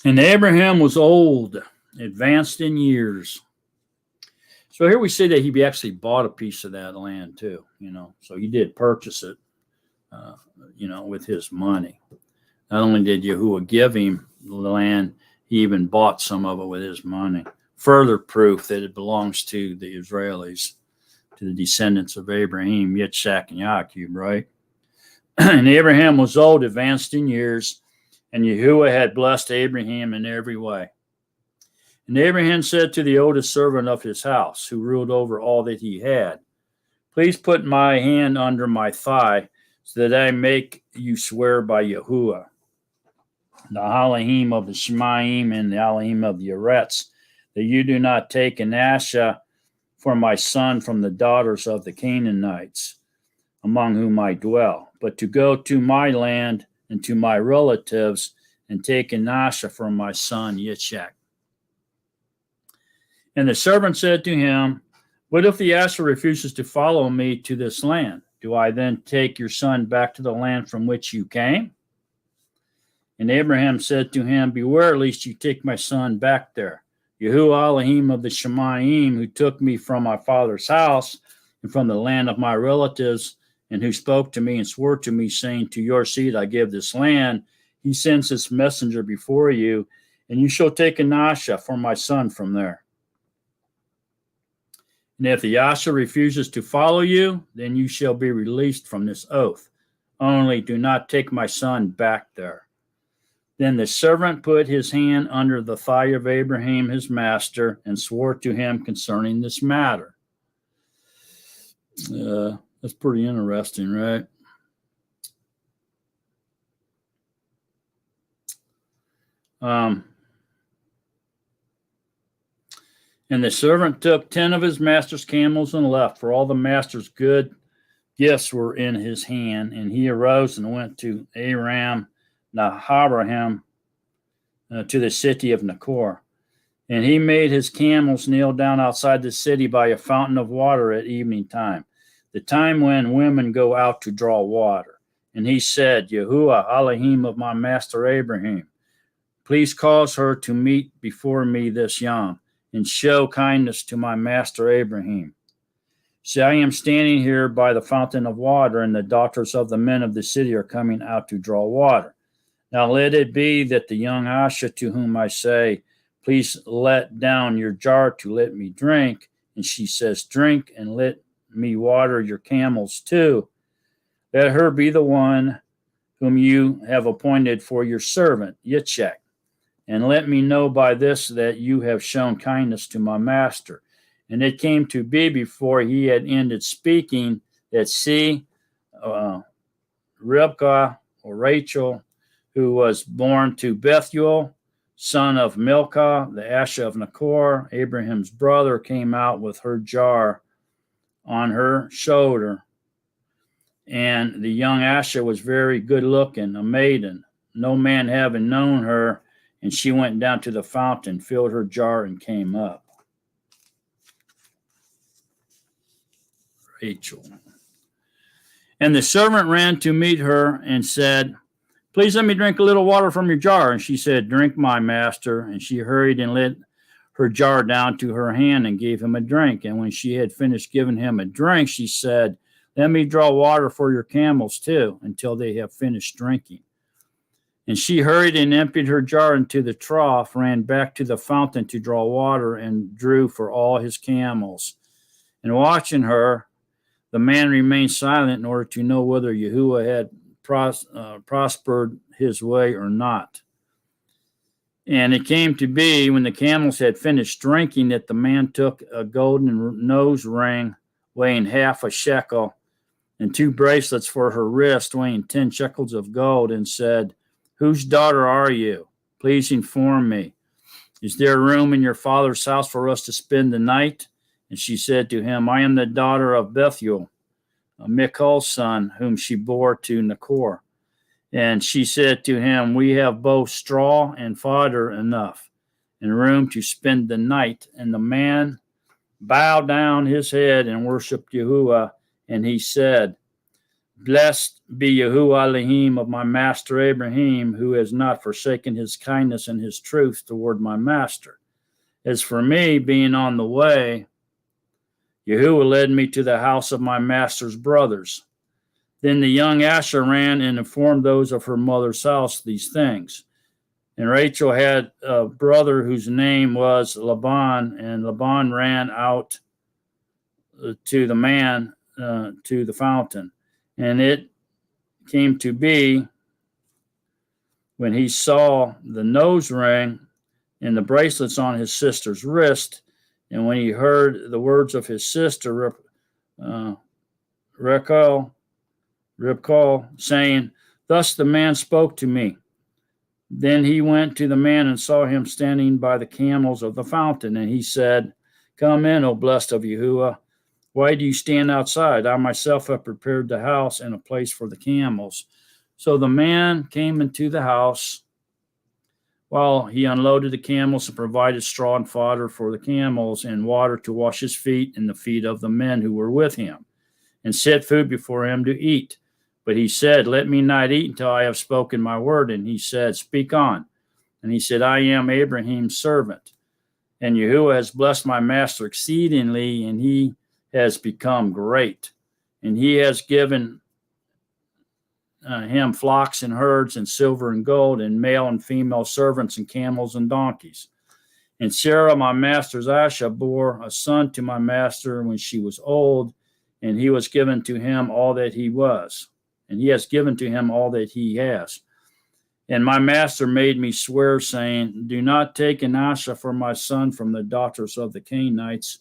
And Abraham was old, advanced in years. So here we see that he actually bought a piece of that land too, So he did purchase it, with his money. Not only did Yahuwah give him the land, he even bought some of it with his money. Further proof that it belongs to the Israelis, to the descendants of Abraham, Yitzhak, and YaAqob, right? And Abraham was old, advanced in years, And Yahuwah had blessed Abraham in every way. And Abraham said to the oldest servant of his house, who ruled over all that he had, please put my hand under my thigh, so that I make you swear by Yahuwah, the Elohim of the Shemaim and the Elohim of the Eretz, that you do not take an asha for my son from the daughters of the Canaanites, among whom I dwell, but to go to my land and to my relatives and take an asha for my son Yitzchak. And the servant said to him, what if the asher refuses to follow me to this land? Do I then take your son back to the land from which you came? And Abraham said to him, beware lest you take my son back there. Yahuwah Elohim of the Shemaim, who took me from my father's house and from the land of my relatives, and who spoke to me and swore to me, saying, to your seed I give this land, he sends his messenger before you, and you shall take an asha for my son from there. And if the asha refuses to follow you, then you shall be released from this oath. Only do not take my son back there. Then the servant put his hand under the thigh of Abraham his master and swore to him concerning this matter. That's pretty interesting, right? And the servant took 10 of his master's camels and left, for all the master's good gifts were in his hand. And he arose and went to Aram Naharaim, to the city of Nachor. And he made his camels kneel down outside the city by a fountain of water at evening time, the time when women go out to draw water. And he said, Yahuwah, Elohim of my master Abraham, please cause her to meet before me this yom, and show kindness to my master Abraham. See, I am standing here by the fountain of water, and the daughters of the men of the city are coming out to draw water. Now let it be that the young asha to whom I say, please let down your jar to let me drink, and she says, drink, and let me water your camels too. Let her be the one whom you have appointed for your servant, Yitzchak. And let me know by this that you have shown kindness to my master. And it came to be before he had ended speaking that Rivkah, or Rachel, who was born to Bethuel, son of Milcah, the asha of Nachor, Abraham's brother, came out with her jar on her shoulder. And the young asha was very good looking, a maiden, no man having known her. And she went down to the fountain, filled her jar, and came up. Rachel. And the servant ran to meet her and said, please let me drink a little water from your jar. And she said, drink, my master. And she hurried and let her jar down to her hand and gave him a drink. And when she had finished giving him a drink, she said, let me draw water for your camels too, until they have finished drinking. And she hurried and emptied her jar into the trough, ran back to the fountain to draw water, and drew for all his camels. And watching her, the man remained silent in order to know whether Yahuwah had prospered his way or not. And it came to be, when the camels had finished drinking, that the man took a golden nose ring weighing half a shekel, and 2 bracelets for her wrist weighing 10 shekels of gold, and said, whose daughter are you? Please inform me. Is there room in your father's house for us to spend the night? And she said to him, I am the daughter of Bethuel, Michal's son, whom she bore to Nachor. And she said to him, we have both straw and fodder enough, and room to spend the night. And the man bowed down his head and worshipped Yahuwah, and he said, blessed be Yahuwah Elohim of my master Abraham, who has not forsaken his kindness and his truth toward my master. As for me, being on the way, Yahuwah led me to the house of my master's brothers. Then the young asha ran and informed those of her mother's house these things. And Rachel had a brother whose name was Laban, and Laban ran out to the man to the fountain. And it came to be when he saw the nose ring and the bracelets on his sister's wrist, and when he heard the words of his sister, Rachel, saying, "Thus the man spoke to me." Then he went to the man and saw him standing by the camels of the fountain, and he said, "Come in, O blessed of Yahuwah. Why do you stand outside? I myself have prepared the house and a place for the camels." So the man came into the house while he unloaded the camels and provided straw and fodder for the camels and water to wash his feet and the feet of the men who were with him, and set food before him to eat. But he said, "Let me not eat until I have spoken my word." And he said, "Speak on." And he said, "I am Abraham's servant, and Yahuwah has blessed my master exceedingly, and he has become great. And he has given him flocks and herds and silver and gold and male and female servants and camels and donkeys. And Sarah, my master's Asha, bore a son to my master when she was old, and he was given to him all that he was. And he has given to him all that he has. And my master made me swear, saying, "Do not take an Asha for my son from the daughters of the Canaanites,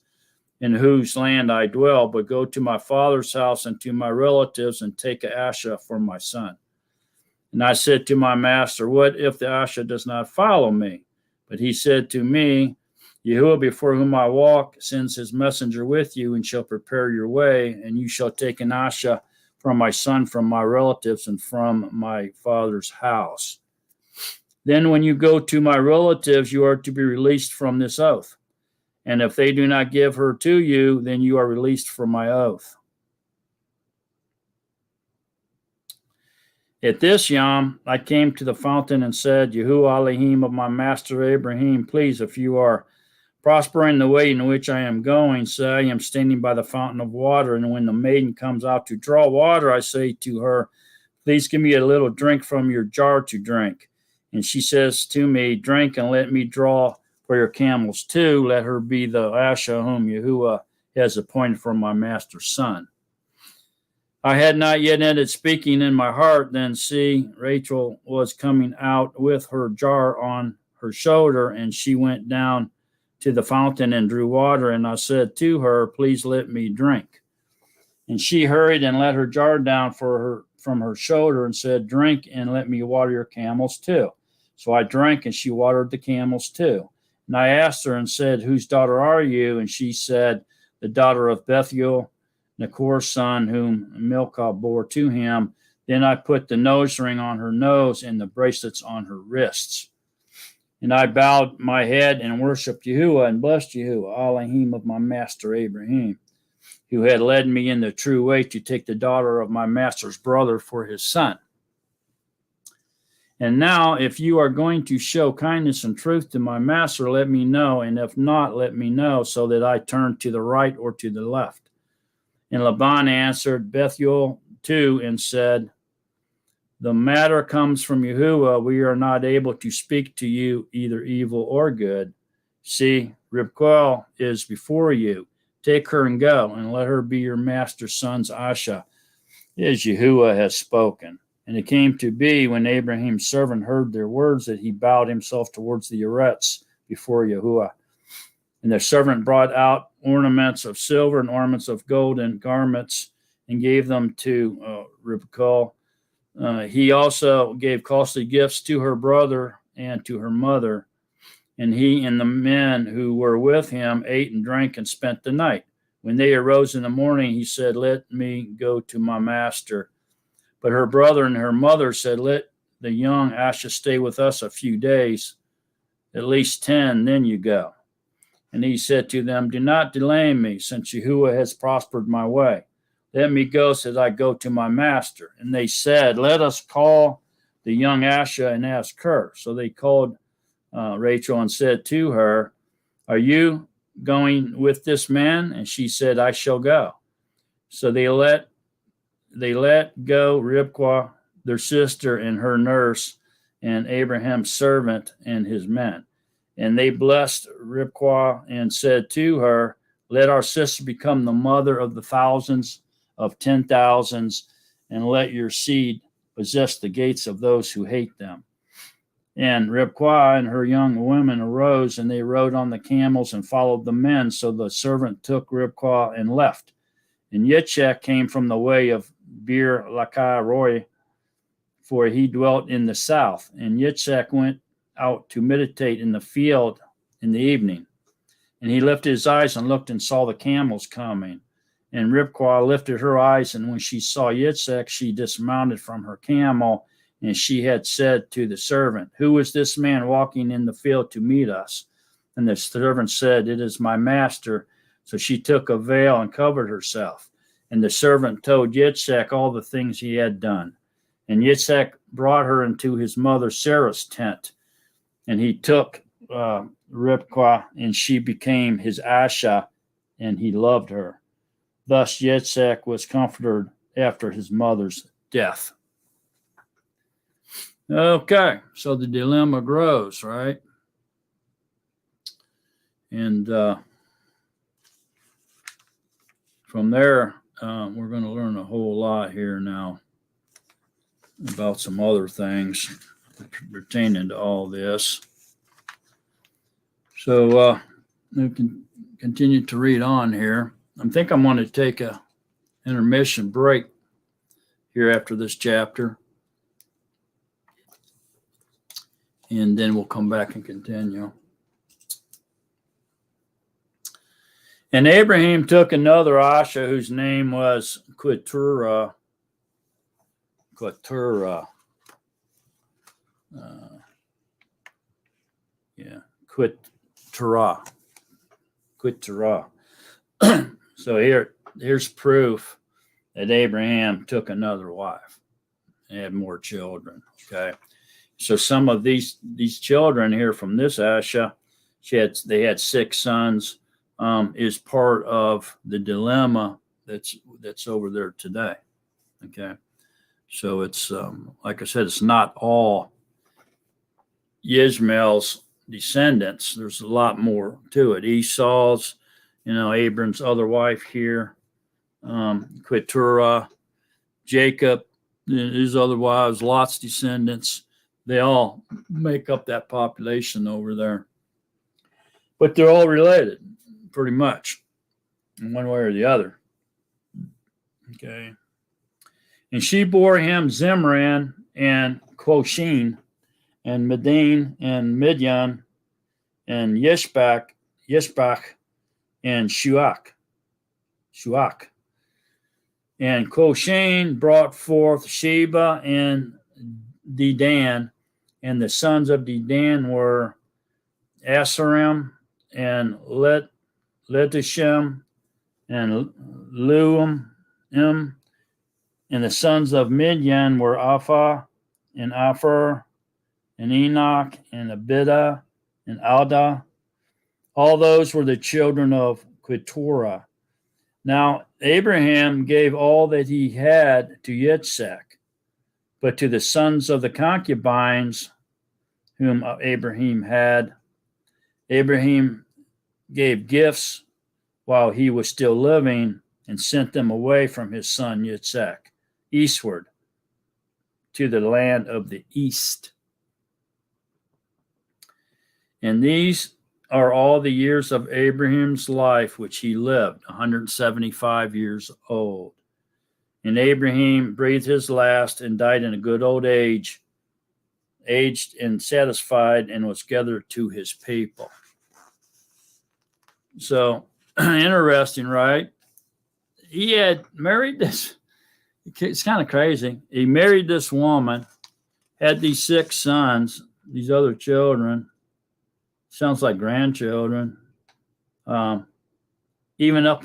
in whose land I dwell, but go to my father's house and to my relatives and take an Asha for my son." And I said to my master, "What if the Asha does not follow me?" But he said to me, "Yahuwah, before whom I walk, sends his messenger with you and shall prepare your way, and you shall take an Asha from my son, from my relatives, and from my father's house. Then when you go to my relatives, you are to be released from this oath. And if they do not give her to you, then you are released from my oath." At this yom, I came to the fountain and said, "Yahuwah Elohim of my master Abraham, please, if you are prospering the way in which I am going, say I am standing by the fountain of water, and when the maiden comes out to draw water, I say to her, please give me a little drink from your jar to drink. And she says to me, drink and let me draw for your camels too. Let her be the Asha whom Yahuwah has appointed for my master's son." I had not yet ended speaking in my heart. Then see, Rachel was coming out with her jar on her shoulder, and she went down to the fountain and drew water. And I said to her, please let me drink. And she hurried and let her jar down from her shoulder and said, drink and let me water your camels too. So I drank, and she watered the camels too. And I asked her and said, whose daughter are you? And she said, the daughter of Bethuel, Nachor's son, whom Milcah bore to him. Then I put the nose ring on her nose and the bracelets on her wrists. And I bowed my head and worshipped Yahuwah and blessed Yahuwah, Elohim of my master Abraham, who had led me in the true way to take the daughter of my master's brother for his son. And now, if you are going to show kindness and truth to my master, let me know, and if not, let me know, so that I turn to the right or to the left. And Laban answered Bethuel too and said, the matter comes from Yahuwah. We are not able to speak to you either evil or good. See, Ribkah is before you. Take her and go, and let her be your master's son's Asha, as Yahuwah has spoken. And it came to be, when Abraham's servant heard their words, that he bowed himself towards the arets before Yahuwah. And the servant brought out ornaments of silver and ornaments of gold and garments, and gave them to Ribkah. He also gave costly gifts to her brother and to her mother. And he and the men who were with him ate and drank and spent the night. When they arose in the morning, he said, let me go to my master. But her brother and her mother said, let the young Asha stay with us a few days, at least 10, then you go. And he said to them, do not delay me, since Yahuwah has prospered my way. Let me go, so that I go to my master. And they said, let us call the young Asha and ask her. So they called Rachel and said to her, are you going with this man? And she said, I shall go. So they let go Ribkah, their sister, and her nurse, and Abraham's servant and his men. And they blessed Ribkah and said to her, let our sister become the mother of the thousands of 10,000s, and let your seed possess the gates of those who hate them. And Ribkah and her young women arose, and they rode on the camels and followed the men. So the servant took Ribkah and left. And Yitzchak came from the way of Beer Lakai Roy, for he dwelt in the south. And Yitzchak went out to meditate in the field in the evening. And he lifted his eyes and looked and saw the camels coming. And Ribkah lifted her eyes, and when she saw Yitzchak, she dismounted from her camel. And she had said to the servant, "Who is this man walking in the field to meet us?" And the servant said, "It is my master." So she took a veil and covered herself. And the servant told Yitzchak all the things he had done. And Yitzchak brought her into his mother Sarah's tent. And he took Ribkah, and she became his Asha, and he loved her. Thus Yitzchak was comforted after his mother's death. Okay, so the dilemma grows, right? And from there, we're going to learn a whole lot here now about some other things pertaining to all this. So we can continue to read on here. I think I'm going to take a intermission break here after this chapter. And then we'll come back and continue. And Abraham took another Asha, whose name was Keturah. Keturah. So here's proof that Abraham took another wife and had more children. Okay. So some of these children here from this Asha, they had 6 sons, is part of the dilemma that's over there today. Okay. So it's like I said, it's not all Yishmaal's descendants. There's a lot more to it. Esau's, Abram's other wife here, Keturah, Jacob, his other wives, Lot's descendants. They all make up that population over there. But they're all related, pretty much, in one way or the other. Okay. And she bore him Zimran and Quoshin and Medin and Midian and Yishbak and Shuach. And Quoshin brought forth Sheba and Dedan, and the sons of Dedan were Asarim and Letishim and Luim, and the sons of Midian were Apha and Aphar and Enoch and Abidah and Alda. All those were the children of Keturah. Now Abraham gave all that he had to Yitzchak, but to the sons of the concubines whom Abraham had, Abraham gave gifts while he was still living and sent them away from his son Yitzchak eastward to the land of the east. And these are all the years of Abraham's life which he lived, 175 years old. And Abraham breathed his last and died in a good old age, aged and satisfied, and was gathered to his people. So interesting, right? He had married this. It's kind of crazy. He married this woman, had these 6 sons, these other children. Sounds like grandchildren. Even up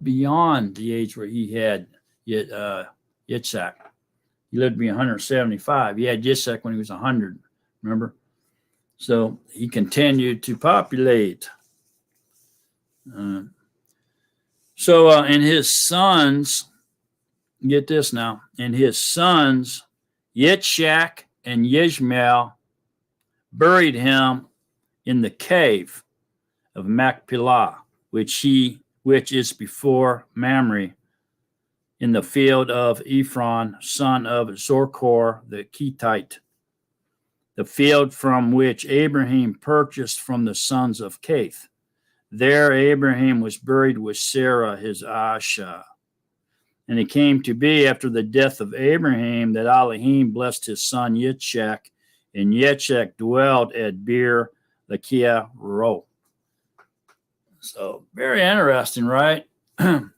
beyond the age where he had Yitzhak. He lived to be 175. He had Yitzhak when he was 100, remember? So he continued to populate. And his sons, get this now, and his sons, Yitzhak and Yishmaal, buried him in the cave of Machpelah, which is before Mamre, in the field of Ephron, son of Zorkor the Hittite. the field from which Abraham purchased from the sons of Cath. There Abraham was buried with Sarah, his Asha. And it came to be after the death of Abraham that Elohim blessed his son Yitzchak, and Yitzchak dwelt at Beer Lakia Ro. So very interesting, right? And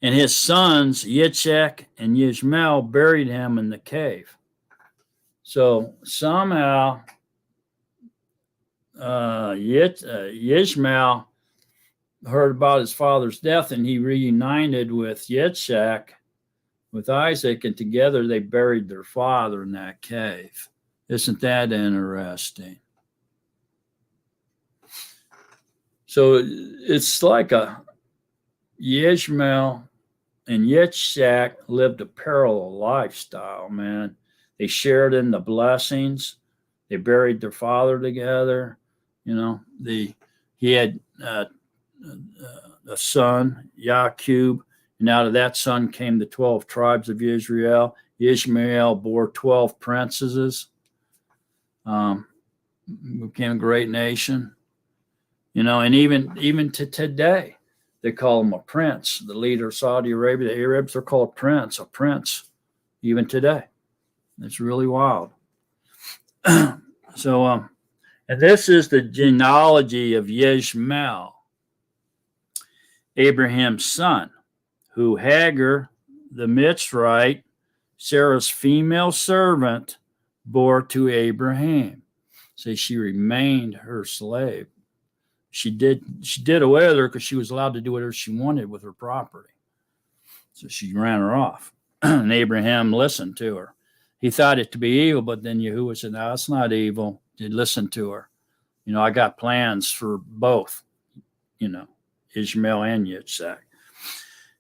his sons Yitzchak and Yishmaal buried him in the cave. So somehow Yishmaal heard about his father's death, and he reunited with Yitzchak, with Isaac, and together they buried their father in that cave. Isn't that interesting? So it's like a Yishmael and Yitzchak lived a parallel lifestyle, man. They shared in the blessings. They buried their father together. You know, he had a son, YaAqob, and out of that son came the 12 tribes of Israel. Ishmael bore 12 princesses, became a great nation. You know, and even to today, they call him a prince. The leader of Saudi Arabia, the Arabs are called a prince, even today. It's really wild. So, and this is the genealogy of Yishmael, Abraham's son, who Hagar, the Mitzrite, Sarah's female servant, bore to Abraham. So she remained her slave. She did away with her because she was allowed to do whatever she wanted with her property. So she ran her off. And Abraham listened to her. He thought it to be evil, but then Yahuwah said, no, it's not evil. He listened to her. You know, I got plans for both, you know, Ishmael and Yitzhak.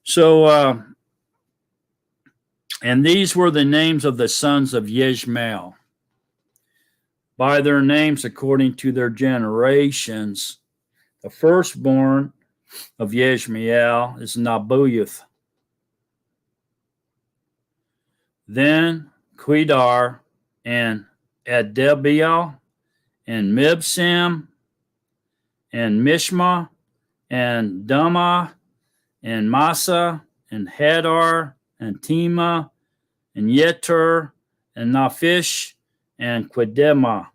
So, and these were the names of the sons of Yishmael, by their names according to their generations. The firstborn of Yishmael is Nebaioth. Then Kedar and Adbeel and Mibsam and Mishma and Dumah and Massa and Hadar and Tema and Yeter and Naphish and Quedema.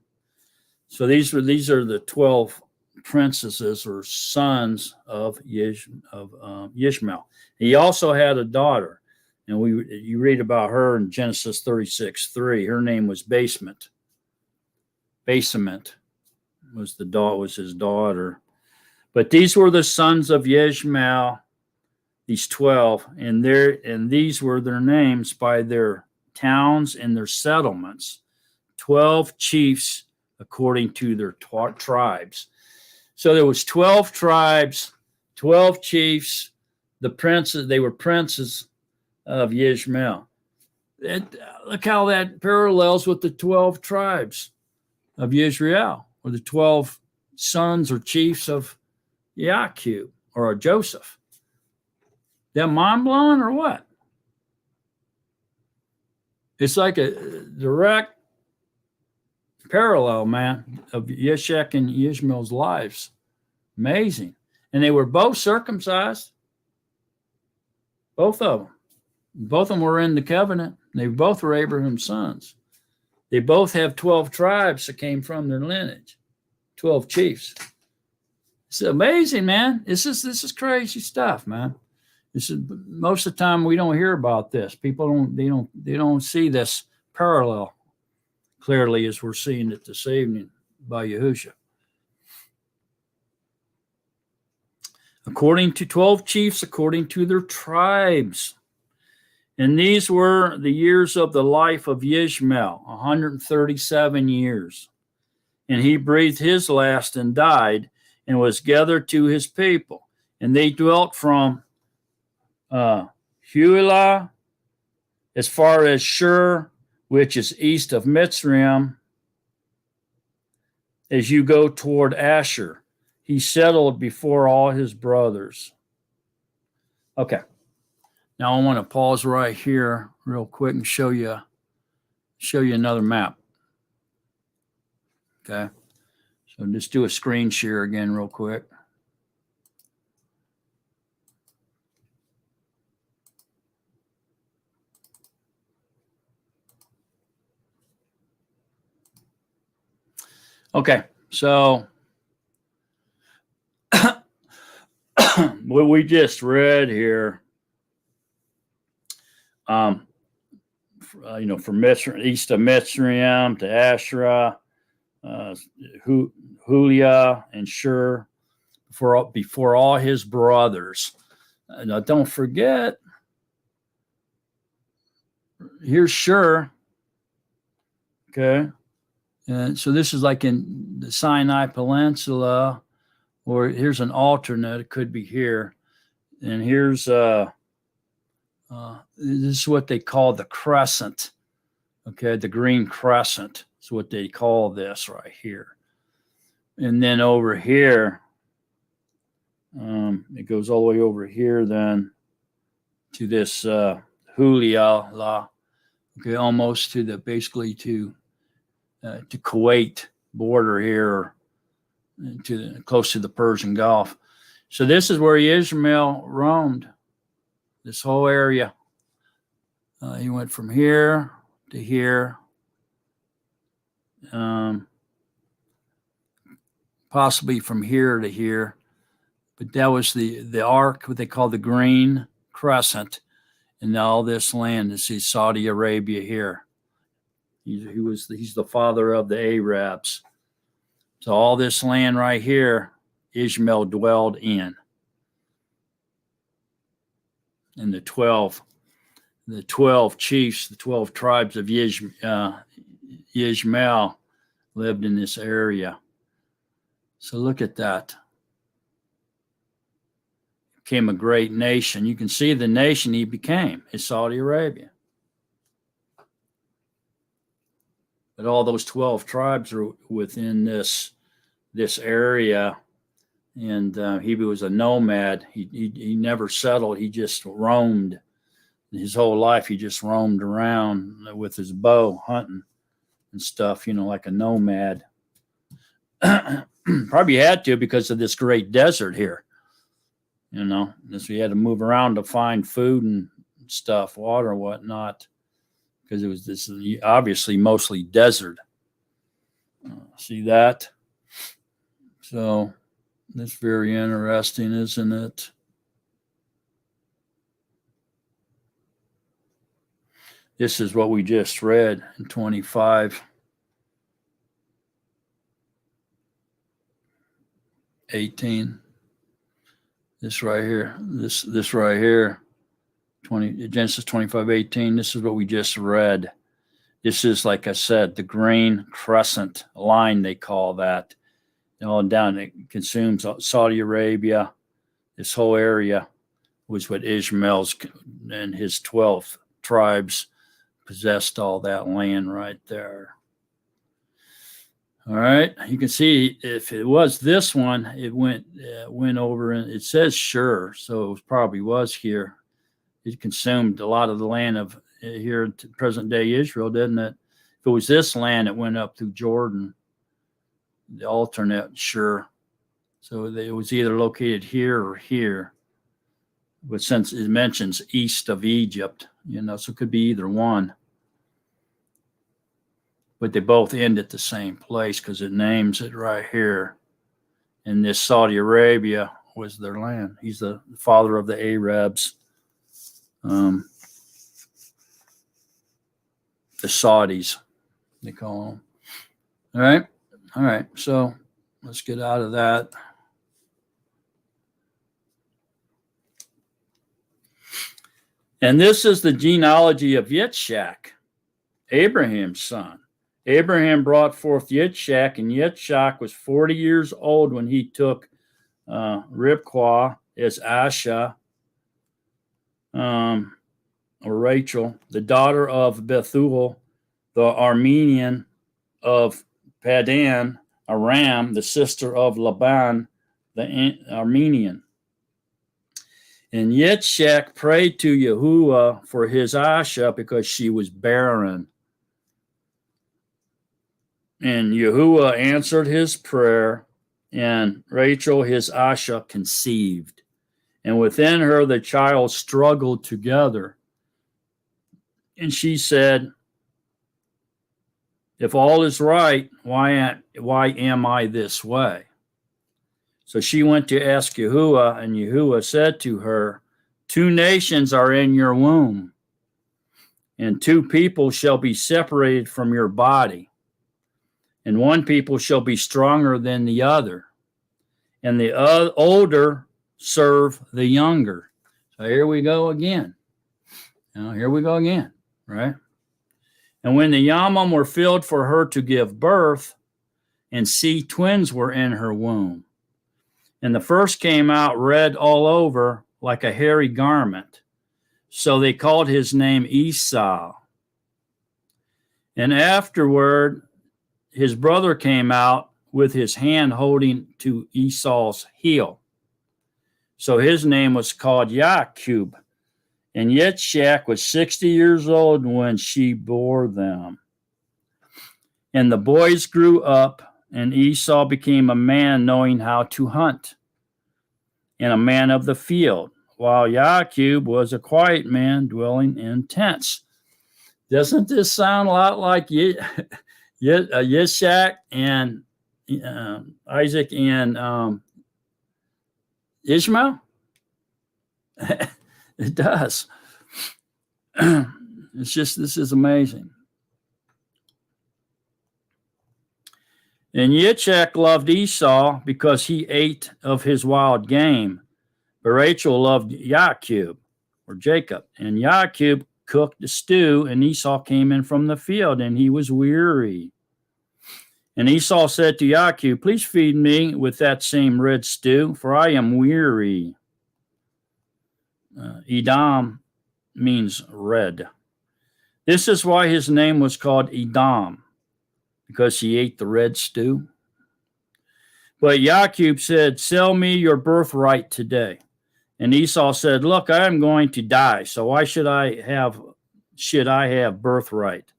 So these are the 12 princesses or sons of Yishmael. He also had a daughter, and you read about her in Genesis 36:3. Her name was Basement. Basement was his daughter. But these were the sons of Yishmael, these 12, and these were their names by their towns and their settlements. 12 chiefs according to their tribes. So there was 12 tribes, 12 chiefs. The princes, they were princes of Yishmael. Look how that parallels with the 12 tribes of Israel, or the 12 sons or chiefs of YaAqob or Joseph. That mind blowing or what? It's like a direct parallel, man, of Yitzchak and Ishmael's lives. Amazing. And they were both circumcised. Both of them. Both of them were in the covenant. They both were Abraham's sons. They both have 12 tribes that came from their lineage. 12 chiefs. It's amazing, man. This is crazy stuff, man. This is most of the time we don't hear about this. People don't see this parallel clearly as we're seeing it this evening by Yahusha. According to 12 chiefs, according to their tribes. And these were the years of the life of Yishmael, 137 years. And he breathed his last and died and was gathered to his people. And they dwelt from Hulah as far as Shur, which is east of Mitzrayim, as you go toward Asher. He settled before all his brothers. Okay. Now I want to pause right here real quick and show you show you another map. Okay. So just do a screen share again real quick. Okay, so what we just read here, from east of Mitzrayim to Asherah, Hulia and Shur, before all his brothers. Now, don't forget, here's Shur. Okay, and so this is like in the Sinai Peninsula, or here's an alternate. It could be here, and here's this is what they call the crescent. Okay, the green crescent is what they call this right here. And then over here, it goes all the way over here then to this Hulia, okay, almost to the basically to Kuwait border here, close to the Persian Gulf. So this is where Yishmaal roamed, this whole area. He went from here to here, possibly from here to here, but that was the arc, what they call the green crescent, and all this land is Saudi Arabia here. He's the father of the Arabs. So all this land right here, Yishmaal dwelled in. And the 12 chiefs, the 12 tribes of Yishmaal lived in this area. So look at that. Became a great nation. You can see the nation he became is Saudi Arabia. But all those 12 tribes are within this area, and he was a nomad. He never settled. He just roamed. His whole life, he just roamed around with his bow, hunting and stuff, like a nomad. Probably had to because of this great desert here. So he had to move around to find food and stuff, water and whatnot, because it was this obviously mostly desert. See that? So that's very interesting, isn't it? This is what we just read in 25:18. This right here, this right here, Genesis 25:18. This is what we just read. This is, like I said, the green crescent line, they call that. All down, it consumes Saudi Arabia. This whole area was what Ishmael's and his 12 tribes possessed, all that land right there. All right, you can see if it was this one, it went over, and it says Shur, so it probably was here. It consumed a lot of the land of here to present day Israel, didn't it? If it was this land, it went up through Jordan, the alternate Shur. So it was either located here or here. But since it mentions east of Egypt, so it could be either one. But they both end at the same place because it names it right here. And this Saudi Arabia was their land. He's the father of the Arabs. The Saudis, they call them. All right. So let's get out of that. And this is the genealogy of Yitzhak, Abraham's son. Abraham brought forth Yitzhak, and Yitzhak was 40 years old when he took Ribkah as Asha, or Rachel, the daughter of Bethuel, the Armenian of Padan Aram, the sister of Laban, the Armenian. And Yitzhak prayed to Yahuwah for his Asha because she was barren. And Yahuwah answered his prayer, and Rachel, his Asha, conceived. And within her the child struggled together. And she said, if all is right, why am I this way? So she went to ask Yahuwah, and Yahuwah said to her, 2 nations are in your womb, and 2 people shall be separated from your body, and 1 people shall be stronger than the other, and the older serve the younger. So here we go again. Here we go again, right? And when the Yamam were filled for her to give birth, and see, twins were in her womb. And the first came out red all over like a hairy garment. So they called his name Esau. And afterward, his brother came out with his hand holding to Esau's heel. So his name was called YaAqob. And Yitzhak was 60 years old when she bore them. And the boys grew up, and Esau became a man knowing how to hunt, and a man of the field, while YaAqob was a quiet man dwelling in tents. Doesn't this sound a lot like Yishak and Isaac and Ishmael? It does. It's just, this is amazing. And Yitzhak loved Esau because he ate of his wild game, but Rachel loved YaAqob, or Jacob. And YaAqob cooked the stew, and Esau came in from the field, and he was weary. And Esau said to YaAqob, please feed me with that same red stew, for I am weary. Edom means red. This is why his name was called Edom, because he ate the red stew. But YaAqob said, sell me your birthright today. And Esau said, look, I am going to die, so why should I have birthright?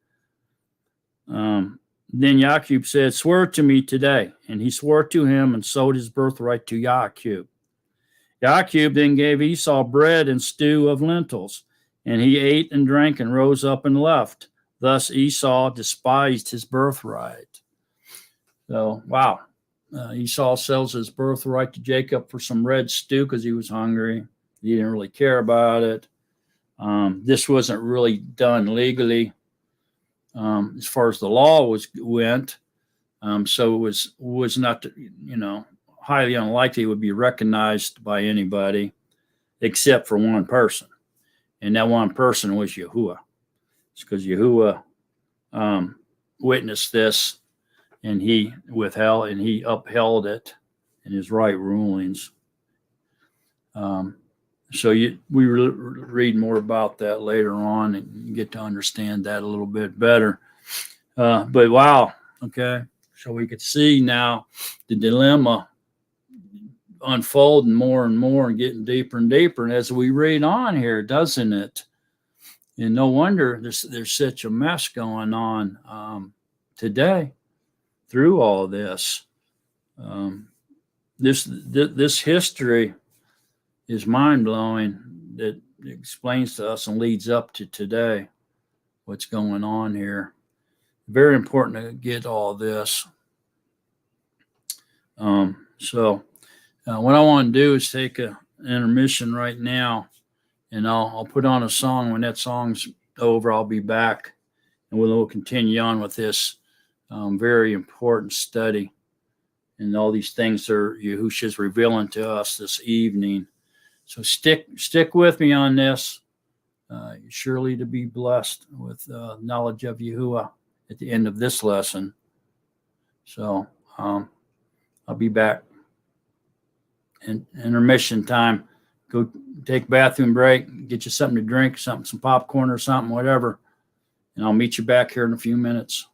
Then YaAqob said, swear to me today. And he swore to him and sold his birthright to YaAqob. YaAqob then gave Esau bread and stew of lentils, and he ate and drank and rose up and left. Thus Esau despised his birthright. So, wow. Esau sells his birthright to Jacob for some red stew because he was hungry. He didn't really care about it. This wasn't really done legally as far as the law went. So it was not, highly unlikely it would be recognized by anybody except for one person. And that one person was Yahuwah. It's because Yahuwah witnessed this, and he upheld it in his right rulings. So we read more about that later on and you get to understand that a little bit better. But wow, okay. So we could see now the dilemma unfolding more and more and getting deeper and deeper. And as we read on here, doesn't it? And no wonder there's such a mess going on today through all this. This history is mind-blowing, that explains to us and leads up to today what's going on here. Very important to get all this. So what I want to do is take an intermission right now, and I'll put on a song. When that song's over, I'll be back, and we'll continue on with this very important study and all these things that Yahushua's revealing to us this evening. So stick with me on this. You're surely to be blessed with knowledge of Yahuwah at the end of this lesson. So I'll be back. In intermission time, go take a bathroom break, get you something to drink, some popcorn or something, whatever. And I'll meet you back here in a few minutes.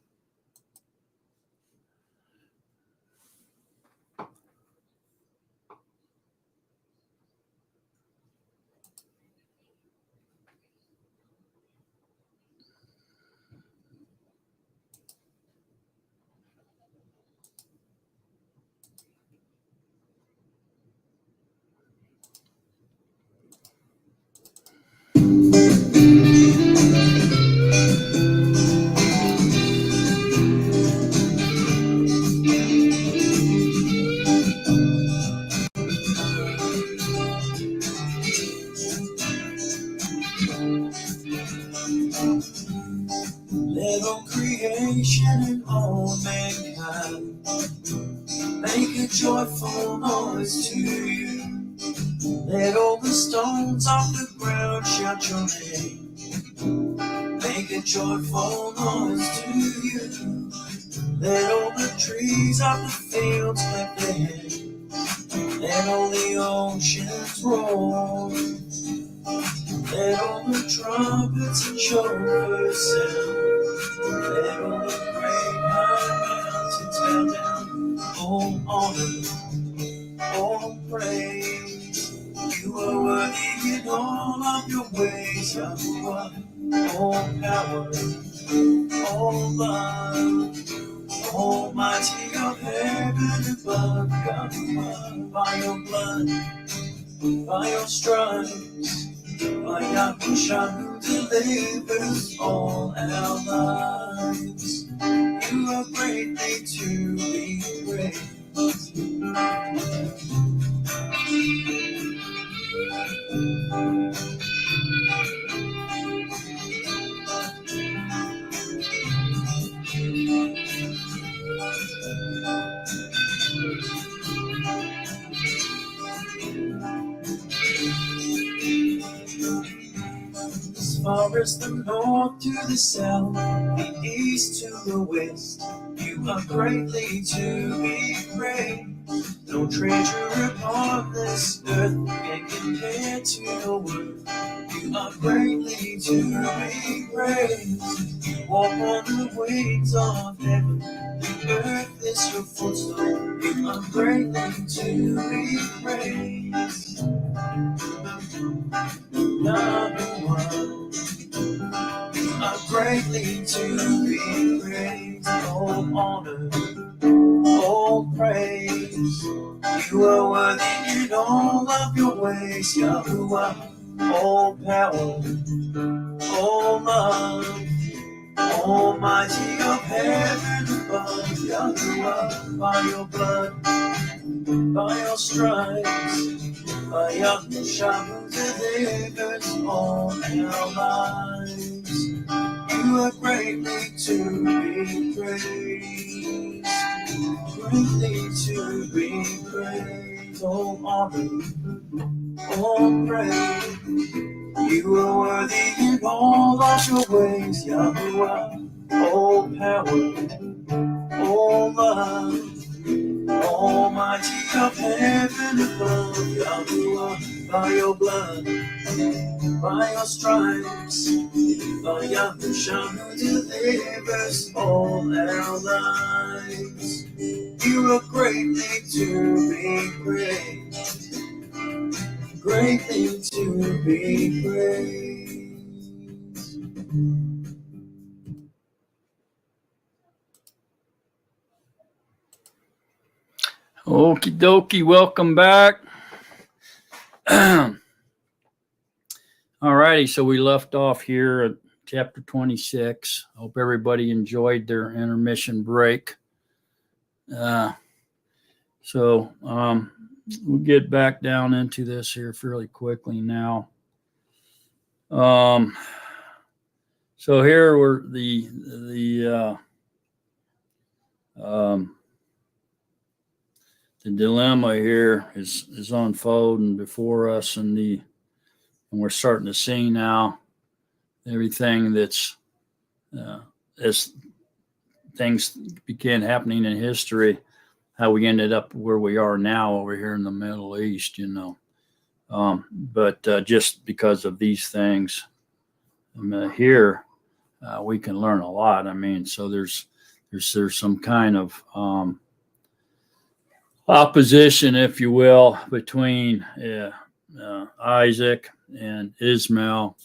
Let all creation and all mankind make a joyful noise to you. Let all the stones off the ground shout your name. Make a joyful noise to you. Let all the trees of the fields clap their hands. Let all the oceans roar. Let all the trumpets and shofars sound. Let all the great high mountains bow down. All honor, all praise. You are worthy in all of your ways. Yahuwah, all power, all love. Almighty of heaven above, Yahuwah, by your blood, by your stripes, by Yahushua who delivers all our lives. You are greatly to be praised. As far as the north to the south, the east to the west, you are greatly to be praised. No treasure upon this earth can compare to your worth. You are greatly to be praised. You walk on the wings of heaven. The earth is your footstool. You are greatly to be praised. Yahuwah, you are greatly to be praised. All honor, all praise. You are worthy in all of your ways, Yahuwah. All power, all love, Almighty of heaven above, Yahuwah. By your blood, by your stripes, by Yahushua who delivers all our lives. You are greatly to be praised. Greatly to be praised. All honor, all praise. You are worthy in all of your ways, Yahuwah. All power, all love, Almighty of heaven above, Yahuwah. By your blood, by your stripes, by Yahushua who delivers all our lives. You are greatly to be praised, greatly to be praised. Okie dokie, welcome back. All righty, so we left off here at chapter 26. Hope everybody enjoyed their intermission break. So we'll get back down into this here fairly quickly now. So here we're the dilemma here is unfolding before us, and we're starting to see now everything that's as things began happening in history, how we ended up where we are now over here in the Middle East, but just because of these things here, we can learn a lot. I mean, so there's some kind of opposition, if you will, between Isaac and Ishmael,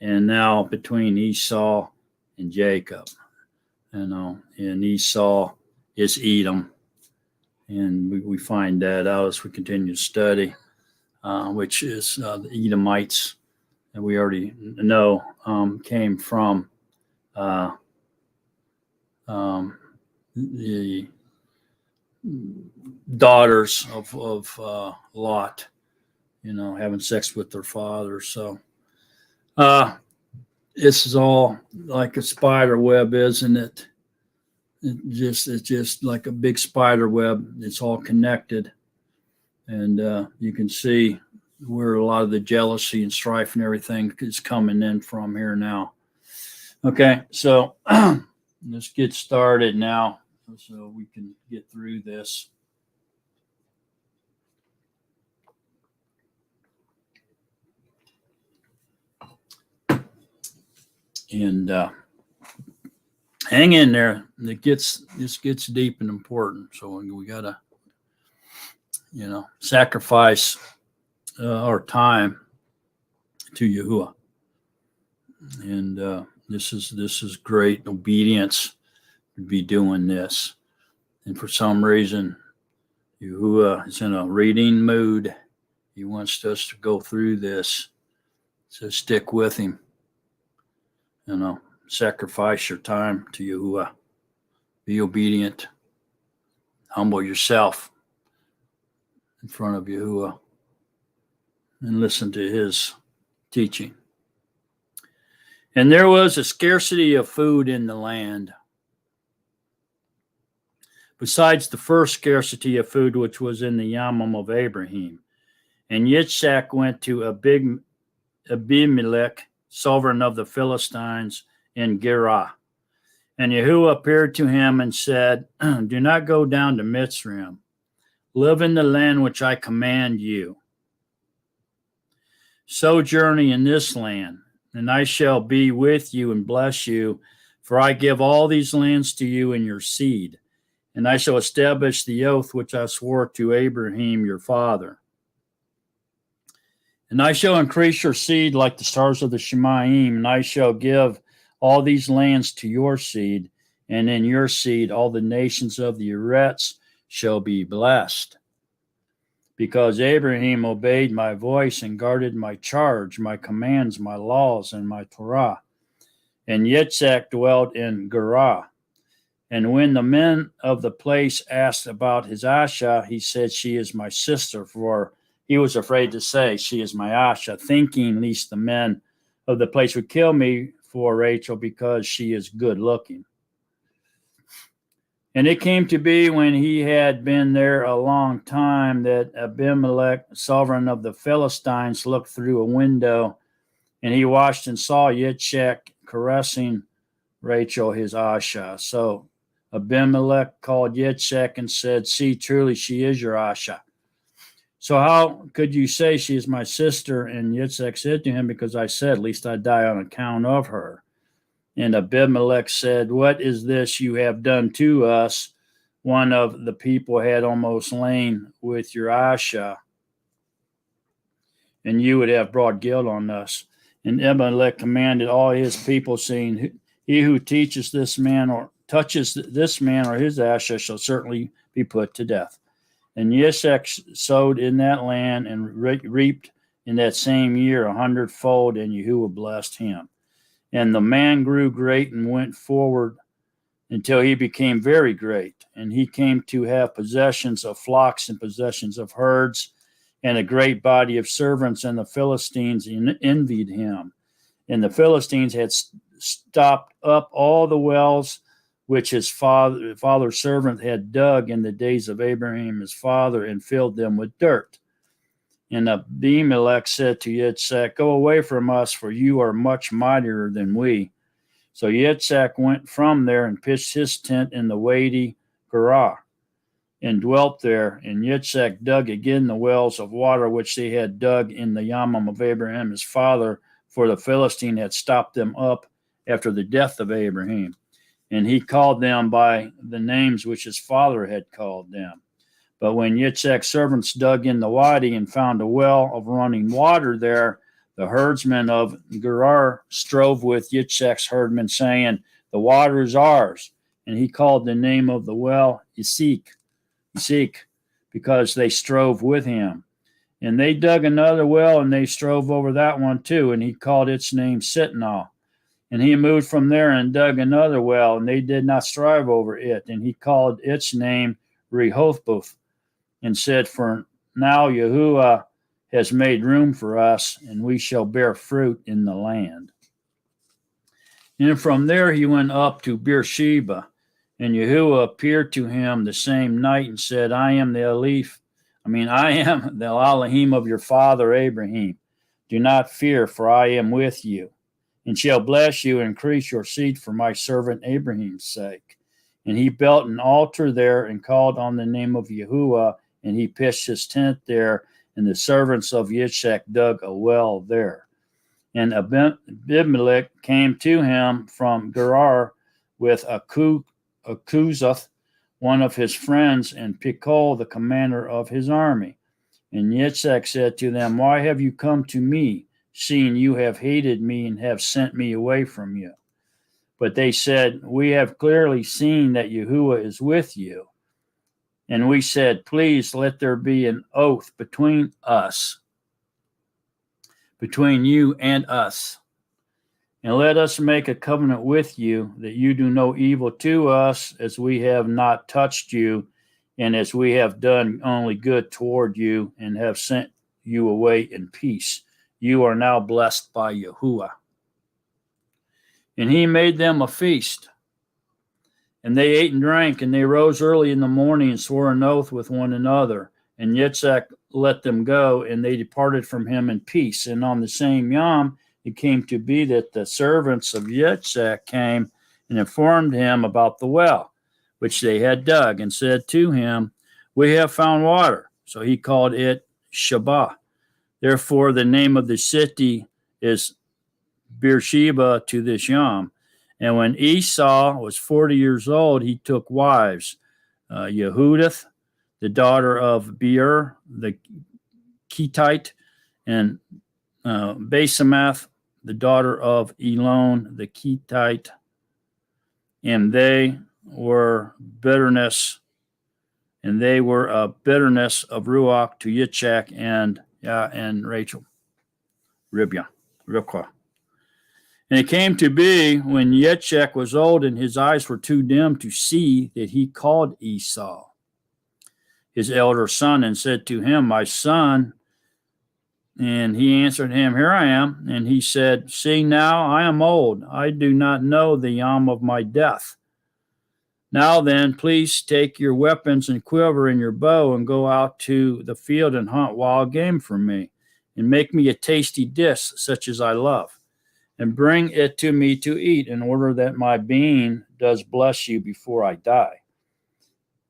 and now between Esau and Jacob. And Esau is Edom, and we find that out as we continue to study, which is the Edomites, and we already know came from the daughters of Lot, having sex with their father. So This is all like a spider web, isn't it? It's just like a big spider web. It's all connected, and you can see where a lot of the jealousy and strife and everything is coming in from here now. Okay, so let's get started now, so we can get through this. And hang in there. This gets deep and important. So we gotta, sacrifice our time to Yahuwah. And this is great obedience to be doing this. And for some reason, Yahuwah is in a reading mood. He wants us to go through this. So stick with him. Sacrifice your time to Yahuwah. Be obedient. Humble yourself in front of Yahuwah and listen to his teaching. And there was a scarcity of food in the land, besides the first scarcity of food which was in the Yamam of Abraham. And Yitzhak went to Abimelech, sovereign of the Philistines, in Gerar. And Yahuwah appeared to him and said, do not go down to Mitzrayim. Live in the land which I command you. Sojourn in this land, and I shall be with you and bless you, for I give all these lands to you and your seed, and I shall establish the oath which I swore to Abraham your father. And I shall increase your seed like the stars of the Shemayim, and I shall give all these lands to your seed, and in your seed all the nations of the Eretz shall be blessed. Because Abraham obeyed my voice and guarded my charge, my commands, my laws, and my Torah. And Yitzhak dwelt in Gerar. And when the men of the place asked about his Asha, he said, she is my sister, for he was afraid to say, she is my Asha, thinking lest the men of the place would kill me for Rachel because she is good looking. And it came to be when he had been there a long time that Abimelech, sovereign of the Philistines, looked through a window, and he watched and saw Yitzhak caressing Rachel, his Asha. So Abimelech called Yitzhak and said, see, truly she is your Asha. So how could you say she is my sister? And Yitzhak said to him, because I said, lest I die on account of her. And Abimelech said, what is this you have done to us? One of the people had almost lain with your Asha, and you would have brought guilt on us. And Abimelech commanded all his people, saying, he who teaches this man or touches this man or his Asha shall certainly be put to death. And Yitzhak sowed in that land and reaped in that same year 100-fold, and Yahuwah blessed him. And the man grew great and went forward until he became very great. And he came to have possessions of flocks and possessions of herds and a great body of servants. And the Philistines envied him. And the Philistines had stopped up all the wells which his father's servant had dug in the days of Abraham his father, and filled them with dirt. And Abimelech said to Yitzhak, go away from us, for you are much mightier than we. So Yitzhak went from there and pitched his tent in the Wadi Gerar, and dwelt there. And Yitzhak dug again the wells of water which they had dug in the Yamam of Abraham his father, for the Philistine had stopped them up after the death of Abraham. And he called them by the names which his father had called them. But when Yitzhak's servants dug in the wadi and found a well of running water there, the herdsmen of Gerar strove with Yitzhak's herdmen, saying, the water is ours. And he called the name of the well Yisik, because they strove with him. And they dug another well, and they strove over that one too, and he called its name Sitnah. And he moved from there and dug another well, and they did not strive over it. And he called its name Rehoboth, and said, for now Yahuwah has made room for us, and we shall bear fruit in the land. And from there he went up to Beersheba, and Yahuwah appeared to him the same night and said, I am the Elohim of your father Abraham. Do not fear, for I am with you, and shall bless you and increase your seed for my servant Abraham's sake. And he built an altar there and called on the name of Yahuwah, and he pitched his tent there, and the servants of Yitzhak dug a well there. And Abimelech came to him from Gerar with Akuzath, one of his friends, and Pikol, the commander of his army. And Yitzhak said to them, Why have you come to me, seeing you have hated me and have sent me away from you? But they said, We have clearly seen that Yahuwah is with you. And we said, Please let there be an oath between you and us. And let us make a covenant with you that you do no evil to us, as we have not touched you, and as we have done only good toward you, and have sent you away in peace. You are now blessed by Yahuwah. And he made them a feast. And they ate and drank, and they rose early in the morning and swore an oath with one another. And Yitzhak let them go, and they departed from him in peace. And on the same Yom, it came to be that the servants of Yitzhak came and informed him about the well, which they had dug, and said to him, We have found water. So he called it Shabah. Therefore, the name of the city is Beersheba to this Yom. And when Esau was 40 years old, he took wives, Yehudith, the daughter of Beer, the Ketite, and Basemath, the daughter of Elon, the Ketite, and they were a bitterness of Ruach to Yitzhak and Rachel, Rivkah. And it came to be when Yitzhak was old and his eyes were too dim to see, that he called Esau, his elder son, and said to him, My son. And he answered him, Here I am. And he said, See, now I am old. I do not know the yom of my death. Now then, please take your weapons and quiver and your bow and go out to the field and hunt wild game for me, and make me a tasty dish such as I love, and bring it to me to eat, in order that my being does bless you before I die.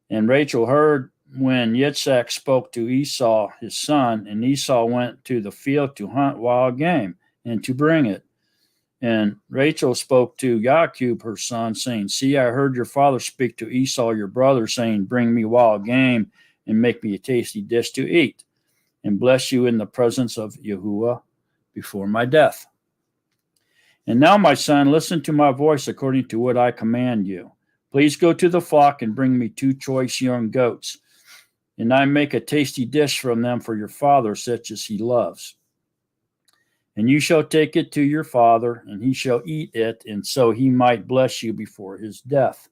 And Rachel heard when Yitzhak spoke to Esau his son, and Esau went to the field to hunt wild game and to bring it. And Rachel spoke to YaAqob her son, saying, See, I heard your father speak to Esau your brother, saying, Bring me wild game and make me a tasty dish to eat, and bless you in the presence of Yahuwah before my death. And now, my son, listen to my voice according to what I command you. Please go to the flock and bring me 2 choice young goats, and I make a tasty dish from them for your father, such as he loves. And you shall take it to your father, and he shall eat it, and so he might bless you before his death.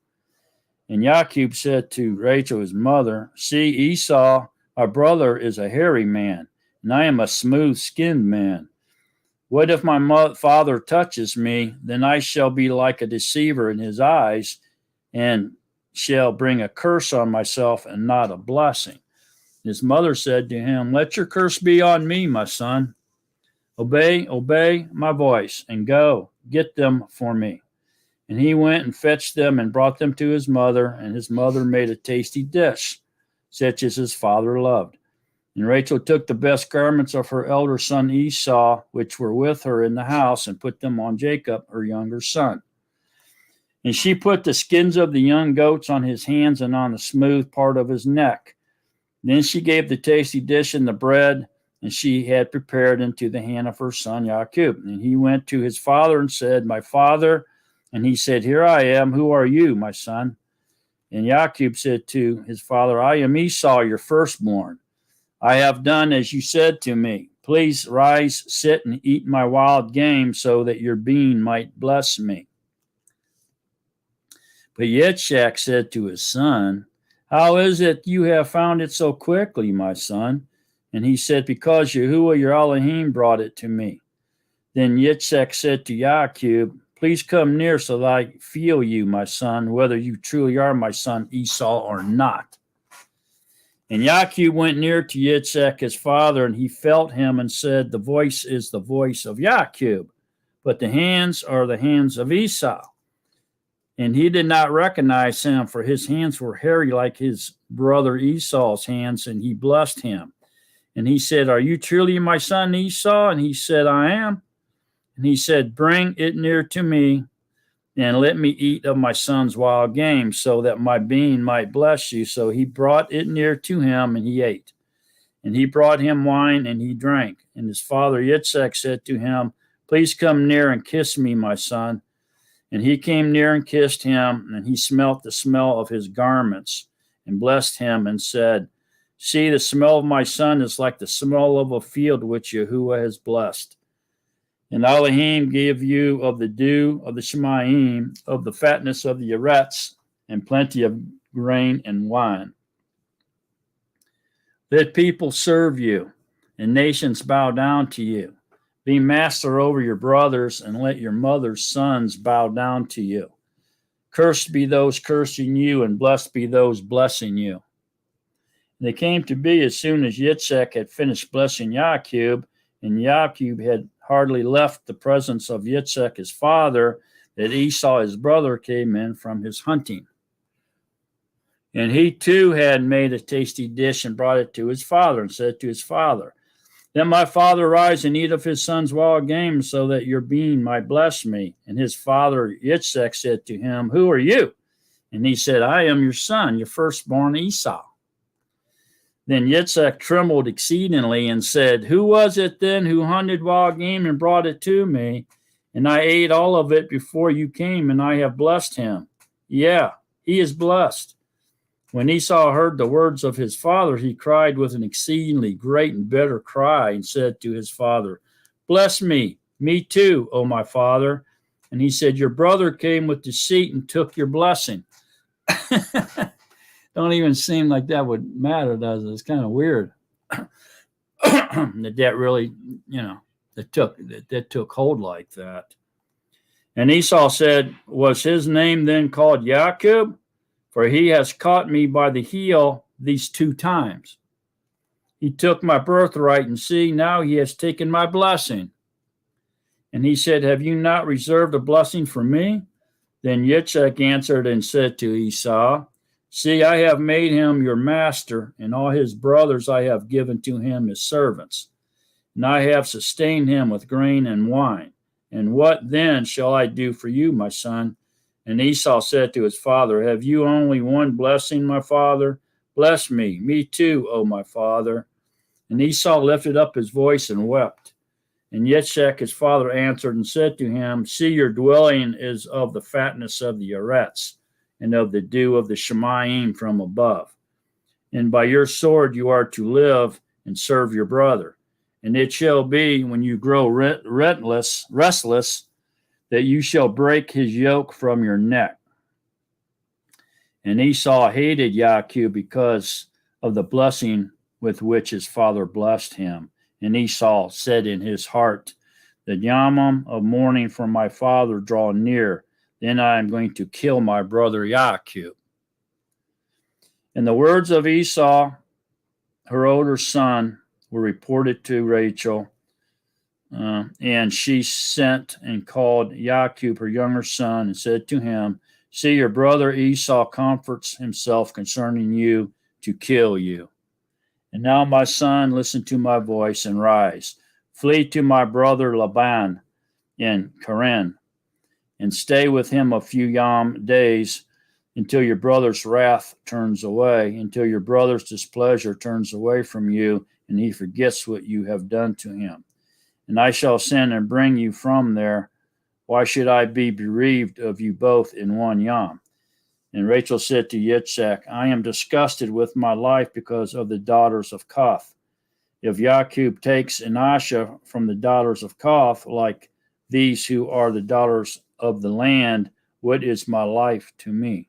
And YaAqob said to Rachel his mother, See, Esau, our brother, is a hairy man, and I am a smooth-skinned man. What if my father touches me? Then I shall be like a deceiver in his eyes, and shall bring a curse on myself and not a blessing. His mother said to him, Let your curse be on me, my son. Obey my voice, and go, get them for me. And he went and fetched them and brought them to his mother, and his mother made a tasty dish, such as his father loved. And Rachel took the best garments of her elder son Esau, which were with her in the house, and put them on Jacob, her younger son. And she put the skins of the young goats on his hands and on the smooth part of his neck. Then she gave the tasty dish and the bread, and she had prepared into the hand of her son YaAqob. And he went to his father and said, My father. And he said, Here I am. Who are you, my son? And YaAqob said to his father, I am Esau, your firstborn. I have done as you said to me. Please rise, sit, and eat my wild game, so that your being might bless me. But Yitzhak said to his son, How is it you have found it so quickly, my son? And he said, because Yahuwah your Elohim brought it to me. Then Yitzchak said to YaAqob, please come near so that I feel you, my son, whether you truly are my son Esau or not. And YaAqob went near to Yitzchak his father, and he felt him and said, the voice is the voice of YaAqob, but the hands are the hands of Esau. And he did not recognize him, for his hands were hairy like his brother Esau's hands, and he blessed him. And he said, are you truly my son Esau? And he said, I am. And he said, bring it near to me, and let me eat of my son's wild game, so that my being might bless you. So he brought it near to him, and he ate. And he brought him wine, and he drank. And his father Yitzchak said to him, please come near and kiss me, my son. And he came near and kissed him, and he smelt the smell of his garments, and blessed him, and said, see, the smell of my son is like the smell of a field which Yahuwah has blessed. And Elohim gave you of the dew of the Shemaim, of the fatness of the Eretz, and plenty of grain and wine. Let people serve you, and nations bow down to you. Be master over your brothers, and let your mother's sons bow down to you. Cursed be those cursing you, and blessed be those blessing you. And it came to be, as soon as Yitzchak had finished blessing YaAqob, and YaAqob had hardly left the presence of Yitzchak his father, that Esau his brother came in from his hunting. And he too had made a tasty dish and brought it to his father, and said to his father, let my father rise and eat of his son's wild game, so that your being might bless me. And his father Yitzchak said to him, who are you? And he said, I am your son, your firstborn Esau. Then Yitzchak trembled exceedingly and said, who was it then who hunted wild game and brought it to me? And I ate all of it before you came, and I have blessed him. Yeah, he is blessed. When Esau heard the words of his father, he cried with an exceedingly great and bitter cry, and said to his father, bless me too, O my father. And he said, your brother came with deceit and took your blessing. Don't even seem like that would matter, does it? It's kind of weird that really, that took hold like that. And Esau said, was his name then called YaAqob? For he has caught me by the heel these 2 times. He took my birthright, and see, now he has taken my blessing. And he said, have you not reserved a blessing for me? Then Yitzchak answered and said to Esau, see, I have made him your master, and all his brothers I have given to him as servants. And I have sustained him with grain and wine. And what then shall I do for you, my son? And Esau said to his father, have you only one blessing, my father? Bless me too, O my father. And Esau lifted up his voice and wept. And Yitzchak his father answered and said to him, see, your dwelling is of the fatness of the Eretz, and of the dew of the Shemaim from above. And by your sword you are to live and serve your brother. And it shall be, when you grow restless, that you shall break his yoke from your neck. And Esau hated YaAqob because of the blessing with which his father blessed him. And Esau said in his heart, the yamim of mourning for my father draw near, then I am going to kill my brother YaAqob. And the words of Esau, her older son, were reported to Rachel, and she sent and called YaAqob, her younger son, and said to him, see, your brother Esau comforts himself concerning you to kill you. And now, my son, listen to my voice and rise. Flee to my brother Laban in Haran, and stay with him a few days, until your brother's wrath turns away, until your brother's displeasure turns away from you, and he forgets what you have done to him. And I shall send and bring you from there. Why should I be bereaved of you both in one yom? And Rachel said to Yitzchak, I am disgusted with my life because of the daughters of Koth. If YaAqob takes Enasha from the daughters of Koth, like these who are the daughters of the land, what is my life to me?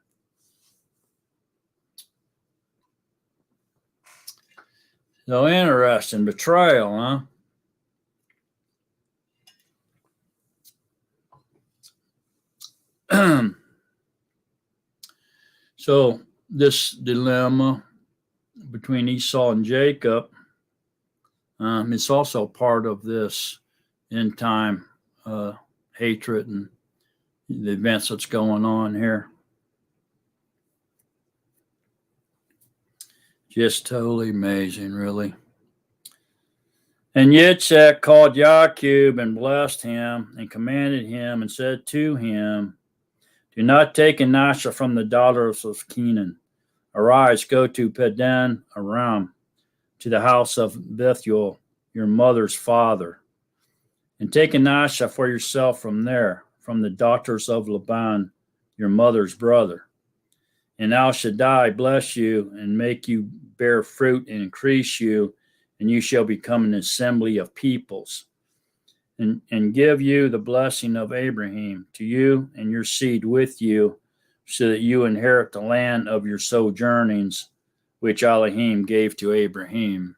So interesting. Betrayal, huh? So this dilemma between Esau and Jacob, it's also part of this end time hatred and the events that's going on here. Just totally amazing, really. And Yitzhak called YaAqob and blessed him and commanded him and said to him, do not take Anasha from the daughters of Canaan. Arise, go to Padan Aram, to the house of Bethuel, your mother's father, and take Anasha for yourself from there, from the daughters of Laban, your mother's brother. And Al Shaddai bless you and make you bear fruit and increase you, and you shall become an assembly of peoples, and give you the blessing of Abraham to you and your seed with you, so that you inherit the land of your sojournings, which Elohim gave to Abraham.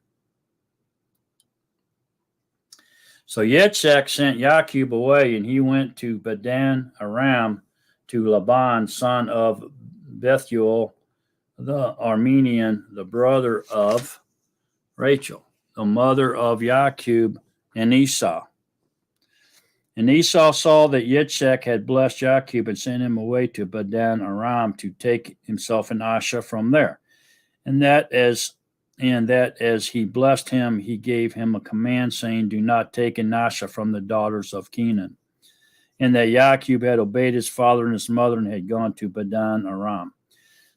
So Yitzhak sent YaAqob away, and he went to Padan Aram to Laban, son of Bethuel, the Aramean, the brother of Rachel, the mother of YaAqob and Esau. And Esau saw that Yitzhak had blessed YaAqob and sent him away to Padan Aram to take himself an Asha from there. And that as he blessed him, he gave him a command, saying, do not take an Asha from the daughters of Canaan. And that YaAqob had obeyed his father and his mother and had gone to Padan Aram.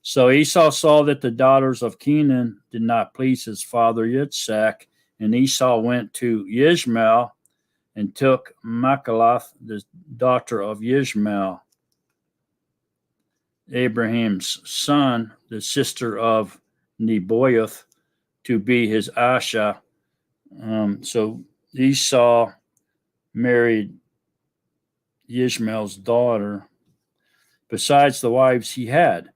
So Esau saw that the daughters of Canaan did not please his father Yitzhak, and Esau went to Yishmaal and took Machalath, the daughter of Yishmaal, Abraham's son, the sister of Nebaioth, to be his Asha. So Esau married Yishmael's daughter, besides the wives he had.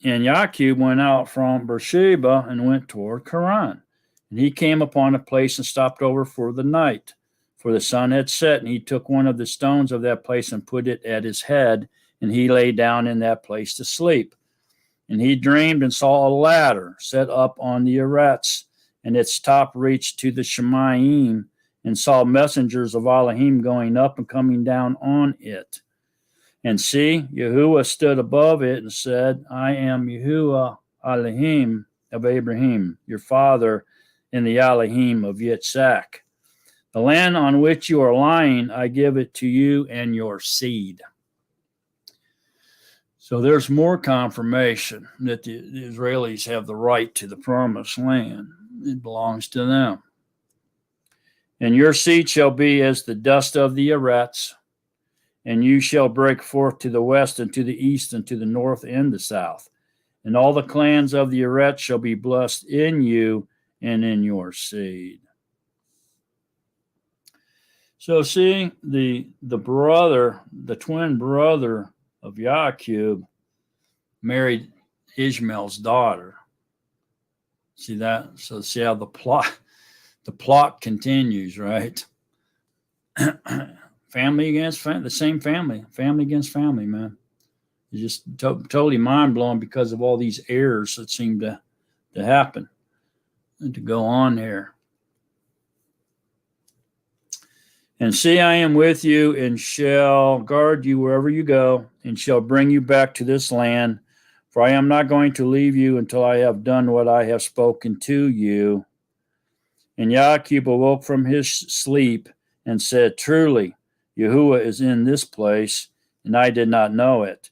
And YaAqob went out from Beersheba and went toward Haran. And he came upon a place and stopped over for the night, for the sun had set. And he took one of the stones of that place and put it at his head, and he lay down in that place to sleep. And he dreamed and saw a ladder set up on the Eretz, and its top reached to the Shemayim, and saw messengers of Elohim going up and coming down on it. And see, Yahuwah stood above it and said, I am Yahuwah Elohim of Abraham, your father, and the Elohim of Yitzhak. The land on which you are lying, I give it to you and your seed. So there's more confirmation that the Israelis have the right to the promised land. It belongs to them. And your seed shall be as the dust of the Eretz, and you shall break forth to the west and to the east and to the north and the south. And all the clans of the Eretz shall be blessed in you and in your seed. So see, the brother, the twin brother of YaAqob, married Ishmael's daughter. See that? So see how the plot continues, right? Family against family, the same family against family, man. It's just totally mind-blowing because of all these errors that seem to happen and to go on here. And see, I am with you and shall guard you wherever you go and shall bring you back to this land, for I am not going to leave you until I have done what I have spoken to you. And YaAqob awoke from his sleep and said, truly, Yahuwah is in this place, and I did not know it.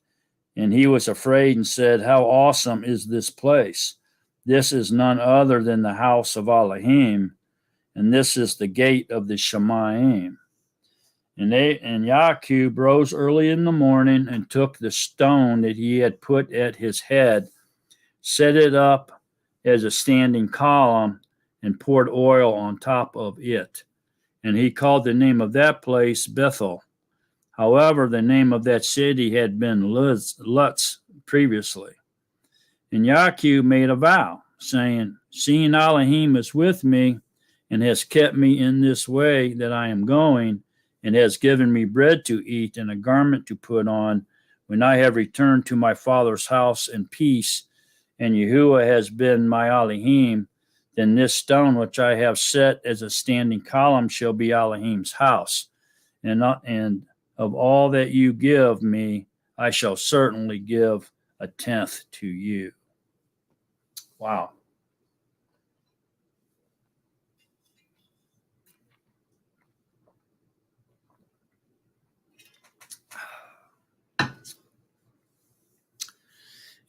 And he was afraid and said, how awesome is this place? This is none other than the house of Elohim, and this is the gate of the Shemayim. And YaAqob rose early in the morning and took the stone that he had put at his head, set it up as a standing column, and poured oil on top of it. And he called the name of that place Bethel. However, the name of that city had been Luz previously. And YaAqob made a vow saying, seeing Elohim is with me and has kept me in this way that I am going, and has given me bread to eat and a garment to put on, when I have returned to my father's house in peace, and Yahuwah has been my Elohim, then this stone which I have set as a standing column shall be Elohim's house. And of all that you give me, I shall certainly give a tenth to you. Wow.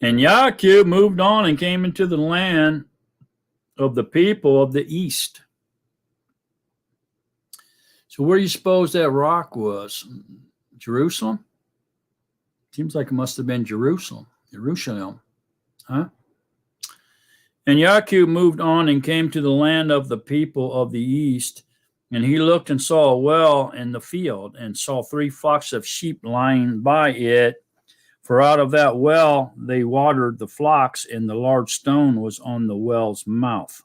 And YaAqob moved on and came into the land of the people of the east. So where do you suppose that rock was? Jerusalem? Seems like it must have been Jerusalem. Huh? And YaAqob moved on and came to the land of the people of the east. And he looked and saw a well in the field, and saw 3 flocks of sheep lying by it. For out of that well they watered the flocks, and the large stone was on the well's mouth.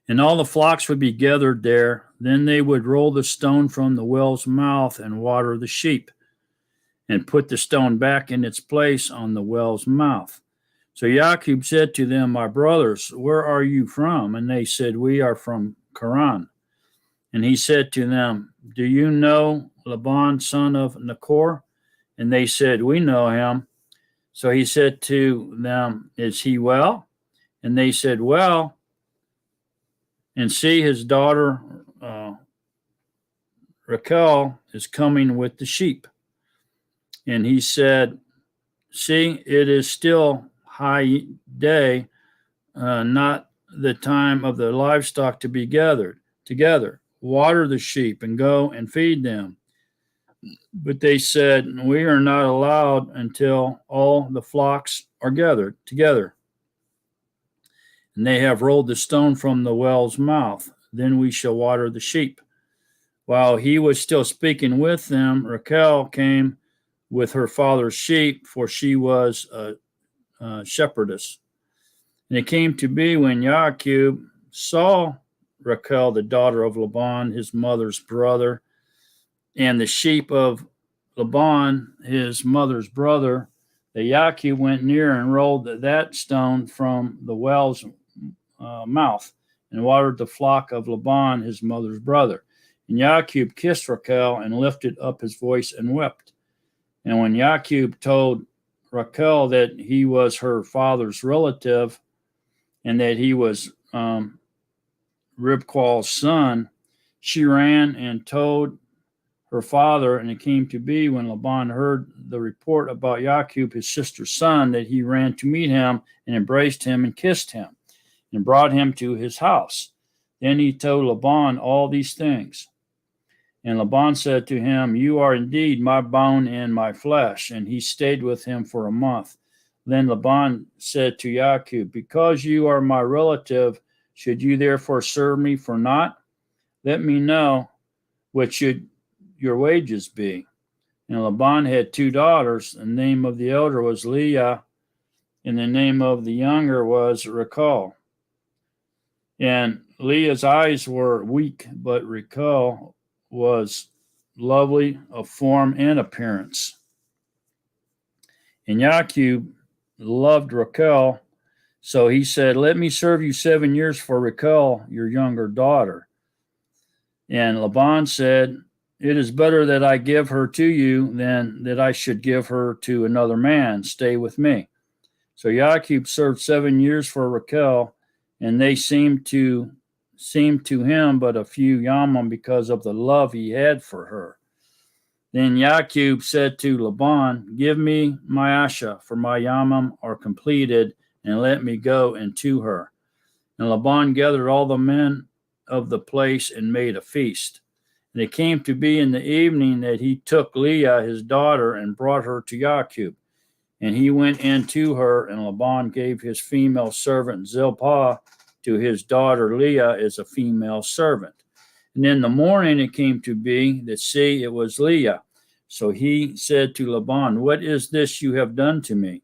And all the flocks would be gathered there. Then they would roll the stone from the well's mouth and water the sheep, and put the stone back in its place on the well's mouth. So YaAqob said to them, my brothers, where are you from? And they said, we are from Haran. And he said to them, do you know Laban, son of Nachor? And they said, we know him. So he said to them, is he well? And they said, well. And see, his daughter Rachel is coming with the sheep. And he said, see, it is still high day, not the time of the livestock to be gathered together. Water the sheep and go and feed them. But they said, we are not allowed until all the flocks are gathered together. And they have rolled the stone from the well's mouth. Then we shall water the sheep. While he was still speaking with them, Rachel came with her father's sheep, for she was a shepherdess. And it came to be when YaAqob saw Rachel, the daughter of Laban, his mother's brother, and the sheep of Laban, his mother's brother, that YaAqob went near and rolled that stone from the well's mouth, and watered the flock of Laban, his mother's brother. And YaAqob kissed Rachel and lifted up his voice and wept. And when YaAqob told Rachel that he was her father's relative, and that he was Ribqual's son, she ran and told her father. And it came to be when Laban heard the report about YaAqob, his sister's son, that he ran to meet him and embraced him and kissed him and brought him to his house. Then he told Laban all these things. And Laban said to him, you are indeed my bone and my flesh. And he stayed with him for a month. Then Laban said to YaAqob, because you are my relative, should you therefore serve me for naught? Let me know what should your wages be. And Laban had 2 daughters. The name of the elder was Leah, and the name of the younger was Rachel. And Leah's eyes were weak, but Rachel was lovely of form and appearance. And YaAqob loved Rachel, so he said, let me serve you 7 years for Rachel, your younger daughter. And Laban said, it is better that I give her to you than that I should give her to another man. Stay with me. So YaAqob served 7 years for Rachel, and they seemed to him but a few yamim, because of the love he had for her. Then YaAqob said to Laban, give me my asha, for my yamim are completed, and let me go into her. And Laban gathered all the men of the place and made a feast. And it came to be in the evening that he took Leah, his daughter, and brought her to YaAqob. And he went in to her, and Laban gave his female servant Zilpah to his daughter Leah as a female servant. And in the morning it came to be that, see, it was Leah. So he said to Laban, what is this you have done to me?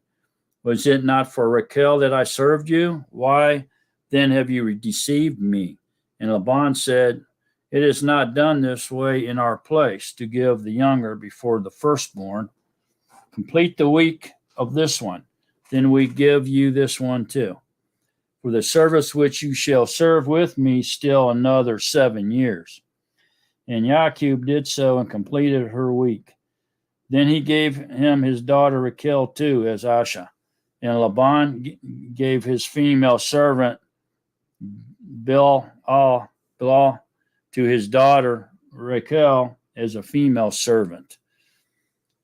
Was it not for Rachel that I served you? Why then have you deceived me? And Laban said, It is not done this way in our place, to give the younger before the firstborn. Complete the week of this one, then we give you this one too. For the service which you shall serve with me still another 7 years. And YaAqob did so and completed her week. Then he gave him his daughter Rachel too as Asha. And Laban gave his female servant Bilhah to his daughter Rachel as a female servant.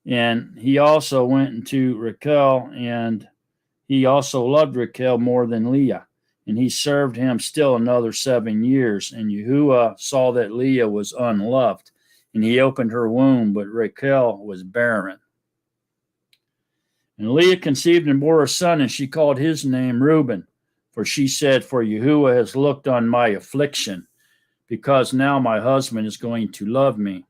And he also went into Rachel, and he also loved Rachel more than Leah. And he served him still another 7 years. And Yahuwah saw that Leah was unloved, and he opened her womb, but Rachel was barren. And Leah conceived and bore a son, and she called his name Reuben. For she said, For Yahuwah has looked on my affliction, because now my husband is going to love me.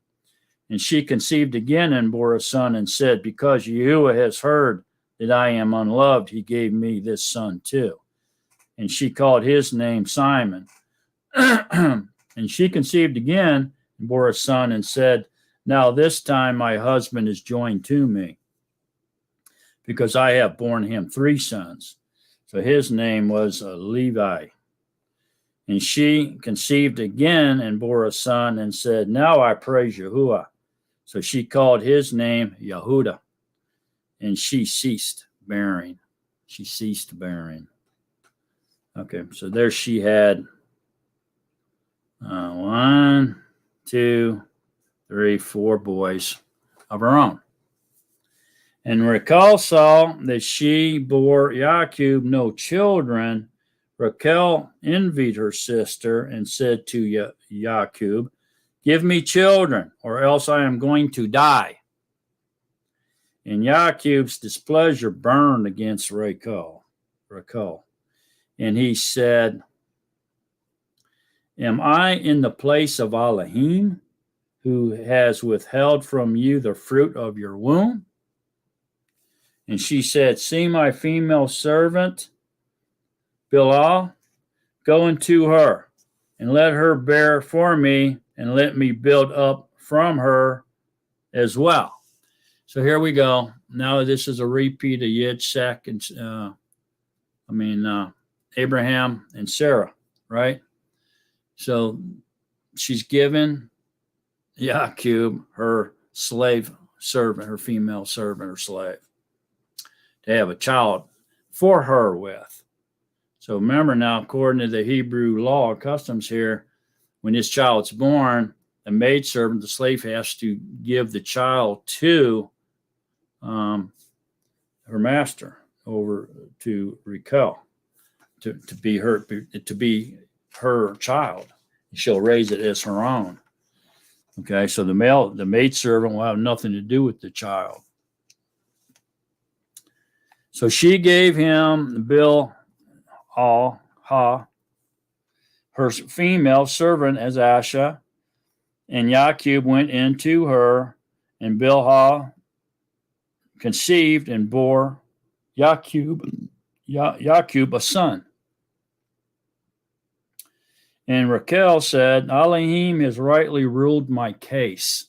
And she conceived again and bore a son, and said, Because Yahuwah has heard that I am unloved, he gave me this son too. And she called his name Simon. And she conceived again and bore a son, and said, Now this time my husband is joined to me, because I have borne him 3 sons. So his name was Levi. And she conceived again and bore a son, and said, Now I praise Yahuwah. So she called his name Yehudah. And she ceased bearing. She ceased bearing. Okay, so there she had 1, 2, 3, 4 boys of her own. And Rachel saw that she bore YaAqob no children. Rachel envied her sister and said to YaAqob, Give me children, or else I am going to die. And YaAqob's displeasure burned against Rachel. And he said, Am I in the place of Elohim, who has withheld from you the fruit of your womb? And she said, See my female servant, Bilhah, go into her, and let her bear for me, and let me build up from her as well. So here we go. Now this is a repeat of Yitzhak and Abraham and Sarah, right? So she's given YaAqob her slave servant, her female servant or slave, to have a child for her with. So remember now, according to the Hebrew law customs here, when this child's born, the maidservant, the slave, has to give the child to her master, over to Rachel, to be her child. She'll raise it as her own. Okay, so the maidservant will have nothing to do with the child. So she gave him Bilhah, her female servant, as Asha, and YaAqob went into her, and Bilhah conceived and bore YaAqob a son. And Rachel said, Elohim has rightly ruled my case,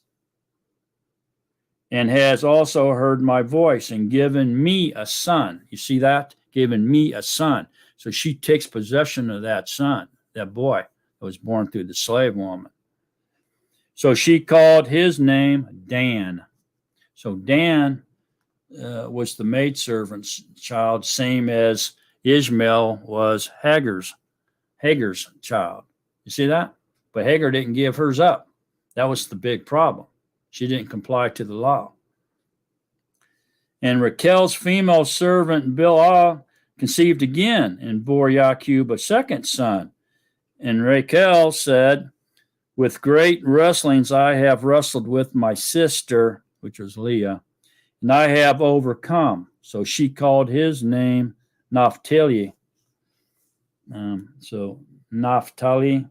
and has also heard my voice and given me a son. You see that? Given me a son. So she takes possession of that son, that boy that was born through the slave woman. So she called his name Dan. So Dan was the maidservant's child, same as Ishmael was Hagar's child. You see that? But Hagar didn't give hers up. That was the big problem. She didn't comply to the law. And Rachel's female servant Bilhah conceived again and bore YaAqob a second son. And Rachel said, With great wrestlings I have wrestled with my sister, which was Leah, and I have overcome. So she called his name Naphtali. So Naphtali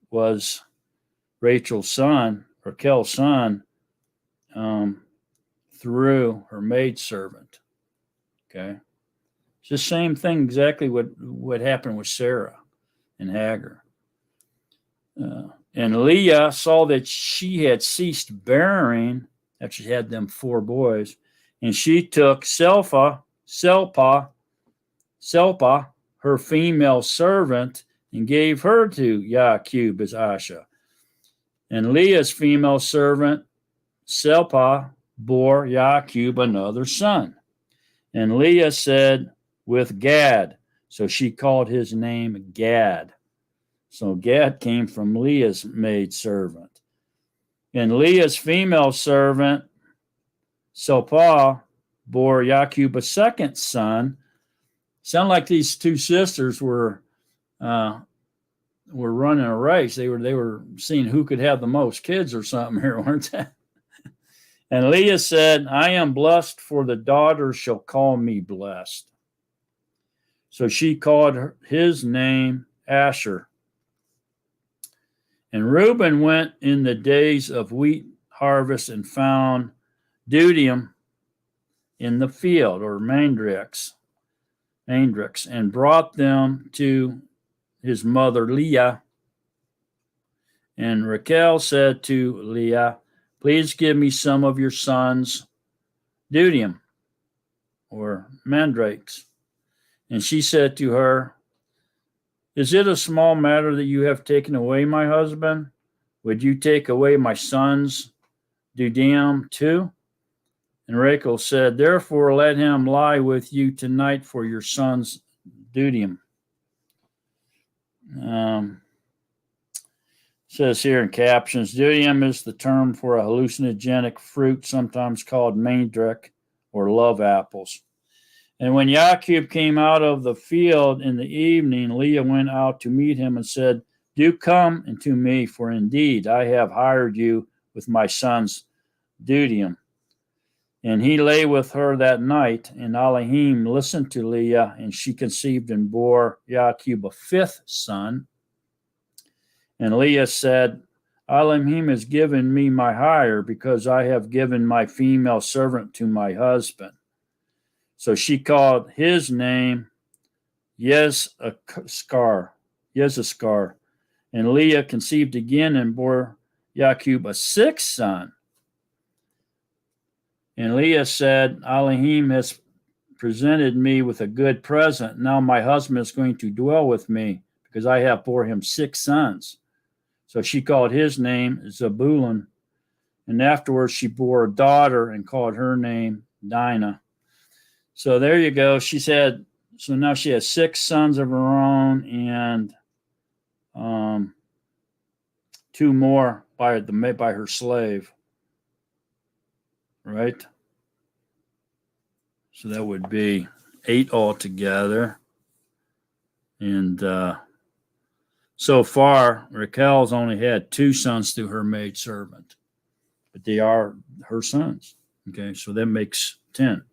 was Rachel's son through her maidservant. Okay. It's the same thing exactly what happened with Sarah and Hagar. And Leah saw that she had ceased bearing, that she had them 4 boys, and she took Selpa, her female servant, and gave her to YaAqob as Asha. And Leah's female servant, Selpa, bore YaAqob another son. And Leah said, with Gad. So she called his name Gad. So Gad came from Leah's maidservant. And Leah's female servant, Silpah, bore YaAqob a second son. Sound like these 2 sisters were running a race. They were seeing who could have the most kids or something here, weren't they? And Leah said, I am blessed, for the daughters shall call me blessed. So she called his name Asher. And Reuben went in the days of wheat harvest and found dudium in the field, or mandrakes, and brought them to his mother Leah. And Rachel said to Leah, please give me some of your son's dudium, or mandrakes. And she said to her, is it a small matter that you have taken away my husband? Would you take away my son's dudium too? And Rachel said, therefore let him lie with you tonight for your son's dudium. Says here in captions, dudium is the term for a hallucinogenic fruit, sometimes called mandrake or love apples. And when YaAqob came out of the field in the evening, Leah went out to meet him and said, do come unto me, for indeed I have hired you with my son's dudium. And he lay with her that night, and Elohim listened to Leah, and she conceived and bore YaAqob a 5th son. And Leah said, Elohim has given me my hire, because I have given my female servant to my husband. So she called his name Yisharal. And Leah conceived again and bore YaAqob a 6th son. And Leah said, Elohim has presented me with a good present. Now my husband is going to dwell with me, because I have bore him 6 sons. So she called his name Zebulun. And afterwards she bore a daughter and called her name Dinah. So there you go. So now she has 6 sons of her own, and 2 more by her slave. Right? So that would be 8 altogether. And so far, Rachel's only had 2 sons through her maidservant, but they are her sons. Okay, so that makes 10.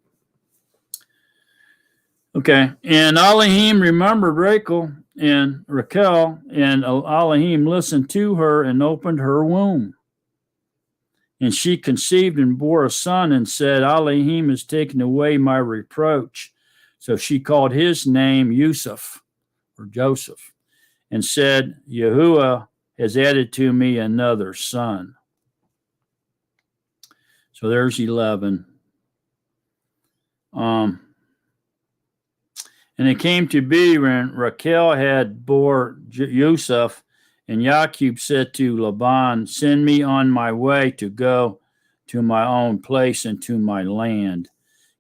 Okay, and Elohim remembered Rachel and Rachel, and Elohim listened to her and opened her womb. And she conceived and bore a son and said, Elohim has taken away my reproach. So she called his name Yusuf, or Joseph, and said, Yahuwah has added to me another son. So there's 11. And it came to be when Rachel had bore Yusuf, and YaAqob said to Laban, send me on my way to go to my own place and to my land.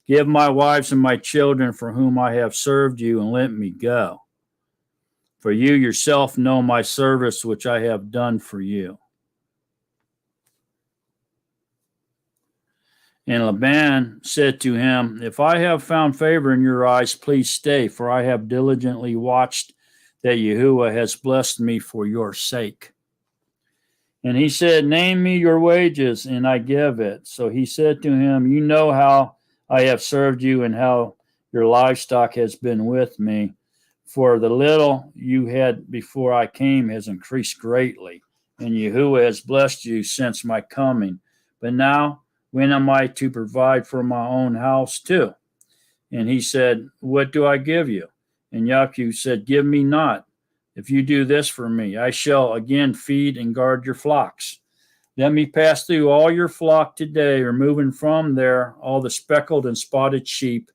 Give my wives and my children for whom I have served you, and let me go. For you yourself know my service which I have done for you. And Laban said to him, if I have found favor in your eyes, please stay, for I have diligently watched that Yahuwah has blessed me for your sake. And he said, name me your wages, and I give it. So he said to him, you know how I have served you and how your livestock has been with me. For the little you had before I came has increased greatly, and Yahuwah has blessed you since my coming. But now, when am I to provide for my own house too? And he said, what do I give you? And YaAqob said, give me not. If you do this for me, I shall again feed and guard your flocks. Let me pass through all your flock today, removing from there all the speckled and spotted sheep,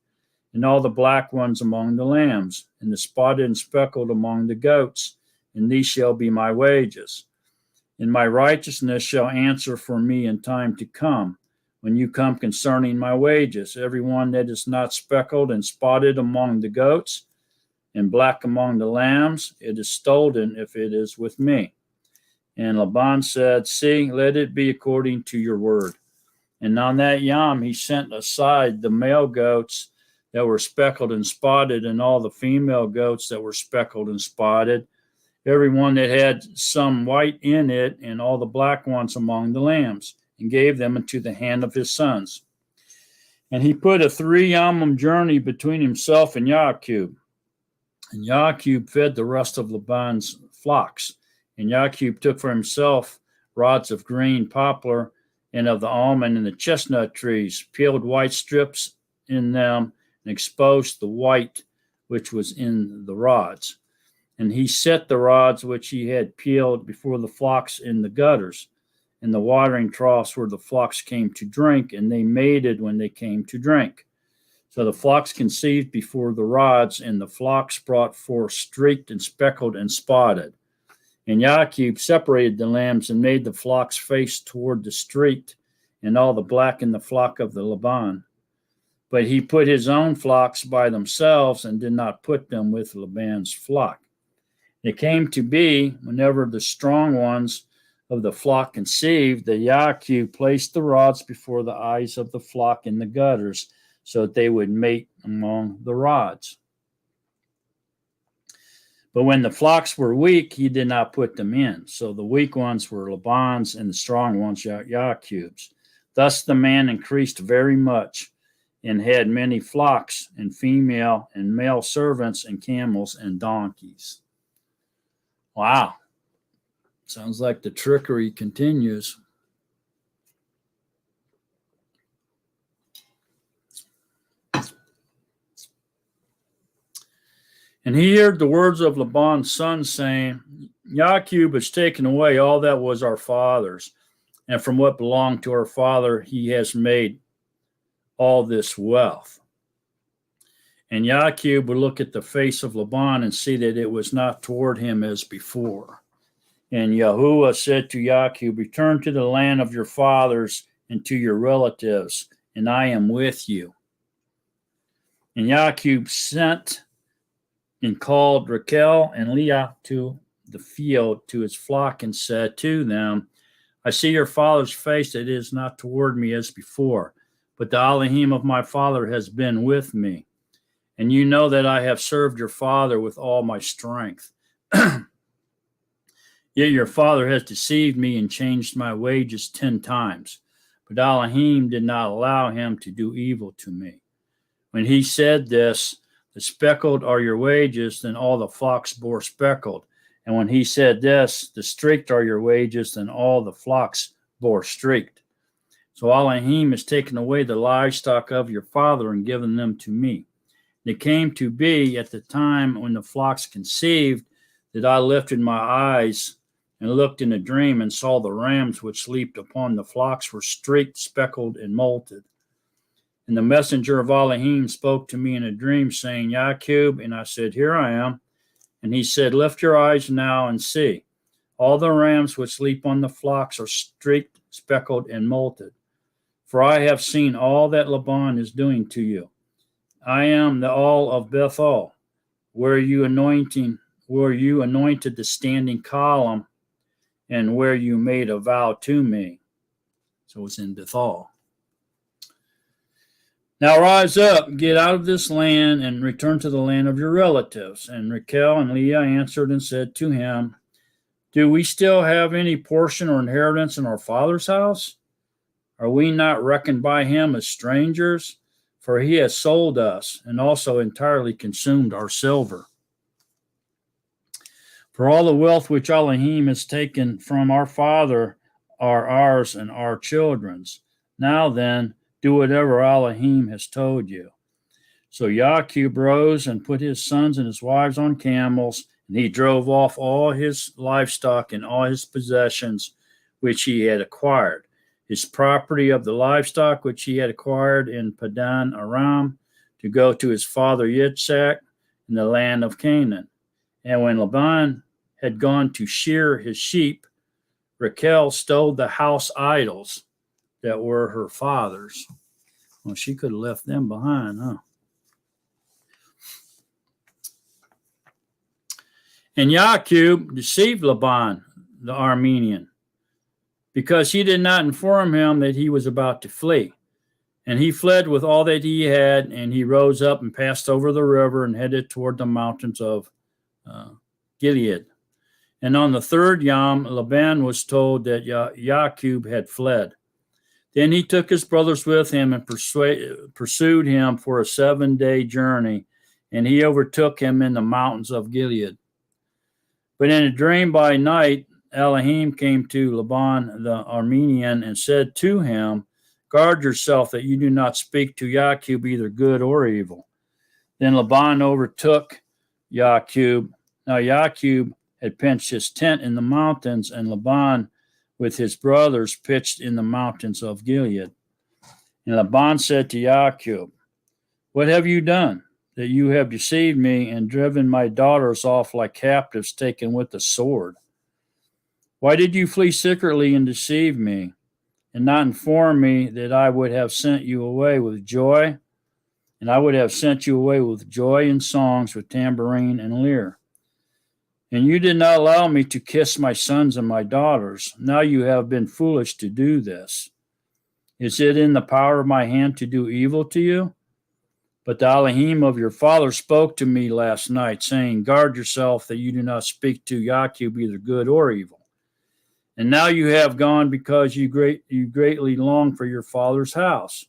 and all the black ones among the lambs, and the spotted and speckled among the goats, and these shall be my wages. And my righteousness shall answer for me in time to come, when you come concerning my wages. Every one that is not speckled and spotted among the goats, and black among the lambs, it is stolen if it is with me. And Laban said, see, let it be according to your word. And on that yom he sent aside the male goats that were speckled and spotted, and all the female goats that were speckled and spotted, every one that had some white in it, and all the black ones among the lambs, and gave them into the hand of his sons. And he put a 3-yom journey between himself and YaAqob. And YaAqob fed the rest of Laban's flocks. And YaAqob took for himself rods of green poplar, and of the almond and the chestnut trees, peeled white strips in them, and exposed the white which was in the rods. And he set the rods which he had peeled before the flocks in the gutters, in the watering troughs where the flocks came to drink, and they mated when they came to drink. So the flocks conceived before the rods, and the flocks brought forth streaked and speckled and spotted. And YaAqob separated the lambs and made the flocks face toward the streaked, and all the black in the flock of the Laban. But he put his own flocks by themselves, and did not put them with Laban's flock. It came to be, whenever the strong ones of the flock conceived, that YaAqob placed the rods before the eyes of the flock in the gutters, so that they would mate among the rods. But when the flocks were weak, he did not put them in. So the weak ones were Laban's, and the strong ones YaAqob's. Thus the man increased very much, and had many flocks, and female and male servants, and camels and donkeys. Wow. Sounds like the trickery continues. And he heard the words of Laban's son, saying, YaAqob has taken away all that was our father's, and from what belonged to our father he has made all this wealth. And YaAqob would look at the face of Laban and see that it was not toward him as before. And Yahuwah said to YaAqob, return to the land of your fathers and to your relatives, and I am with you. And YaAqob sent and called Rachel and Leah to the field to his flock, and said to them, I see your father's face, that it is not toward me as before, but the Elohim of my father has been with me. And you know that I have served your father with all my strength. Yet your father has deceived me and changed my wages 10 times. But Elohim did not allow him to do evil to me. When he said this, the speckled are your wages, then all the flocks bore speckled. And when he said this, the streaked are your wages, then all the flocks bore streaked. So Elohim has taken away the livestock of your father and given them to me. And it came to be at the time when the flocks conceived that I lifted my eyes and looked in a dream, and saw the rams which leaped upon the flocks were streaked, speckled, and molted. And the messenger of Elohim spoke to me in a dream, saying, YaAqob, and I said, here I am. And he said, lift your eyes now and see. All the rams which leap on the flocks are streaked, speckled, and molted. For I have seen all that Laban is doing to you. I am the all of Bethel, where you anointed the standing column, and where you made a vow to me. So it's in Bethel. Now rise up, get out of this land, and return to the land of your relatives. And Rachel and Leah answered and said to him, do we still have any portion or inheritance in our father's house? Are we not reckoned by him as strangers? For he has sold us, and also entirely consumed our silver. For all the wealth which Elohim has taken from our father are ours and our children's. Now then, do whatever Elohim has told you. So YaAqob rose and put his sons and his wives on camels, and he drove off all his livestock and all his possessions which he had acquired, his property of the livestock which he had acquired in Padan Aram, to go to his father Yitzhak in the land of Canaan. And when Laban had gone to shear his sheep, Rachel stole the house idols that were her father's. Well, she could have left them behind, huh? And YaAqob deceived Laban, the Aramean, because he did not inform him that he was about to flee. And he fled with all that he had, and he rose up and passed over the river and headed toward the mountains of Gilead. And on the third Yom, Laban was told that YaAqob had fled. Then he took his brothers with him and pursued him for a 7-day journey, and he overtook him in the mountains of Gilead. But in a dream by night, Elohim came to Laban the Aramean and said to him, "Guard yourself that you do not speak to YaAqob either good or evil." Then Laban overtook YaAqob. Now YaAqob had pitched his tent in the mountains, and Laban with his brothers pitched in the mountains of Gilead. And Laban said to YaAqob, "What have you done, that you have deceived me and driven my daughters off like captives taken with the sword? Why did you flee secretly and deceive me, and not inform me that I would have sent you away with joy? And I would have sent you away with joy and songs, with tambourine and lyre. And you did not allow me to kiss my sons and my daughters. Now you have been foolish to do this. Is it in the power of my hand to do evil to you? But the Elohim of your father spoke to me last night, saying, Guard yourself that you do not speak to YaAqob either good or evil. And now you have gone because you greatly long for your father's house.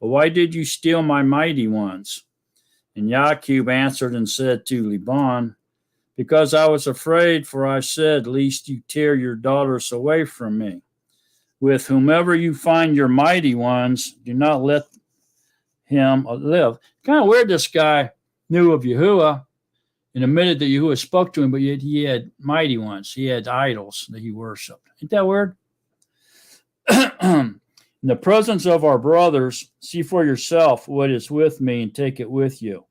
But why did you steal my mighty ones?" And YaAqob answered and said to Laban, "Because I was afraid, for I said, lest you tear your daughters away from me. With whomever you find your mighty ones, do not let him live." Kind of weird this guy knew of Yahuwah and admitted that Yahuwah spoke to him, but yet he had mighty ones. He had idols that he worshipped. Ain't that weird? "In the presence of our brothers, see for yourself what is with me and take it with you."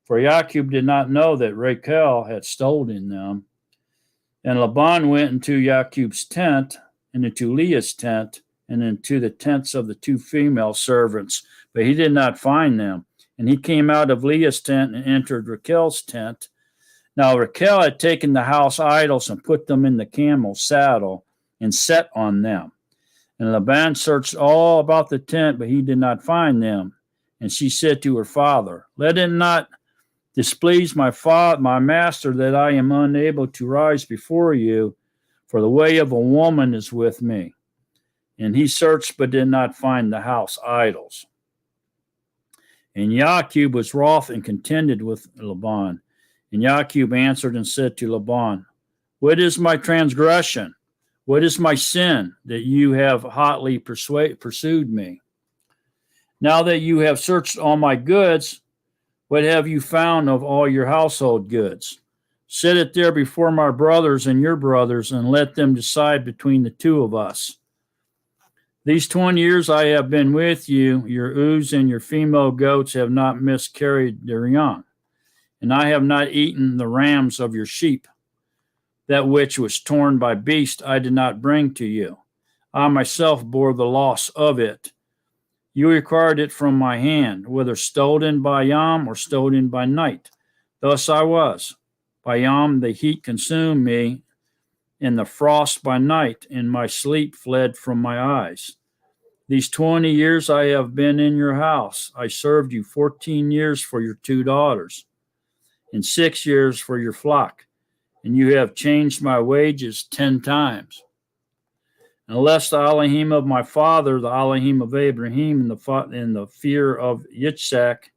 For YaAqob did not know that Rachel had stolen them. And Laban went into YaAqob's tent, and into Leah's tent, and into the tents of the 2 female servants, but he did not find them. And he came out of Leah's tent and entered Rachel's tent. Now Rachel had taken the house idols and put them in the camel's saddle and sat on them. And Laban searched all about the tent, but he did not find them. And she said to her father, "Let it not displease my master that I am unable to rise before you, for the way of a woman is with me." And he searched but did not find the house idols. And YaAqob was wroth and contended with Laban. And YaAqob answered and said to Laban, "What is my transgression? What is my sin that you have hotly pursued me? Now that you have searched all my goods, what have you found of all your household goods? Set it there before my brothers and your brothers, and let them decide between the 2 of us. These 20 years I have been with you, your ewes and your female goats have not miscarried their young, and I have not eaten the rams of your sheep. That which was torn by beast I did not bring to you. I myself bore the loss of it. You required it from my hand, whether stolen by yom or stolen by night. Thus I was. By yom the heat consumed me, and the frost by night, and my sleep fled from my eyes. These 20 years I have been in your house. I served you 14 years for your 2 daughters, and 6 years for your flock, and you have changed my wages 10 times. Unless the Elohim of my father, the Elohim of Abraham, and the fear of Yitzhak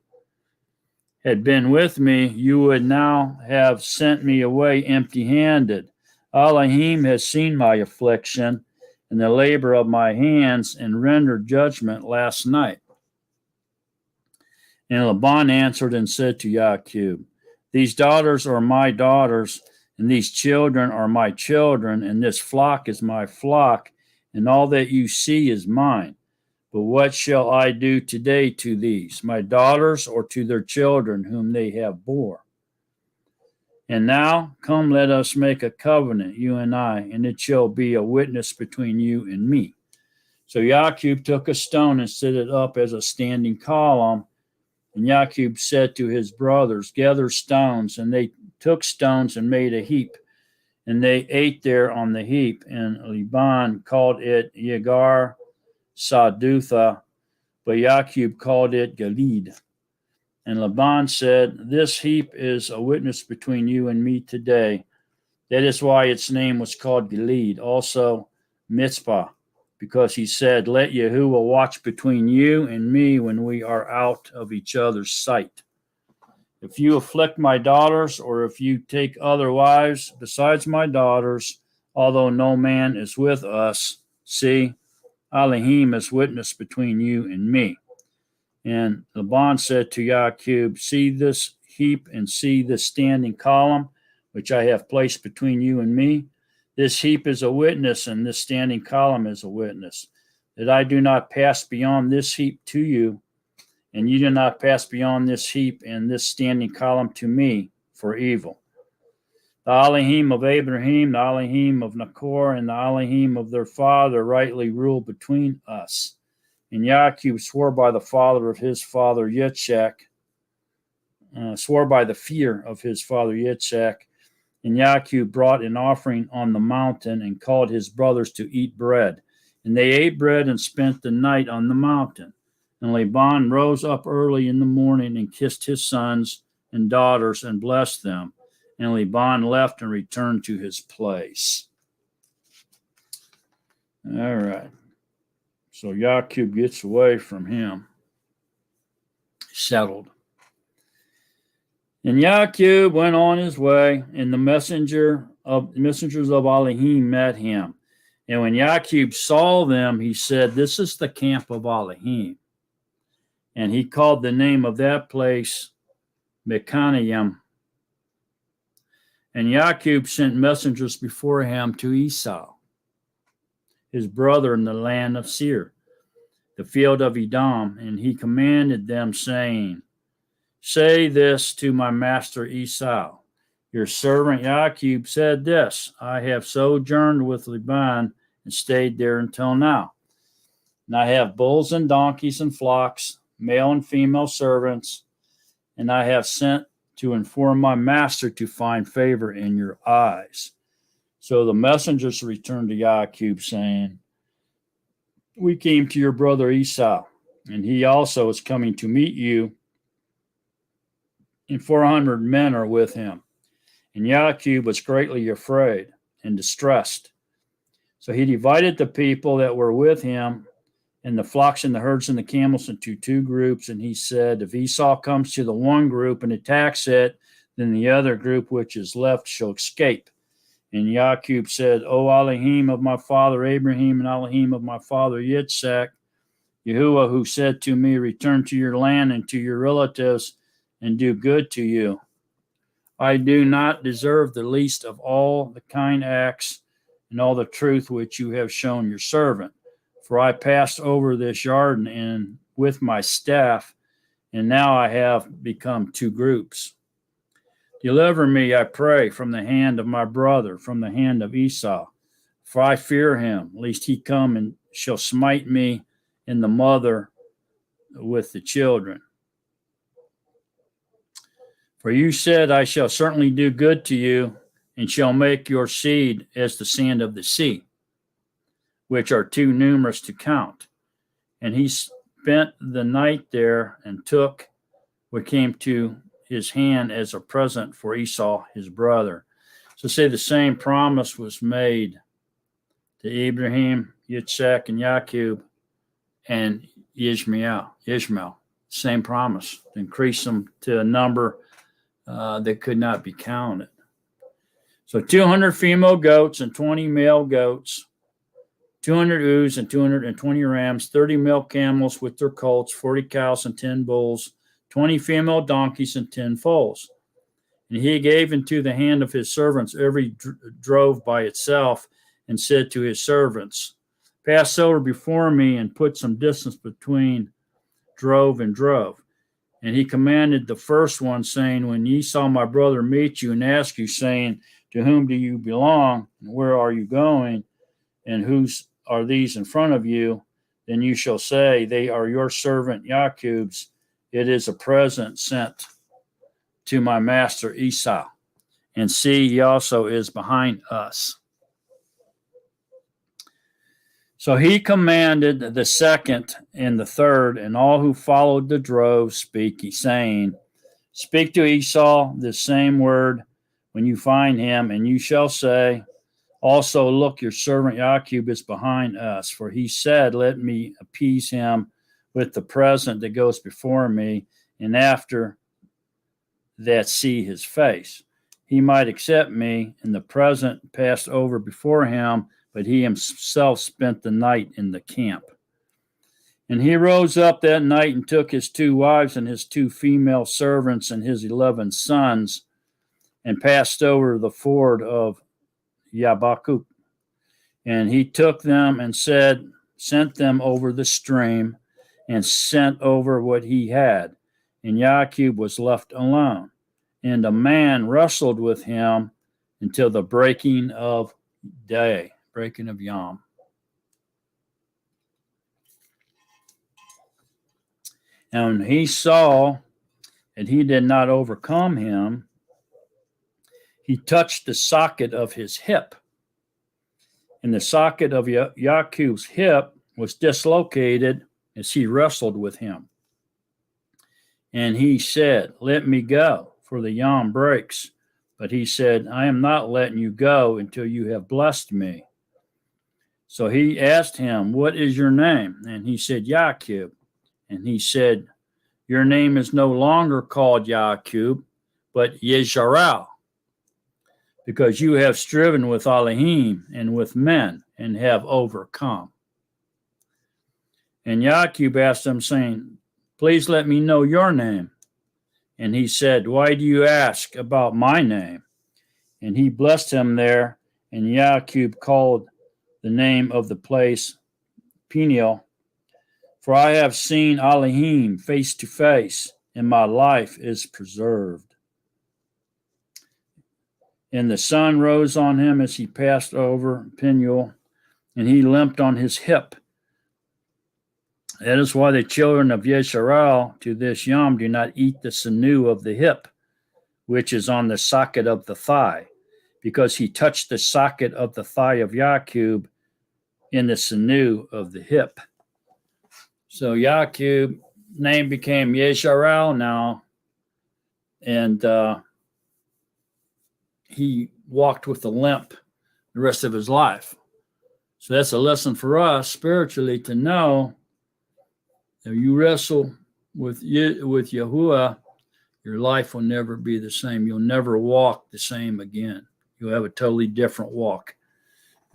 had been with me, you would now have sent me away empty-handed. Elohim has seen my affliction and the labor of my hands, and rendered judgment last night. And Laban answered and said to YaAqob, these daughters are my daughters, and these children are my children, and this flock is my flock, and all that you see is mine. But what shall I do today to these, my daughters, or to their children whom they have bore? And now, come, let us make a covenant, you and I, and it shall be a witness between you and me. So YaAqob took a stone and set it up as a standing column. And YaAqob said to his brothers, gather stones. And they took stones and made a heap. And they ate there on the heap. And Laban called it Yegar Sadutha, but YaAqob called it Gilead. And Laban said, this heap is a witness between you and me today. That is why its name was called Gilead, also Mitzpah, because he said, let Yahuwah watch between you and me when we are out of each other's sight. If you afflict my daughters, or if you take other wives besides my daughters, although no man is with us, see, Elohim is witness between you and me. And Laban said to YaAqob, see this heap and see this standing column, which I have placed between you and me. This heap is a witness, and this standing column is a witness, that I do not pass beyond this heap to you, and you do not pass beyond this heap and this standing column to me for evil. The Elohim of Abraham, the Elohim of Nachor, and the Elohim of their father rightly rule between us. And YaAqob swore by the father of his father Yitzchak, swore by the fear of his father Yitzchak. And YaAqob brought an offering on the mountain and called his brothers to eat bread. And they ate bread and spent the night on the mountain. And Laban rose up early in the morning and kissed his sons and daughters and blessed them. And Laban left and returned to his place. All right. So YaAqob gets away from him. Settled. And YaAqob went on his way, and the messengers of Elohim met him. And when YaAqob saw them, he said, this is the camp of Elohim. And he called the name of that place Mechanaim. And YaAqob sent messengers before him to Esau, his brother, in the land of Seir, the field of Edom, and he commanded them, saying, say this to my master Esau, your servant YaAqob said this, I have sojourned with Laban and stayed there until now. And I have bulls and donkeys and flocks, male and female servants, and I have sent to inform my master to find favor in your eyes. So the messengers returned to YaAqob, saying, we came to your brother Esau, and he also is coming to meet you, and 400 men are with him. And YaAqob was greatly afraid and distressed. So he divided the people that were with him and the flocks and the herds and the camels into two groups. And he said, if Esau comes to the one group and attacks it, then the other group which is left shall escape. And YaAqob said, O Elohim of my father Abraham and Elohim of my father Yitzchak, Yahuwah, who said to me, return to your land and to your relatives and do good to you. I do not deserve the least of all the kind acts and all the truth which you have shown your servant. For I passed over this Jordan and with my staff, and now I have become two groups. Deliver me, I pray, from the hand of my brother, from the hand of Esau. For I fear him, lest he come and shall smite me and the mother with the children. For you said, I shall certainly do good to you, and shall make your seed as the sand of the sea, which are too numerous to count. And he spent the night there and took what came to his hand as a present for Esau, his brother. So say the same promise was made to Abraham, Yitzchak, and YaAqob, and Yishmaal. Same promise, to increase them to a number that could not be counted. So 200 female goats and 20 male goats, 200 ewes and 220 rams, 30 male camels with their colts, 40 cows and 10 bulls, 20 female donkeys, and 10 foals. And he gave into the hand of his servants every drove by itself, and said to his servants, pass over before me and put some distance between drove and drove. And he commanded the first one, saying, when ye saw my brother meet you and ask you, saying, to whom do you belong, and where are you going, and whose are these in front of you? Then you shall say, they are your servant YaAqob's. It is a present sent to my master Esau. And see, he also is behind us. So he commanded the second and the third, and all who followed the drove, saying, speak to Esau the same word when you find him, and you shall say, also, look, your servant YaAqob is behind us, for he said, let me appease him with the present that goes before me, and after that see his face. He might accept me, and the present passed over before him, but he himself spent the night in the camp. And he rose up that night and took his 2 wives and his 2 female servants and his 11 sons, and passed over the ford of Yabakuk. And he took them and sent them over the stream, and sent over what he had. And YaAqob was left alone. And a man wrestled with him until the breaking of day, breaking of Yom. And when he saw that he did not overcome him, he touched the socket of his hip. And the socket of YaAqob's hip was dislocated as he wrestled with him. And he said, let me go, for the Yom breaks. But he said, I am not letting you go until you have blessed me. So he asked him, what is your name? And he said, YaAqob. And he said, your name is no longer called YaAqob, but Yisharal, because you have striven with Elohim and with men, and have overcome. And YaAqob asked him, saying, please let me know your name. And he said, why do you ask about my name? And he blessed him there, and YaAqob called the name of the place Peniel, for I have seen Elohim face to face, and my life is preserved. And the sun rose on him as he passed over Peniel, and he limped on his hip. That is why the children of Yisharal to this Yom do not eat the sinew of the hip, which is on the socket of the thigh, because he touched the socket of the thigh of YaAqob in the sinew of the hip. So YaAqob name became Yisharal now, and he walked with a limp the rest of his life. So that's a lesson for us spiritually to know that you wrestle with Yahuwah, your life will never be the same. You'll never walk the same again. You'll have a totally different walk.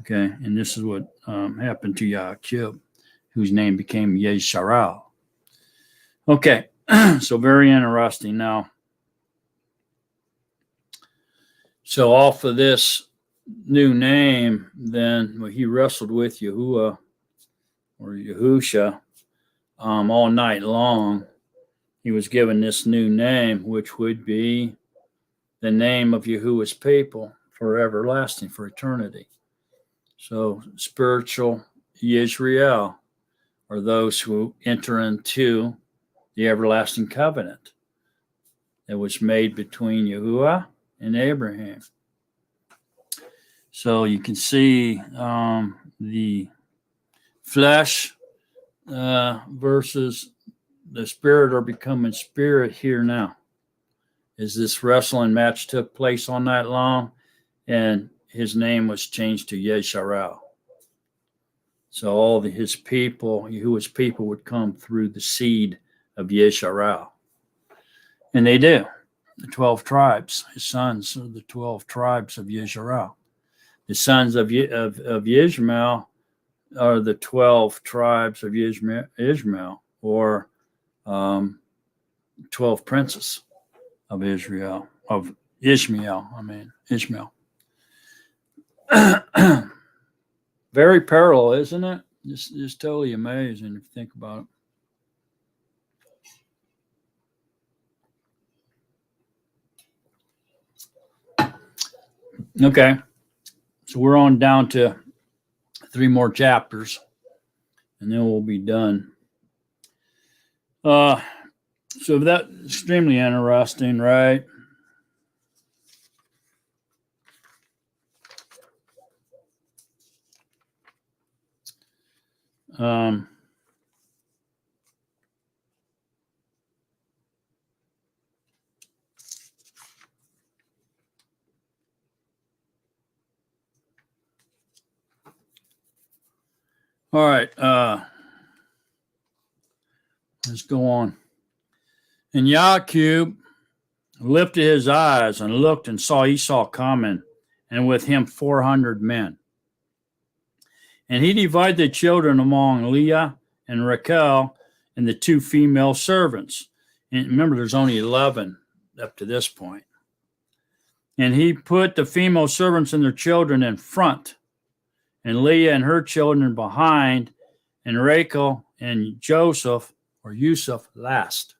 Okay, and this is what happened to YaAqob, whose name became Yisharal. Okay, so very interesting. Now, so off of this new name, then he wrestled with Yahuwah or Yahusha all night long. He was given this new name, which would be the name of Yahuwah's people for everlasting, for eternity. So spiritual Yisrael are those who enter into the everlasting covenant that was made between Yahuwah and Abraham. So you can see the flesh versus the spirit are becoming spirit here now. As this wrestling match took place all night long, and his name was changed to Yisharal. So all his people, Yahuwah's people, would come through the seed of Yisharal. And they do. The 12 tribes, his sons are the 12 tribes of Yisharal. The sons of Yishmaal are the 12 tribes of Ishmael, or 12 princes of Israel, of Ishmael. Ishmael. Very parallel, isn't it? Just totally amazing if you think about it. Okay, so we're on down to 3 more chapters, and then we'll be done. So that's extremely interesting, right? Um, all right, let's go on. And YaAqob lifted his eyes and looked and saw Esau coming, and with him 400 men. And he divided the children among Leah and Rachel and the 2 female servants. And remember, there's only 11 up to this point. And he put the female servants and their children in front, and Leah and her children behind, and Rachel and Joseph or Yusuf last.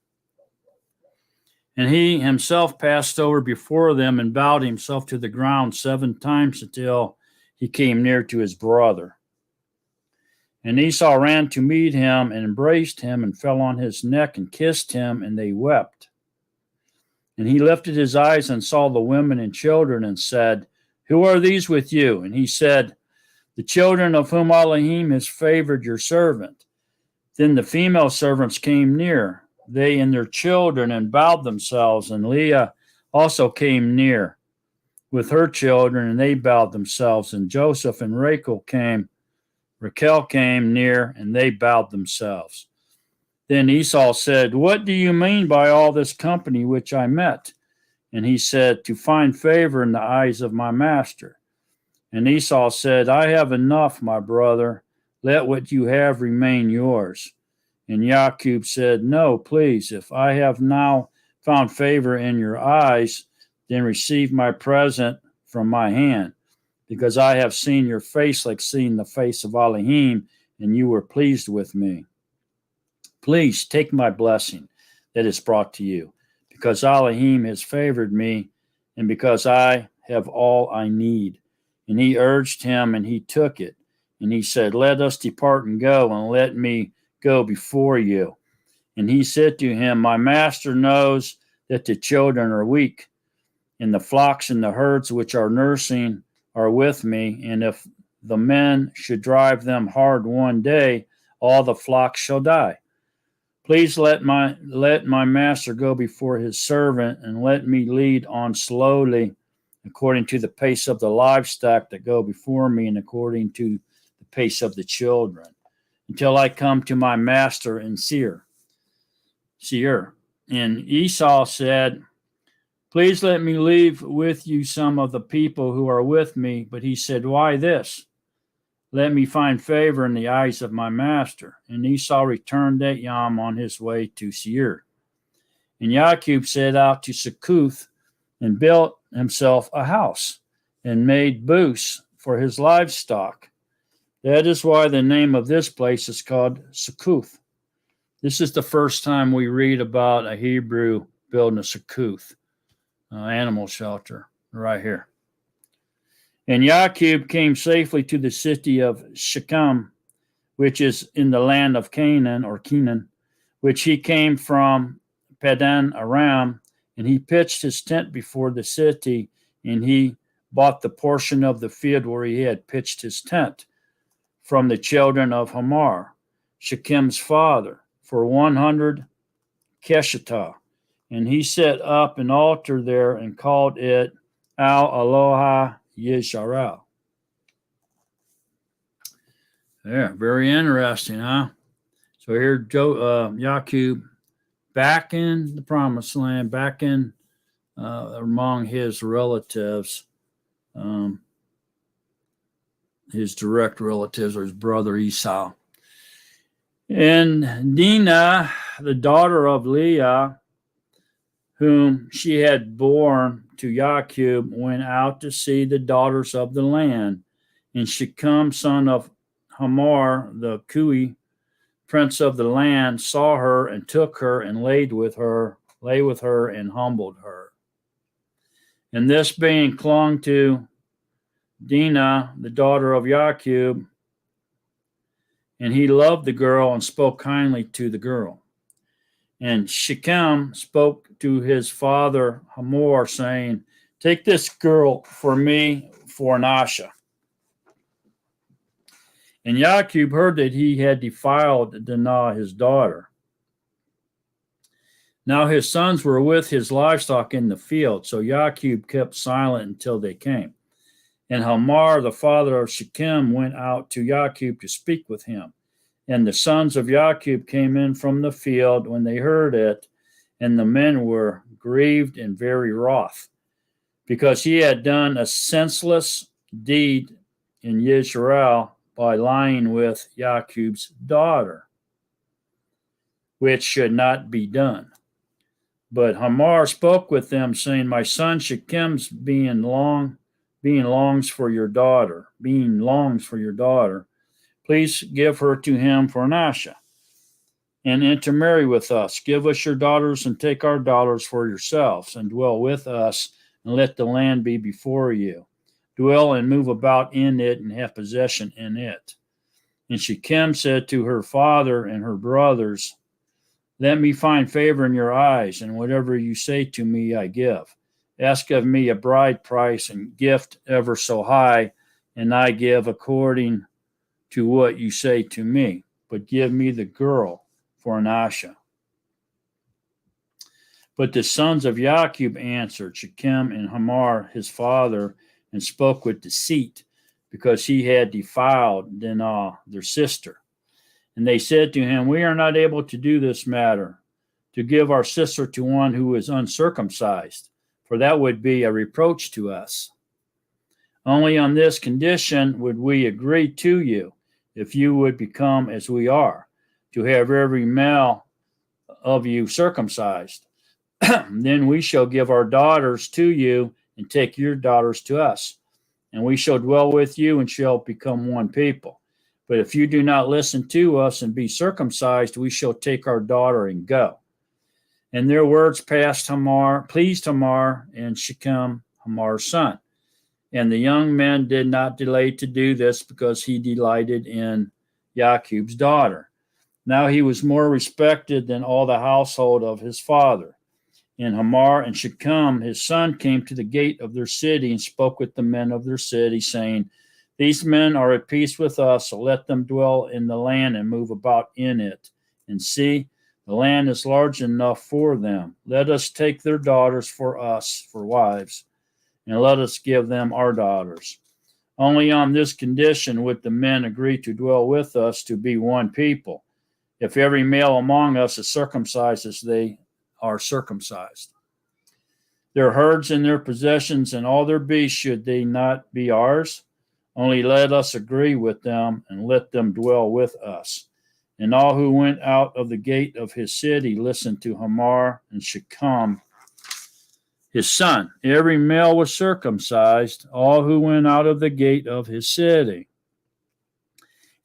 And he himself passed over before them and bowed himself to the ground 7 times until he came near to his brother. And Esau ran to meet him and embraced him and fell on his neck and kissed him, and they wept. And he lifted his eyes and saw the women and children and said, "Who are these with you?" And he said, "The children of whom Elohim has favored your servant." Then the female servants came near, they and their children, and bowed themselves. And Leah also came near with her children, and they bowed themselves. And Joseph and Rachel came near, and they bowed themselves. Then Esau said, "What do you mean by all this company which I met?" And he said, "To find favor in the eyes of my master." And Esau said, "I have enough, my brother. Let what you have remain yours." And YaAqob said, "No, please, if I have now found favor in your eyes, then receive my present from my hand, because I have seen your face like seeing the face of Elohim, and you were pleased with me. Please take my blessing that is brought to you, because Elohim has favored me, and because I have all I need." And he urged him, and he took it. And he said, "Let us depart and go, and let me go before you." And he said to him, "My master knows that the children are weak, and the flocks and the herds which are nursing are with me. And if the men should drive them hard one day, all the flocks shall die. Please let my master go before his servant, and let me lead on slowly, according to the pace of the livestock that go before me, and according to the pace of the children, until I come to my master in Seir." And Esau said, "Please let me leave with you some of the people who are with me." But he said, "Why this? Let me find favor in the eyes of my master." And Esau returned that yom on his way to Seir. And YaAqob set out to Succoth and built himself a house and made booths for his livestock. That is why the name of this place is called Succoth. This is the first time we read about a Hebrew building a Succoth, animal shelter, right here. And YaAqob came safely to the city of Shechem, which is in the land of Canaan, which he came from Padan Aram, and he pitched his tent before the city, and he bought the portion of the field where he had pitched his tent from the children of Hamor, Shechem's father, for 100 keshetah. And he set up an altar there and called it Al Aloha Yisharal. Yeah, very interesting, huh? So here YaAqob back in the promised land, back in among his relatives, his direct relatives, or his brother Esau. And Dinah, the daughter of Leah, whom she had borne to YaAqob, went out to see the daughters of the land. And Shechem, son of Hamor, the Kui, prince of the land, saw her and took her and lay with her and humbled her. And this being clung to Dinah, the daughter of YaAqob, and he loved the girl and spoke kindly to the girl. And Shechem spoke to his father Hamor, saying, "Take this girl for me for Nasha." And YaAqob heard that he had defiled Dinah, his daughter. Now his sons were with his livestock in the field, so YaAqob kept silent until they came. And Hamor, the father of Shechem, went out to YaAqob to speak with him. And the sons of YaAqob came in from the field when they heard it, and the men were grieved and very wroth, because he had done a senseless deed in Yisharal by lying with YaAqob's daughter, which should not be done. But Hamor spoke with them, saying, "My son Shechem's being longs for your daughter. Please give her to him for Nasha, and intermarry with us. Give us your daughters and take our daughters for yourselves, and dwell with us, and let the land be before you. Dwell and move about in it, and have possession in it." And Shechem said to her father and her brothers, "Let me find favor in your eyes, and whatever you say to me I give. Ask of me a bride price and gift ever so high, and I give according to what you say to me. But give me the girl for Nasha." But the sons of YaAqob answered Shechem and Hamor his father, and spoke with deceit, because he had defiled Dinah their sister. And they said to him, "We are not able to do this matter, to give our sister to one who is uncircumcised, for that would be a reproach to us. Only on this condition would we agree to you, if you would become as we are, to have every male of you circumcised. Then we shall give our daughters to you, and take your daughters to us, and we shall dwell with you, and shall become one people. But if you do not listen to us and be circumcised, we shall take our daughter and go." And their words pleased Hamor and Shechem, Hamor's son. And the young men did not delay to do this, because he delighted in YaAqob's daughter. Now he was more respected than all the household of his father. And Hamor and Shechem, his son, came to the gate of their city and spoke with the men of their city, saying, "These men are at peace with us, so let them dwell in the land and move about in it. And see, the land is large enough for them. Let us take their daughters for us for wives, and let us give them our daughters. Only on this condition would the men agree to dwell with us, to be one people. If every male among us is circumcised as they are circumcised. Their herds and their possessions and all their beasts, should they not be ours? Only let us agree with them, and let them dwell with us." And all who went out of the gate of his city listened to Hamor and Shechem, his son. Every male was circumcised, all who went out of the gate of his city.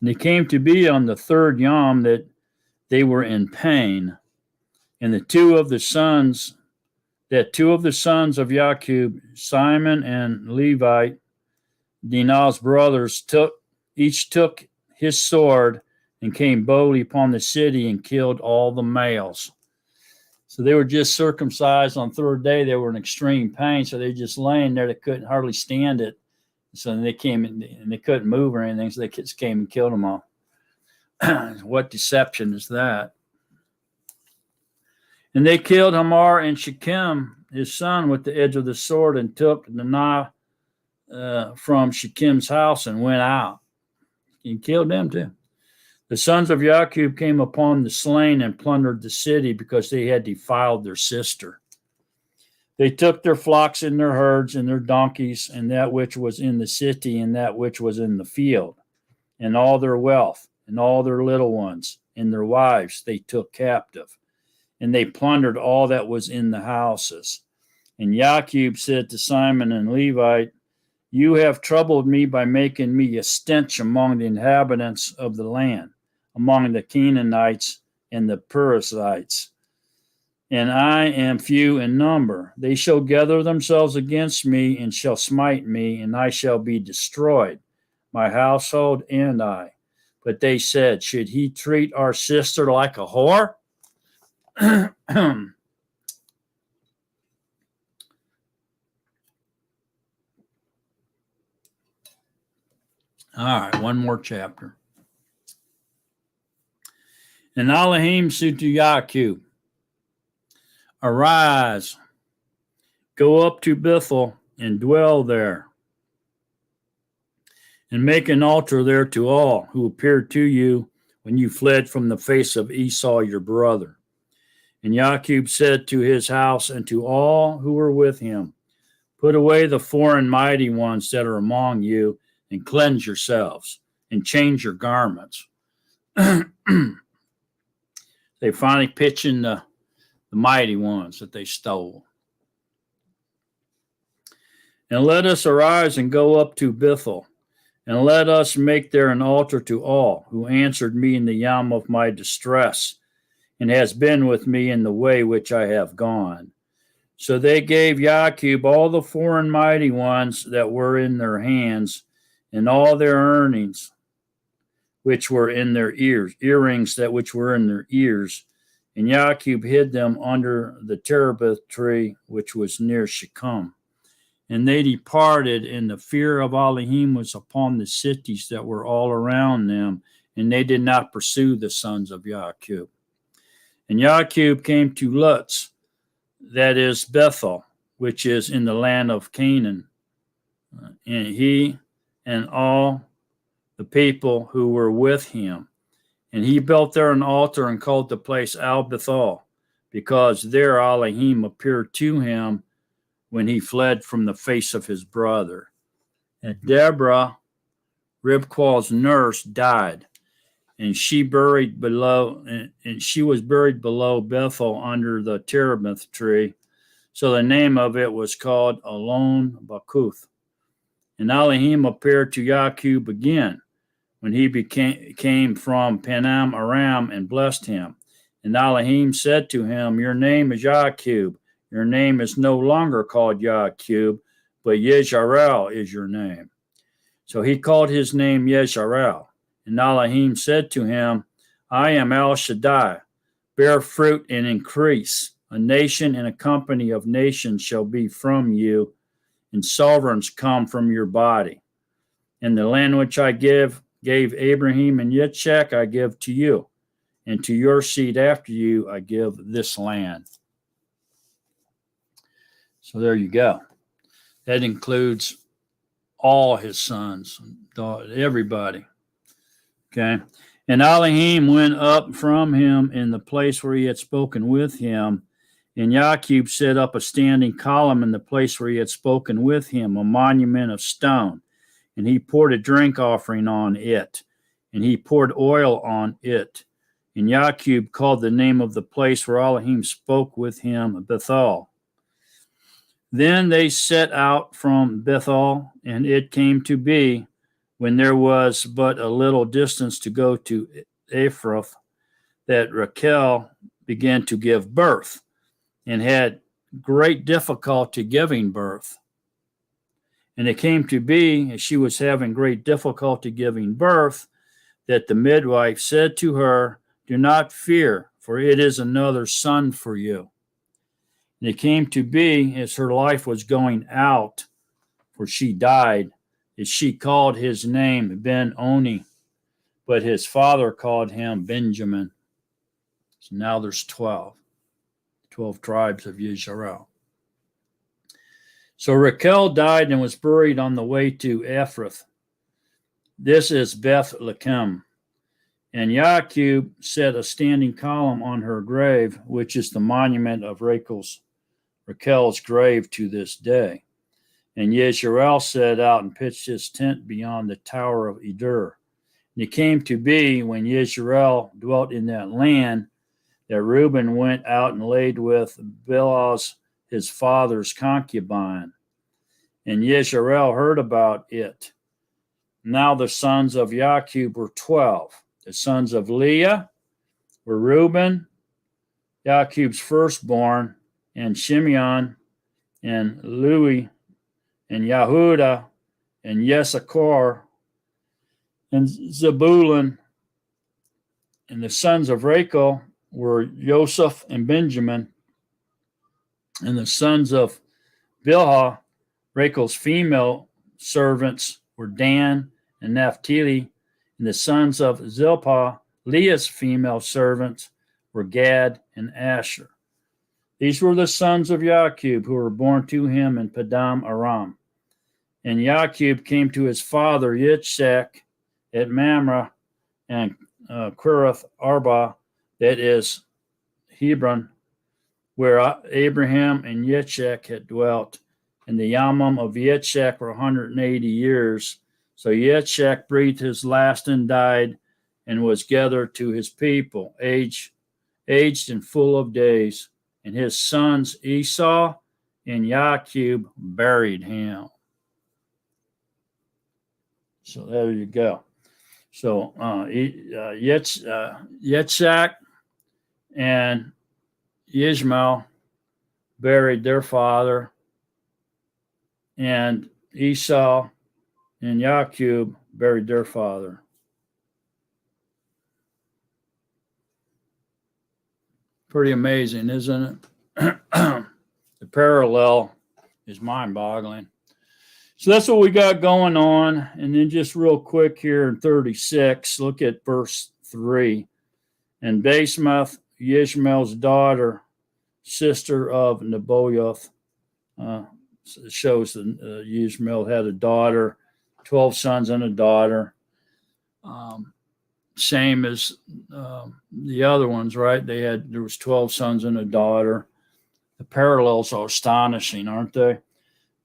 And it came to be on the third yom that they were in pain. And two of the sons of YaAqob, Simon and Levite, Dinah's brothers, each took his sword and came boldly upon the city and killed all the males. So they were just circumcised on the third day. They were in extreme pain, so they were just laying there. They couldn't hardly stand it. So they came in, and they couldn't move or anything, so they just came and killed them all. What deception is that? And they killed Hamor and Shechem, his son, with the edge of the sword, and took Dinah from Shechem's house and went out. He killed them too. The sons of YaAqob came upon the slain and plundered the city, because they had defiled their sister. They took their flocks and their herds and their donkeys, and that which was in the city and that which was in the field, and all their wealth and all their little ones and their wives they took captive. and they plundered all that was in the houses. And YaAqob said to Simon and Levite, you have troubled me by making me a stench among the inhabitants of the land, among the Canaanites and the Perizzites. And I am few in number. They shall gather themselves against me and shall smite me, and I shall be destroyed, my household and I. But they said, should he treat our sister like a whore? All right, one more chapter. And Elohim said to YaAqob, arise, go up to Bethel and dwell there, and make an altar there to all who appeared to you when you fled from the face of Esau your brother. And YaAqob said to his house and to all who were with him, put away the foreign mighty ones that are among you, and cleanse yourselves, and change your garments. They finally pitching the mighty ones that they stole. And let us arise and go up to Bethel, and let us make there an altar to all who answered me in the yam of my distress, and has been with me in the way which I have gone. So they gave YaAqob all the foreign mighty ones that were in their hands, and all their earnings which were in their earrings that which were in their ears. And YaAqob hid them under the terebinth tree which was near Shechem. And they departed, and the fear of Elohim was upon the cities that were all around them, and they did not pursue the sons of YaAqob. And YaAqob came to Luz, that is Bethel, which is in the land of Canaan, and he and all the people who were with him. And he built there an altar and called the place Al Bethel, because there Elohim appeared to him when he fled from the face of his brother. And Deborah, Ribqual's nurse, died, and she was buried below Bethel under the terebinth tree. So the name of it was called Alon Bakuth. And Elohim appeared to YaAqob again when he came from Panam Aram and blessed him. And Elohim said to him, your name is YaAqob. Your name is no longer called YaAqob, but Yisharal is your name. So he called his name Yisharal. And Elohim said to him, I am El Shaddai. Bear fruit and increase. A nation and a company of nations shall be from you, and sovereigns come from your body. And the land which I gave Abraham and Yitzchak I give to you, and to your seed after you I give this land. So there you go. That includes all his sons, everybody. Okay. And Elohim went up from him in the place where he had spoken with him. And YaAqob set up a standing column in the place where he had spoken with him, a monument of stone. And he poured a drink offering on it, and he poured oil on it. And YaAqob called the name of the place where Elohim spoke with him Bethel. Then they set out from Bethel, and it came to be, when there was but a little distance to go to Ephrath, that Rachel began to give birth, and had great difficulty giving birth. And it came to be, as she was having great difficulty giving birth, that the midwife said to her, do not fear, for it is another son for you. And it came to be, as her life was going out, for she died, that she called his name Ben-Oni, but his father called him Benjamin. So now there's 12 tribes of Yisharal. So Rachel died and was buried on the way to Ephrath. This is Bethlehem. And YaAqob set a standing column on her grave, which is the monument of Rachel's grave to this day. And Yisharal set out and pitched his tent beyond the tower of Edur. And it came to be, when Yisharal dwelt in that land, that Reuben went out and laid with Bilhah's his father's concubine. And Yisharal heard about it. Now the sons of YaAqob were 12. The sons of Leah were Reuben, YaAqob's firstborn, and Shimeon, and Lewi, and Yehuda, and Yissakhar, and Zebulun. And the sons of Rachel were Joseph and Benjamin. And the sons of Bilhah, Rachel's female servants, were Dan and Naphtali. And the sons of Zilpah, Leah's female servants, were Gad and Asher. These were the sons of YaAqob who were born to him in Padam Aram. And YaAqob came to his father Yitzchak at Mamre and Kiriath Arba, that is Hebron, where Abraham and Yitzchak had dwelt. And the Yamim of Yitzchak were 180 years. So Yitzchak breathed his last and died, and was gathered to his people, aged and full of days. And his sons Esau and YaAqob buried him. So there you go. So Yitzchak and Yishmaal buried their father, and Esau and YaAqob buried their father. Pretty amazing, isn't it? The parallel is mind-boggling. So that's what we got going on. And then just real quick here in 36, look at verse 3. And Basemath, Yishmael's daughter, sister of Nebaioth, shows that Yishmael had a daughter, 12 sons and a daughter. Same as the other ones, right? There was 12 sons and a daughter. The parallels are astonishing, aren't they? And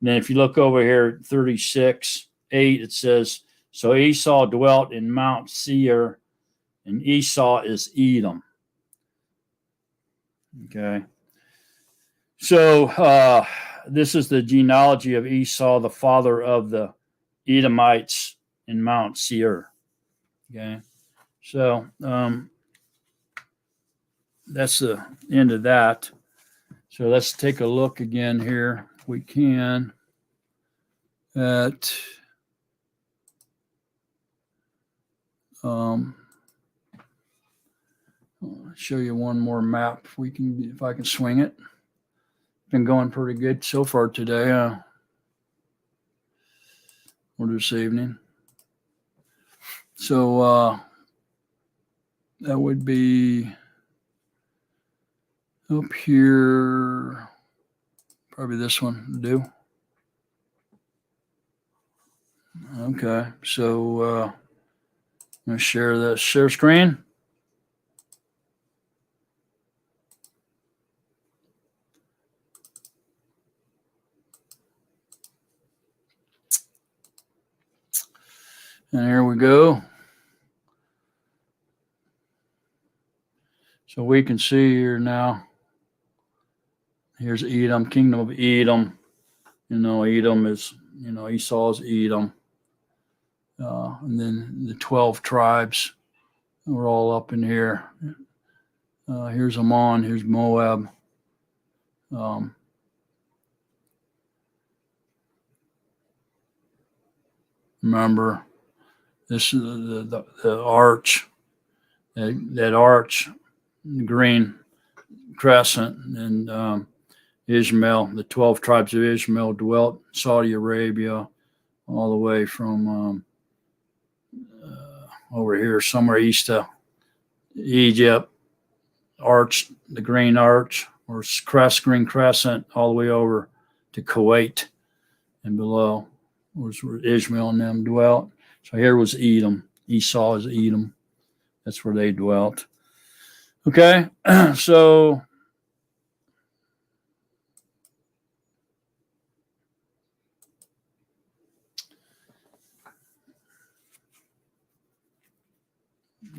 then if you look over here at 36:8, it says, so Esau dwelt in Mount Seir, and Esau is Edom. Okay. So this is the genealogy of Esau, the father of the Edomites in Mount Seir. Okay. So that's the end of that. So let's take a look again here, if we can, at I'll show you one more map if I can swing it. Been going pretty good so far today, or this evening. So that would be up here, probably this one to do. Okay, so I'm going to share the share screen. And here we go. So we can see here now. Here's Edom, kingdom of Edom. Edom is, Esau's Edom. And then the 12 tribes are all up in here. Here's Ammon, here's Moab. Remember, this is the arch, that arch, green crescent, and Ishmael, the 12 tribes of Ishmael dwelt in Saudi Arabia, all the way from over here, somewhere east of Egypt, arch, the green arch, or green crescent, all the way over to Kuwait and below was where Ishmael and them dwelt. So here was Edom. Esau is Edom. That's where they dwelt. Okay, so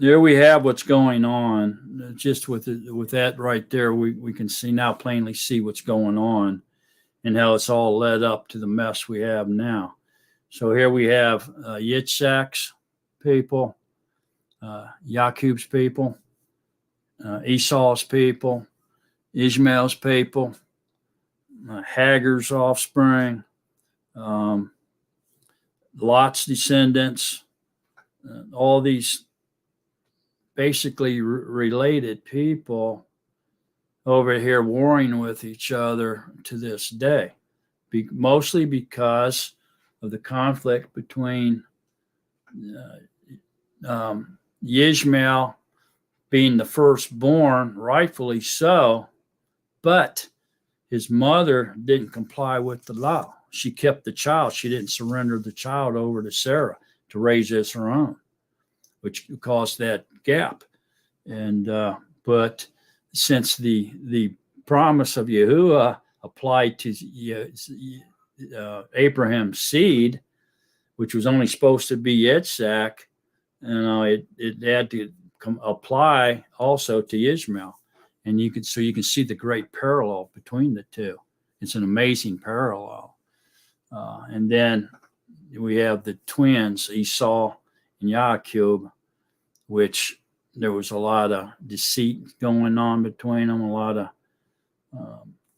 there we have what's going on. Just with that right there, we can see now, plainly see what's going on and how it's all led up to the mess we have now. So here we have Yitzhak's people, Yaqob's people, Esau's people, Ishmael's people, Hagar's offspring, Lot's descendants, all these basically related people over here warring with each other to this day, mostly because of the conflict between Yishmaal being the firstborn, rightfully so, but his mother didn't comply with the law. She kept the child. She didn't surrender the child over to Sarah to raise as her own, which caused that gap. And but since the promise of Yahuwah applied to Abraham's seed, which was only supposed to be Yitzhak, it had to apply also to Ishmael. And you can see the great parallel between the two. It's an amazing parallel. And then we have the twins, Esau and YaAqob, which there was a lot of deceit going on between them, a lot of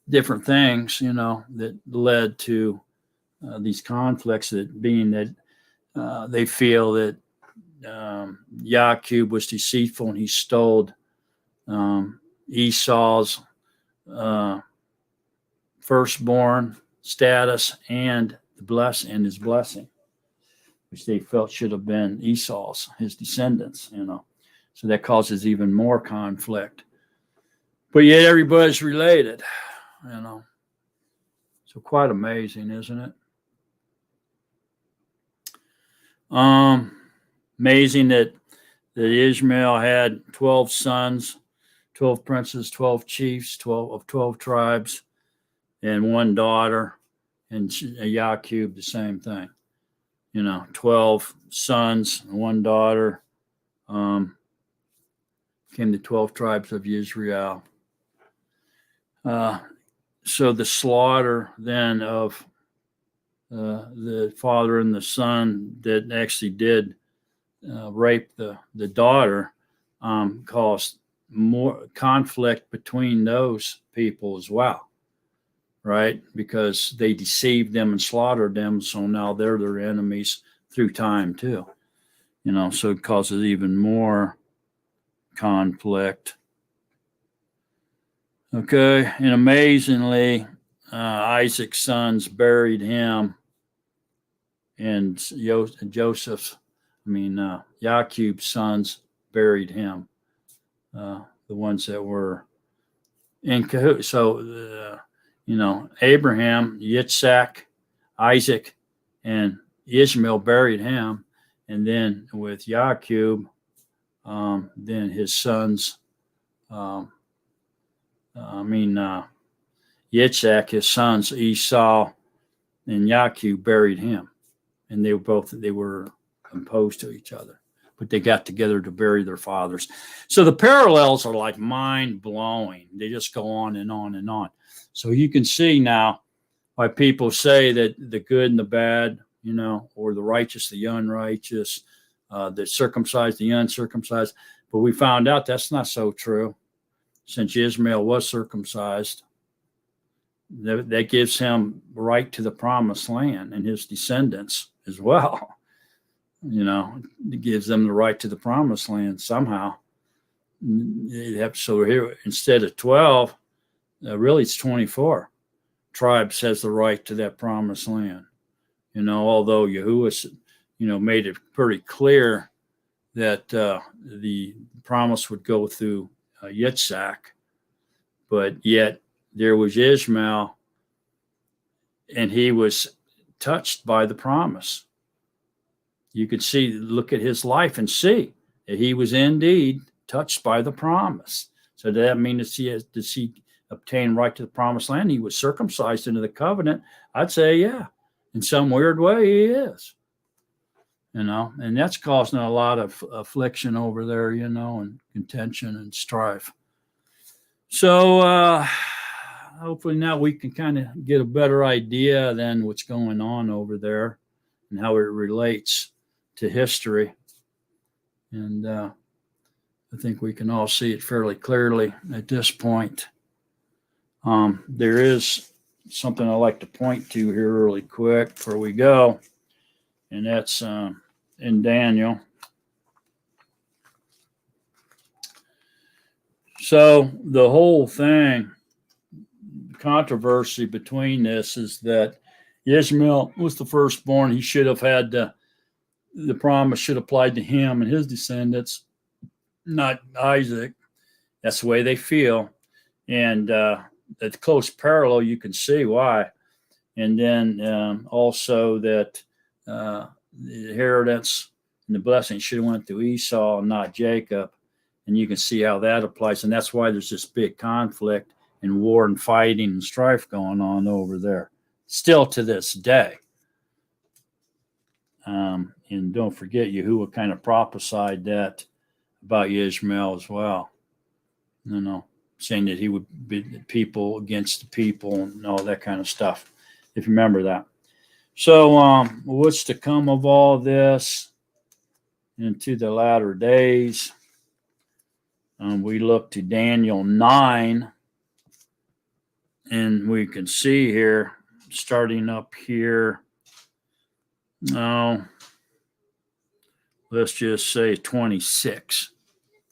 different things, that led to these conflicts. That being that they feel that YaAqob was deceitful and he stole Esau's firstborn status and his blessing, which they felt should have been Esau's, his descendants, So that causes even more conflict. But yet everybody's related, So quite amazing, isn't it? Amazing that Ishmael had 12 sons, 12 princes, 12 chiefs, 12 tribes, and one daughter, and YaAqob the same thing. 12 sons and one daughter. Came the 12 tribes of Yisrael. So the slaughter then of the father and the son that actually did rape the daughter caused more conflict between those people as well, right? Because they deceived them and slaughtered them, so now they're their enemies through time too. So it causes even more conflict. Okay, and amazingly, Isaac's sons buried him, and YaAqob's sons buried him. The ones that were in cahoots. So, Abraham, Yitzhak, Isaac, and Ishmael buried him, and then with YaAqob, then his sons. Yitzhak, his sons Esau and YaAqob buried him, and they were opposed to each other, but they got together to bury their fathers. So the parallels are like mind blowing. They just go on and on and on. So you can see now why people say that the good and the bad, or the righteous, the unrighteous, the circumcised, the uncircumcised. But we found out that's not so true. Since Ishmael was circumcised, that gives him right to the promised land and his descendants as well. It gives them the right to the promised land somehow. So here, instead of 12, really it's 24 tribes has the right to that promised land. Although Yahuwah, made it pretty clear that the promise would go through Yitzhak, but yet there was Ishmael, and he was touched by the promise. You could look at his life and see that he was indeed touched by the promise. So does that mean does he obtain right to the promised land? He was circumcised into the covenant. I'd say, yeah, in some weird way he is. and that's causing a lot of affliction over there, and contention and strife. So hopefully now we can kind of get a better idea than what's going on over there and how it relates to history. And I think we can all see it fairly clearly at this point. There is something I like to point to here really quick before we go, and that's in Daniel. So the whole thing, controversy between this is that Yishmaal was the firstborn. He should have had the promise should apply to him and his descendants, not Isaac. That's the way they feel. And at close parallel, you can see why. And then also that the inheritance and the blessing should have went to Esau and not Jacob. And you can see how that applies. And that's why there's this big conflict and war and fighting and strife going on over there, still to this day. And don't forget, Yahuwah kind of prophesied that about Yishmael as well. Saying that he would be the people against the people and all that kind of stuff, if you remember that. So what's to come of all this into the latter days? We look to Daniel 9, and we can see here, starting up here, let's just say 26,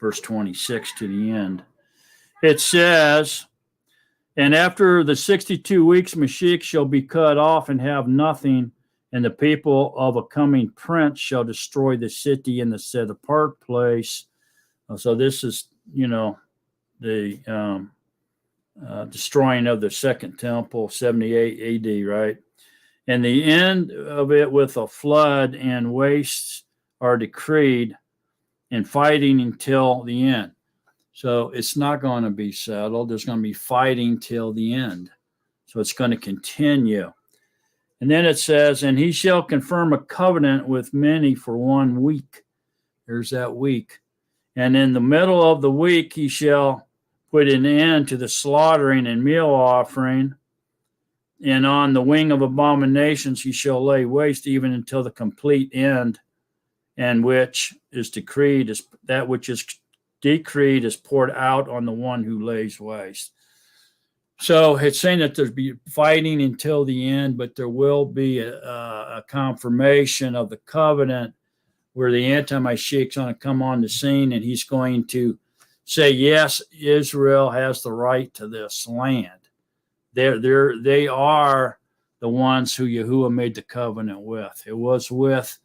verse 26 to the end. It says, and after the 62 weeks, Mashiach shall be cut off and have nothing, and the people of a coming prince shall destroy the city in the set apart place. So this is, the destroying of the second temple, 78 AD, right? And the end of it with a flood and wastes are decreed, and fighting until the end. So it's not going to be settled. There's going to be fighting till the end. So it's going to continue. And then it says, and he shall confirm a covenant with many for 1 week. There's that week. And in the middle of the week, he shall put an end to the slaughtering and meal offering. And on the wing of abominations, he shall lay waste even until the complete end. And which is decreed, is that which is decreed is poured out on the one who lays waste. So it's saying that there'll be fighting until the end, but there will be a confirmation of the covenant where the anti-Mashiach's going to come on the scene, and he's going to say, yes, Israel has the right to this land. They are the ones who Yahuwah made the covenant with. It was with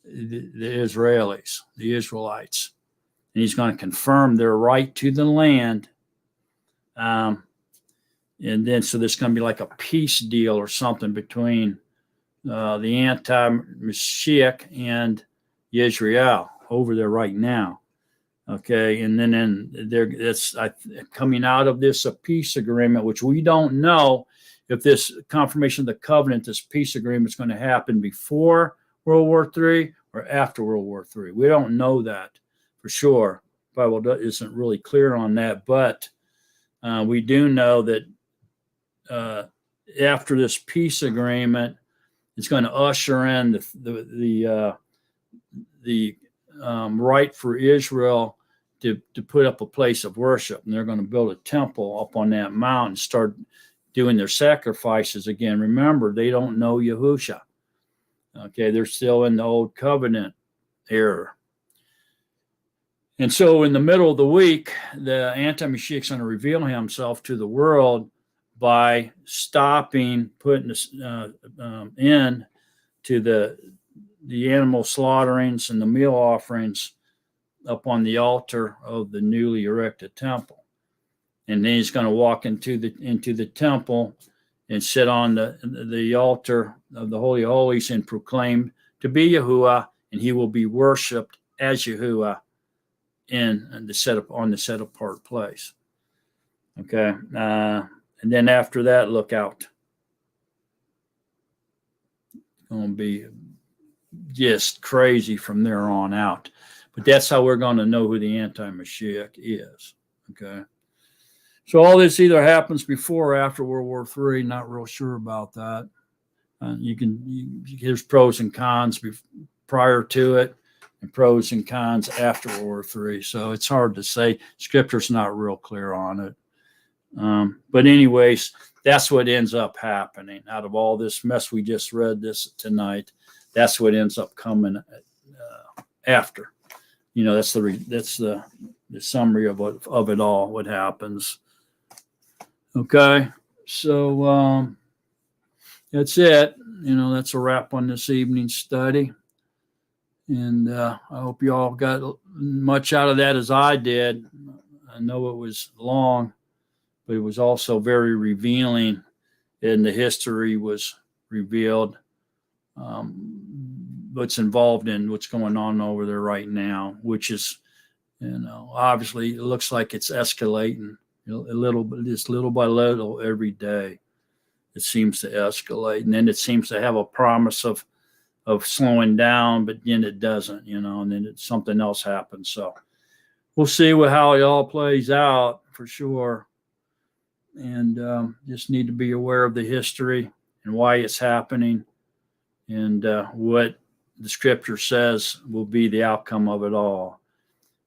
the Israelis, the Israelites. And he's going to confirm their right to the land. And then, so there's going to be like a peace deal or something between the anti-Mashiach and Yisrael over there right now. Okay, and then that's coming out of this a peace agreement, which we don't know if this confirmation of the covenant, this peace agreement, is going to happen before World War III or after World War III. We don't know that for sure. The Bible isn't really clear on that, but we do know that after this peace agreement, it's going to usher in the right for Israel to put up a place of worship, and they're going to build a temple up on that mountain, start doing their sacrifices again. Remember, they don't know Yahusha. Okay, they're still in the old covenant era. And so in the middle of the week, the anti-Mashiach is going to reveal himself to the world by stopping, putting this end to the animal slaughterings and the meal offerings up on the altar of the newly erected temple. And then he's going to walk into the temple and sit on the altar of the Holy of Holies and proclaim to be Yahuwah, and he will be worshipped as Yahuwah on the set apart place. Okay, and then after that, look out. It's going to be just crazy from there on out. But that's how we're going to know who the anti-Mashiach is. Okay. So all this either happens before or after World War III. Not real sure about that. There's pros and cons prior to it, and pros and cons after World War III. So it's hard to say. Scripture's not real clear on it. But anyways, that's what ends up happening out of all this mess we just read this tonight. That's what ends up coming after. That's the summary of it all. What happens? Okay, so that's it. That's a wrap on this evening's study. And I hope you all got much out of that as I did. I know it was long, but it was also very revealing, and the history was revealed. What's involved in what's going on over there right now, which is, obviously it looks like it's escalating a little bit, just little by little every day. It seems to escalate, and then it seems to have a promise of slowing down, but then it doesn't, and then something else happens. So we'll see how it all plays out for sure. And just need to be aware of the history and why it's happening, and what the scripture says will be the outcome of it all.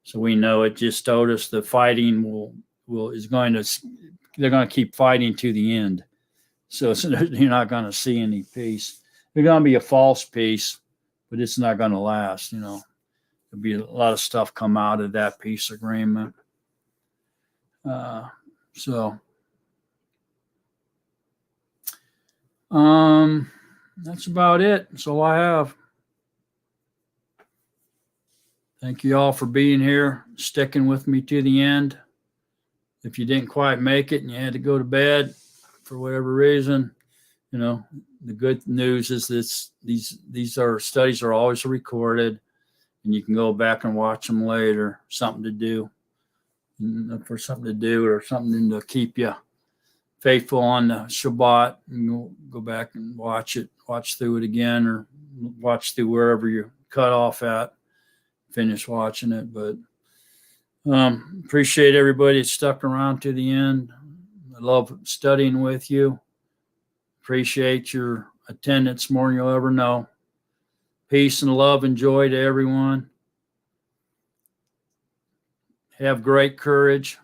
So we know it just told us the fighting they're going to keep fighting to the end. So you're not going to see any peace. There's going to be a false peace, but it's not going to last. There'll be a lot of stuff come out of that peace agreement. So that's about it. That's all I have. Thank you all for being here, sticking with me to the end. If you didn't quite make it and you had to go to bed for whatever reason, the good news is that these studies are always recorded, and you can go back and watch them later. Something to do, or something to keep you faithful on the Shabbat, and go back and watch through it again, or watch through wherever you cut off at. Finish watching it, but appreciate everybody that stuck around to the end. I love studying with you. Appreciate your attendance more than you'll ever know. Peace and love and joy to everyone. Have great courage.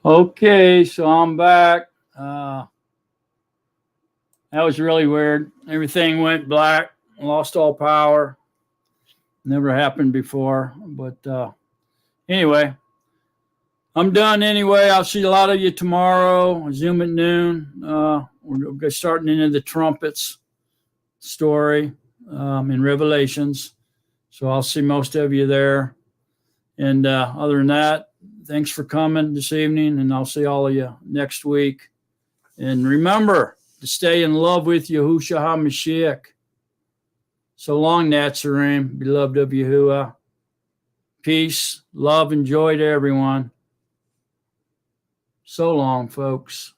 Okay, so I'm back. That was really weird. Everything went black, lost all power. Never happened before. But anyway, I'm done anyway. I'll see a lot of you tomorrow. Zoom at noon. We're starting into the trumpets story in Revelations. So I'll see most of you there. And other than that, thanks for coming this evening, and I'll see all of you next week. And remember to stay in love with Yahushua HaMashiach. So long, Nazarene, beloved of Yahuwah. Peace, love, and joy to everyone. So long, folks.